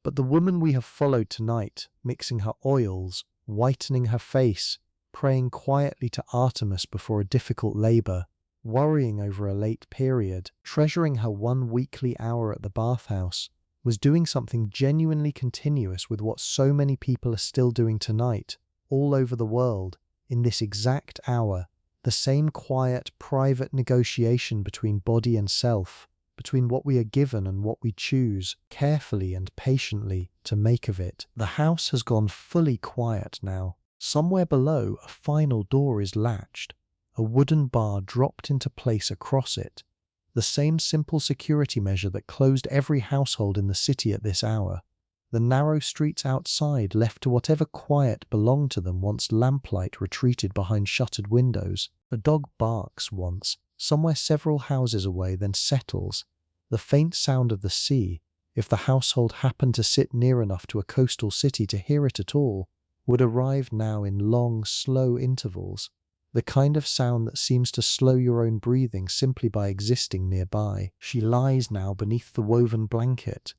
But the woman we have followed tonight, mixing her oils, whitening her face, praying quietly to Artemis before a difficult labour, worrying over a late period, treasuring her 1 weekly hour at the bathhouse, was doing something genuinely continuous with what so many people are still doing tonight, all over the world, in this exact hour, the same quiet, private negotiation between body and self, between what we are given and what we choose, carefully and patiently, to make of it. The house has gone fully quiet now. Somewhere below, a final door is latched, a wooden bar dropped into place across it, the same simple security measure that closed every household in the city at this hour. The narrow streets outside left to whatever quiet belonged to them once lamplight retreated behind shuttered windows. A dog barks once, somewhere several houses away, then settles. The faint sound of the sea, if the household happened to sit near enough to a coastal city to hear it at all, would arrive now in long, slow intervals, the kind of sound that seems to slow your own breathing simply by existing nearby. She lies now beneath the woven blanket,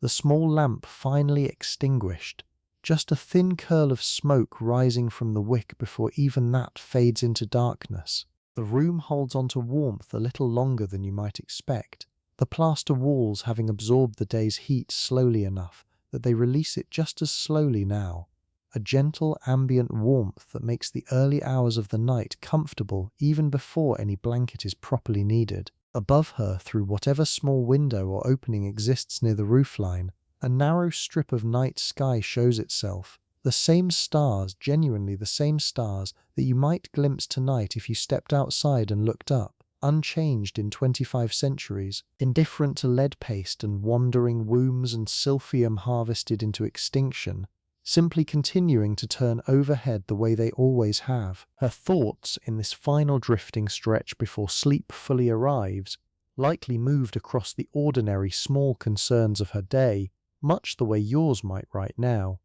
the small lamp finally extinguished, just a thin curl of smoke rising from the wick before even that fades into darkness. The room holds on to warmth a little longer than you might expect, the plaster walls having absorbed the day's heat slowly enough that they release it just as slowly now, a gentle ambient warmth that makes the early hours of the night comfortable even before any blanket is properly needed. Above her, through whatever small window or opening exists near the roofline, a narrow strip of night sky shows itself, the same stars, genuinely the same stars, that you might glimpse tonight if you stepped outside and looked up, unchanged in 25 centuries, indifferent to lead paste and wandering wombs and silphium harvested into extinction, simply continuing to turn overhead the way they always have. Her thoughts, in this final drifting stretch before sleep fully arrives, likely moved across the ordinary small concerns of her day, much the way yours might right now.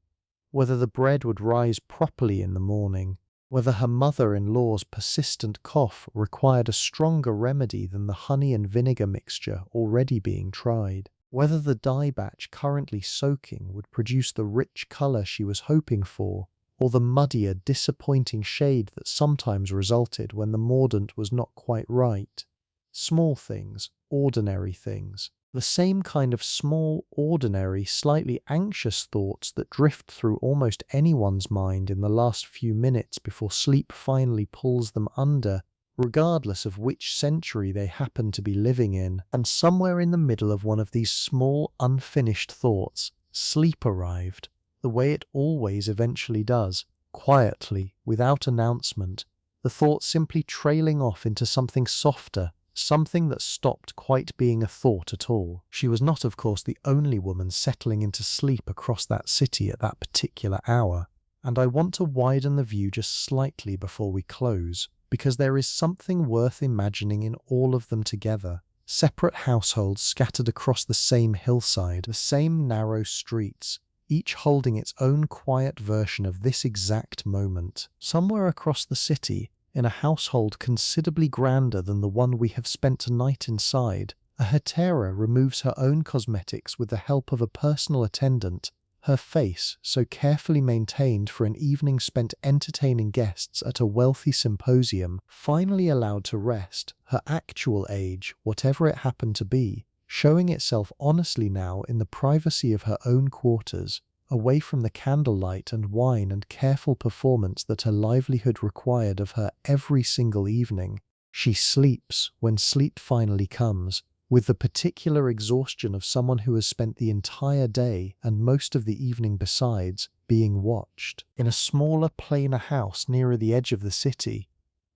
Whether the bread would rise properly in the morning, whether her mother-in-law's persistent cough required a stronger remedy than the honey and vinegar mixture already being tried, whether the dye batch currently soaking would produce the rich colour she was hoping for, or the muddier, disappointing shade that sometimes resulted when the mordant was not quite right. Small things, ordinary things. The same kind of small, ordinary, slightly anxious thoughts that drift through almost anyone's mind in the last few minutes before sleep finally pulls them under, regardless of which century they happen to be living in. And somewhere in the middle of one of these small, unfinished thoughts, sleep arrived, the way it always eventually does, quietly, without announcement, the thought simply trailing off into something softer, something that stopped quite being a thought at all. She was not, of course, the only woman settling into sleep across that city at that particular hour. And I want to widen the view just slightly before we close, because there is something worth imagining in all of them together. Separate households scattered across the same hillside, the same narrow streets, each holding its own quiet version of this exact moment. Somewhere across the city, in a household considerably grander than the one we have spent tonight inside, a hetera removes her own cosmetics with the help of a personal attendant, her face, so carefully maintained for an evening spent entertaining guests at a wealthy symposium, finally allowed to rest, her actual age, whatever it happened to be, showing itself honestly now in the privacy of her own quarters, away from the candlelight and wine and careful performance that her livelihood required of her every single evening. She sleeps when sleep finally comes, with the particular exhaustion of someone who has spent the entire day, and most of the evening besides, being watched. In a smaller, plainer house nearer the edge of the city,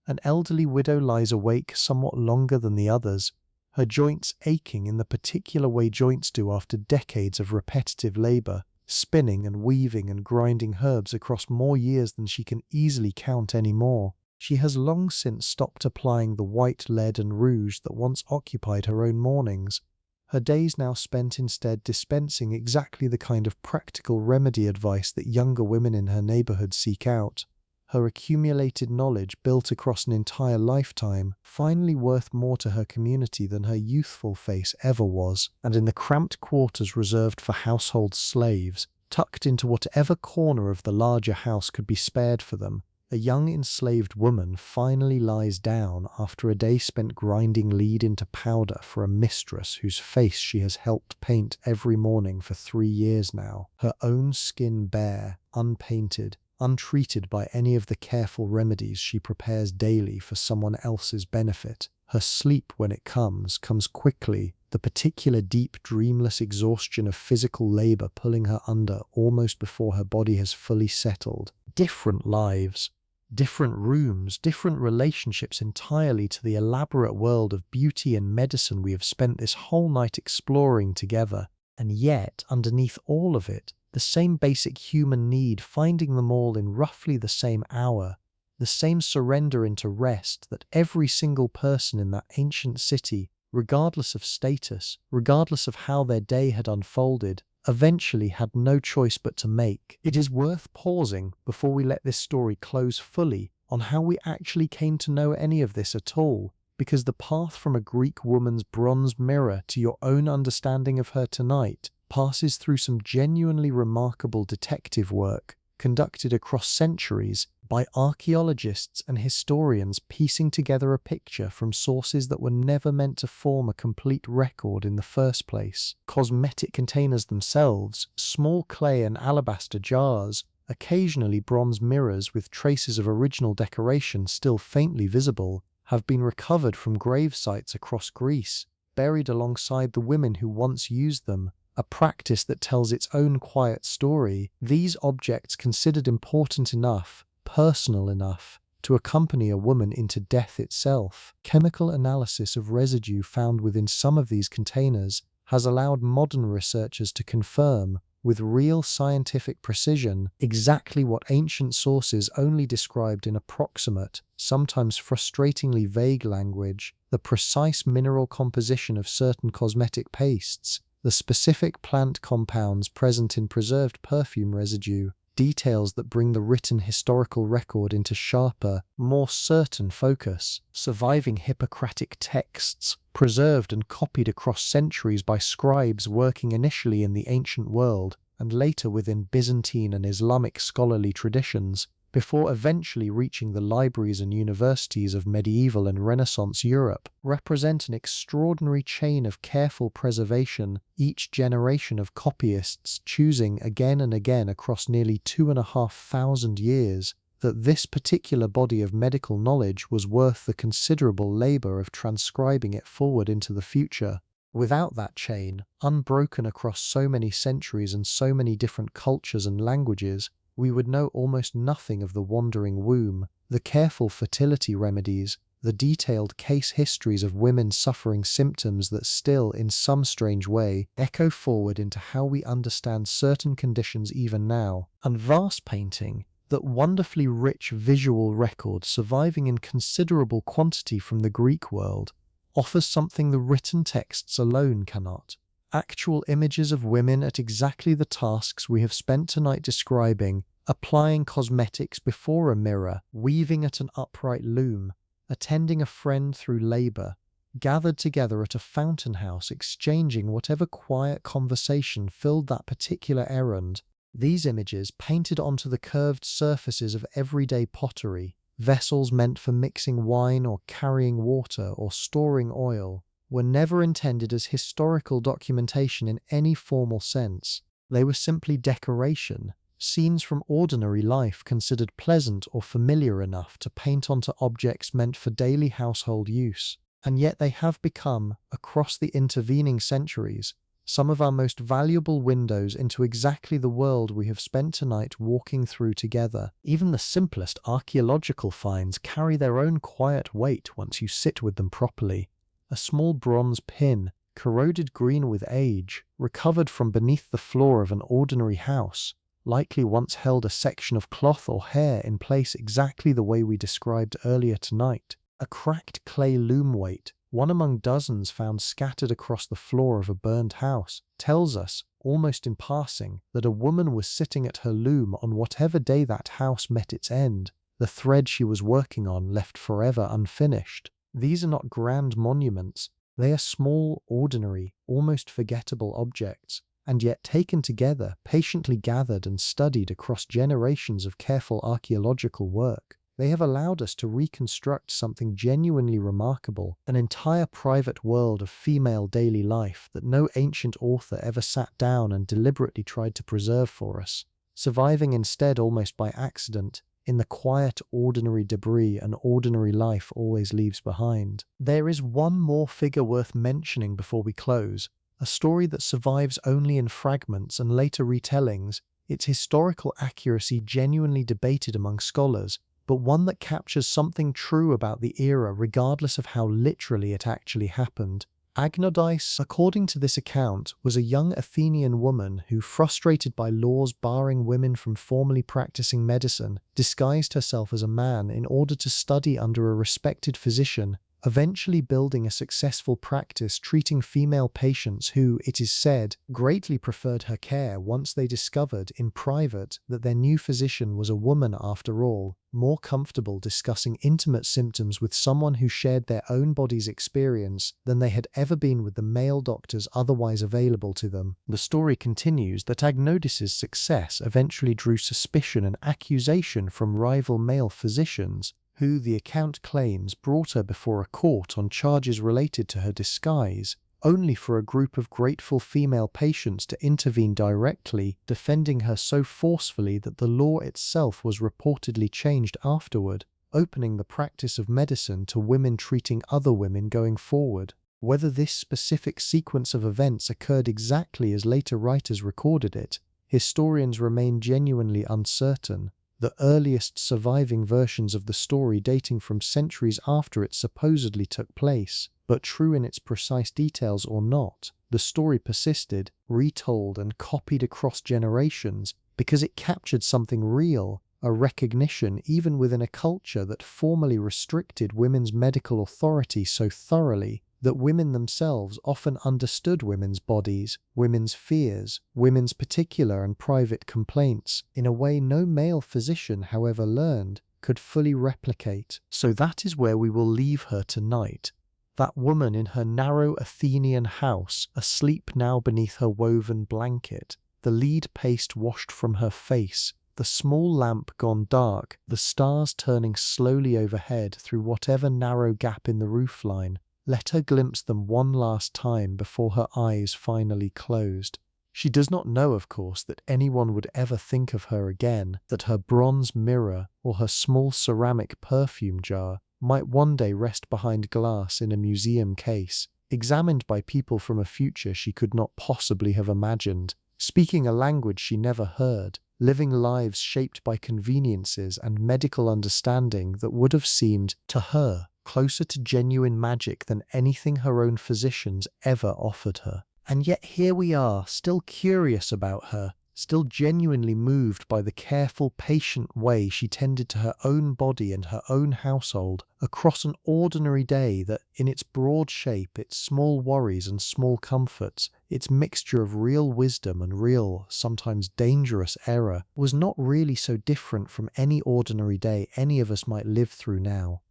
an elderly widow lies awake somewhat longer than the others, her joints aching in the particular way joints do after decades of repetitive labor, spinning and weaving and grinding herbs across more years than she can easily count anymore. She has long since stopped applying the white lead and rouge that once occupied her own mornings, her days now spent instead dispensing exactly the kind of practical remedy advice that younger women in her neighborhood seek out. Her accumulated knowledge built across an entire lifetime, finally worth more to her community than her youthful face ever was, and in the cramped quarters reserved for household slaves, tucked into whatever corner of the larger house could be spared for them, a young enslaved woman finally lies down after a day spent grinding lead into powder for a mistress whose face she has helped paint every morning for 3 years now, her own skin bare, unpainted, untreated by any of the careful remedies she prepares daily for someone else's benefit. Her sleep, when it comes quickly, the particular deep, dreamless exhaustion of physical labor pulling her under almost before her body has fully settled. Different lives, different rooms, different relationships entirely to the elaborate world of beauty and medicine we have spent this whole night exploring together. And yet, underneath all of it, the same basic human need finding them all in roughly the same hour, the same surrender into rest that every single person in that ancient city, regardless of status, regardless of how their day had unfolded, eventually had no choice but to make. It is worth pausing before we let this story close fully on how we actually came to know any of this at all, because the path from a Greek woman's bronze mirror to your own understanding of her tonight passes through some genuinely remarkable detective work conducted across centuries by archaeologists and historians piecing together a picture from sources that were never meant to form a complete record in the first place. Cosmetic containers themselves, small clay and alabaster jars, occasionally bronze mirrors with traces of original decoration still faintly visible, have been recovered from grave sites across Greece, buried alongside the women who once used them, a practice that tells its own quiet story. These objects considered important enough, personal enough, to accompany a woman into death itself. Chemical analysis of residue found within some of these containers has allowed modern researchers to confirm, with real scientific precision, exactly what ancient sources only described in approximate, sometimes frustratingly vague language: the precise mineral composition of certain cosmetic pastes, the specific plant compounds present in preserved perfume residue, details that bring the written historical record into sharper, more certain focus. Surviving Hippocratic texts, preserved and copied across centuries by scribes working initially in the ancient world and later within Byzantine and Islamic scholarly traditions, before eventually reaching the libraries and universities of medieval and Renaissance Europe, represent an extraordinary chain of careful preservation, each generation of copyists choosing again and again across nearly 2,500 years that this particular body of medical knowledge was worth the considerable labor of transcribing it forward into the future. Without that chain, unbroken across so many centuries and so many different cultures and languages, we would know almost nothing of the wandering womb, the careful fertility remedies, the detailed case histories of women suffering symptoms that still, in some strange way, echo forward into how we understand certain conditions even now. And vase painting, that wonderfully rich visual record surviving in considerable quantity from the Greek world, offers something the written texts alone cannot. Actual images of women at exactly the tasks we have spent tonight describing, applying cosmetics before a mirror, weaving at an upright loom, attending a friend through labour, gathered together at a fountain house exchanging whatever quiet conversation filled that particular errand. These images, painted onto the curved surfaces of everyday pottery, vessels meant for mixing wine or carrying water or storing oil, were never intended as historical documentation in any formal sense. They were simply decoration, scenes from ordinary life considered pleasant or familiar enough to paint onto objects meant for daily household use. And yet they have become, across the intervening centuries, some of our most valuable windows into exactly the world we have spent tonight walking through together. Even the simplest archaeological finds carry their own quiet weight once you sit with them properly. A small bronze pin, corroded green with age, recovered from beneath the floor of an ordinary house, likely once held a section of cloth or hair in place exactly the way we described earlier tonight. A cracked clay loom weight, one among dozens found scattered across the floor of a burned house, tells us, almost in passing, that a woman was sitting at her loom on whatever day that house met its end, the thread she was working on left forever unfinished. These are not grand monuments, they are small, ordinary, almost forgettable objects, and yet taken together, patiently gathered and studied across generations of careful archaeological work. They have allowed us to reconstruct something genuinely remarkable, an entire private world of female daily life that no ancient author ever sat down and deliberately tried to preserve for us, surviving instead almost by accident, in the quiet, ordinary debris an ordinary life always leaves behind. There is one more figure worth mentioning before we close, a story that survives only in fragments and later retellings, its historical accuracy genuinely debated among scholars, but one that captures something true about the era regardless of how literally it actually happened. Agnodice, according to this account, was a young Athenian woman who, frustrated by laws barring women from formally practicing medicine, disguised herself as a man in order to study under a respected physician, eventually building a successful practice treating female patients who, it is said, greatly preferred her care once they discovered, in private, that their new physician was a woman after all, more comfortable discussing intimate symptoms with someone who shared their own body's experience than they had ever been with the male doctors otherwise available to them. The story continues that Agnodice's success eventually drew suspicion and accusation from rival male physicians, who, the account claims, brought her before a court on charges related to her disguise, only for a group of grateful female patients to intervene directly, defending her so forcefully that the law itself was reportedly changed afterward, opening the practice of medicine to women treating other women going forward. Whether this specific sequence of events occurred exactly as later writers recorded it, historians remain genuinely uncertain, the earliest surviving versions of the story dating from centuries after it supposedly took place. But true in its precise details or not, the story persisted, retold and copied across generations because it captured something real, a recognition even within a culture that formally restricted women's medical authority so thoroughly that women themselves often understood women's bodies, women's fears, women's particular and private complaints, in a way no male physician, however learned, could fully replicate. So that is where we will leave her tonight. That woman in her narrow Athenian house, asleep now beneath her woven blanket, the lead paste washed from her face, the small lamp gone dark, the stars turning slowly overhead through whatever narrow gap in the roofline. Let her glimpse them one last time before her eyes finally closed. She does not know, of course, that anyone would ever think of her again, that her bronze mirror or her small ceramic perfume jar might one day rest behind glass in a museum case, examined by people from a future she could not possibly have imagined, speaking a language she never heard, living lives shaped by conveniences and medical understanding that would have seemed, to her, closer to genuine magic than anything her own physicians ever offered her. And yet here we are, still curious about her, still genuinely moved by the careful, patient way she tended to her own body and her own household across an ordinary day that, in its broad shape, its small worries and small comforts, its mixture of real wisdom and real, sometimes dangerous error, was not really so different from any ordinary day any of us might live through now.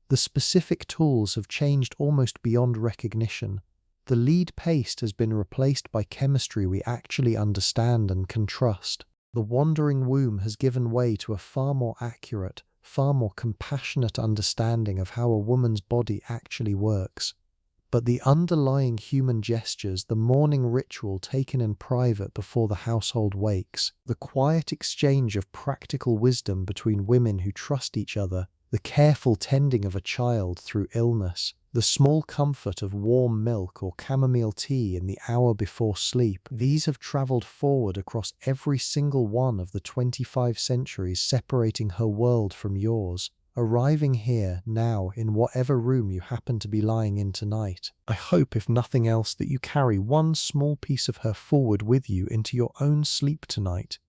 The specific tools have changed almost beyond recognition. The lead paste has been replaced by chemistry we actually understand and can trust. The wandering womb has given way to a far more accurate, far more compassionate understanding of how a woman's body actually works. But the underlying human gestures, the morning ritual taken in private before the household wakes, the quiet exchange of practical wisdom between women who trust each other, the careful tending of a child through illness, the small comfort of warm milk or chamomile tea in the hour before sleep, these have travelled forward across every single one of the 25 centuries separating her world from yours, arriving here now in whatever room you happen to be lying in tonight. I hope, if nothing else, that you carry one small piece of her forward with you into your own sleep tonight.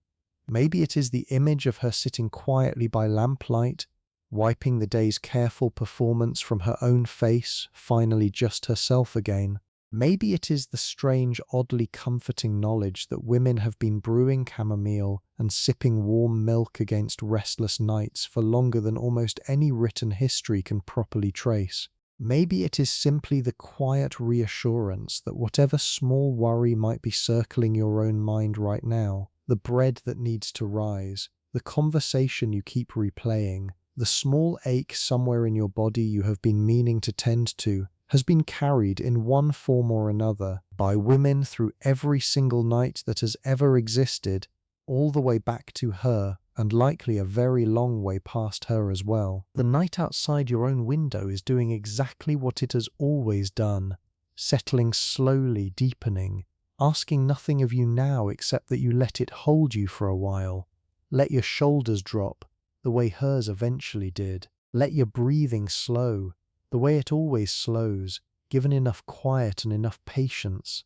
Maybe it is the image of her sitting quietly by lamplight, wiping the day's careful performance from her own face, finally just herself again. Maybe it is the strange, oddly comforting knowledge that women have been brewing chamomile and sipping warm milk against restless nights for longer than almost any written history can properly trace. Maybe it is simply the quiet reassurance that whatever small worry might be circling your own mind right now, the bread that needs to rise, the conversation you keep replaying, the small ache somewhere in your body you have been meaning to tend to, has been carried in one form or another by women through every single night that has ever existed, all the way back to her, and likely a very long way past her as well. The night outside your own window is doing exactly what it has always done, settling slowly, deepening, asking nothing of you now except that you let it hold you for a while. Let your shoulders drop, the way hers eventually did. Let your breathing slow, the way it always slows, given enough quiet and enough patience.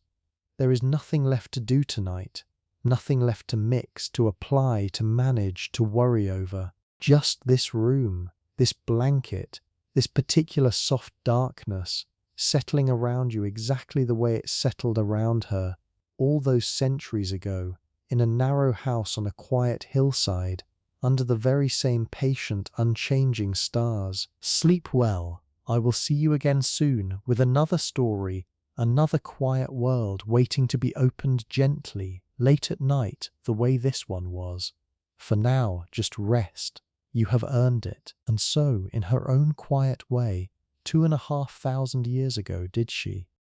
There is nothing left to do tonight, nothing left to mix, to apply, to manage, to worry over. Just this room, this blanket, this particular soft darkness, settling around you exactly the way it settled around her all those centuries ago, in a narrow house on a quiet hillside, under the very same patient, unchanging stars. Sleep well. I will see you again soon with another story, another quiet world waiting to be opened gently, late at night, the way this one was. For now, just rest. You have earned it. And so, in her own quiet way, 2,500 years ago, did she.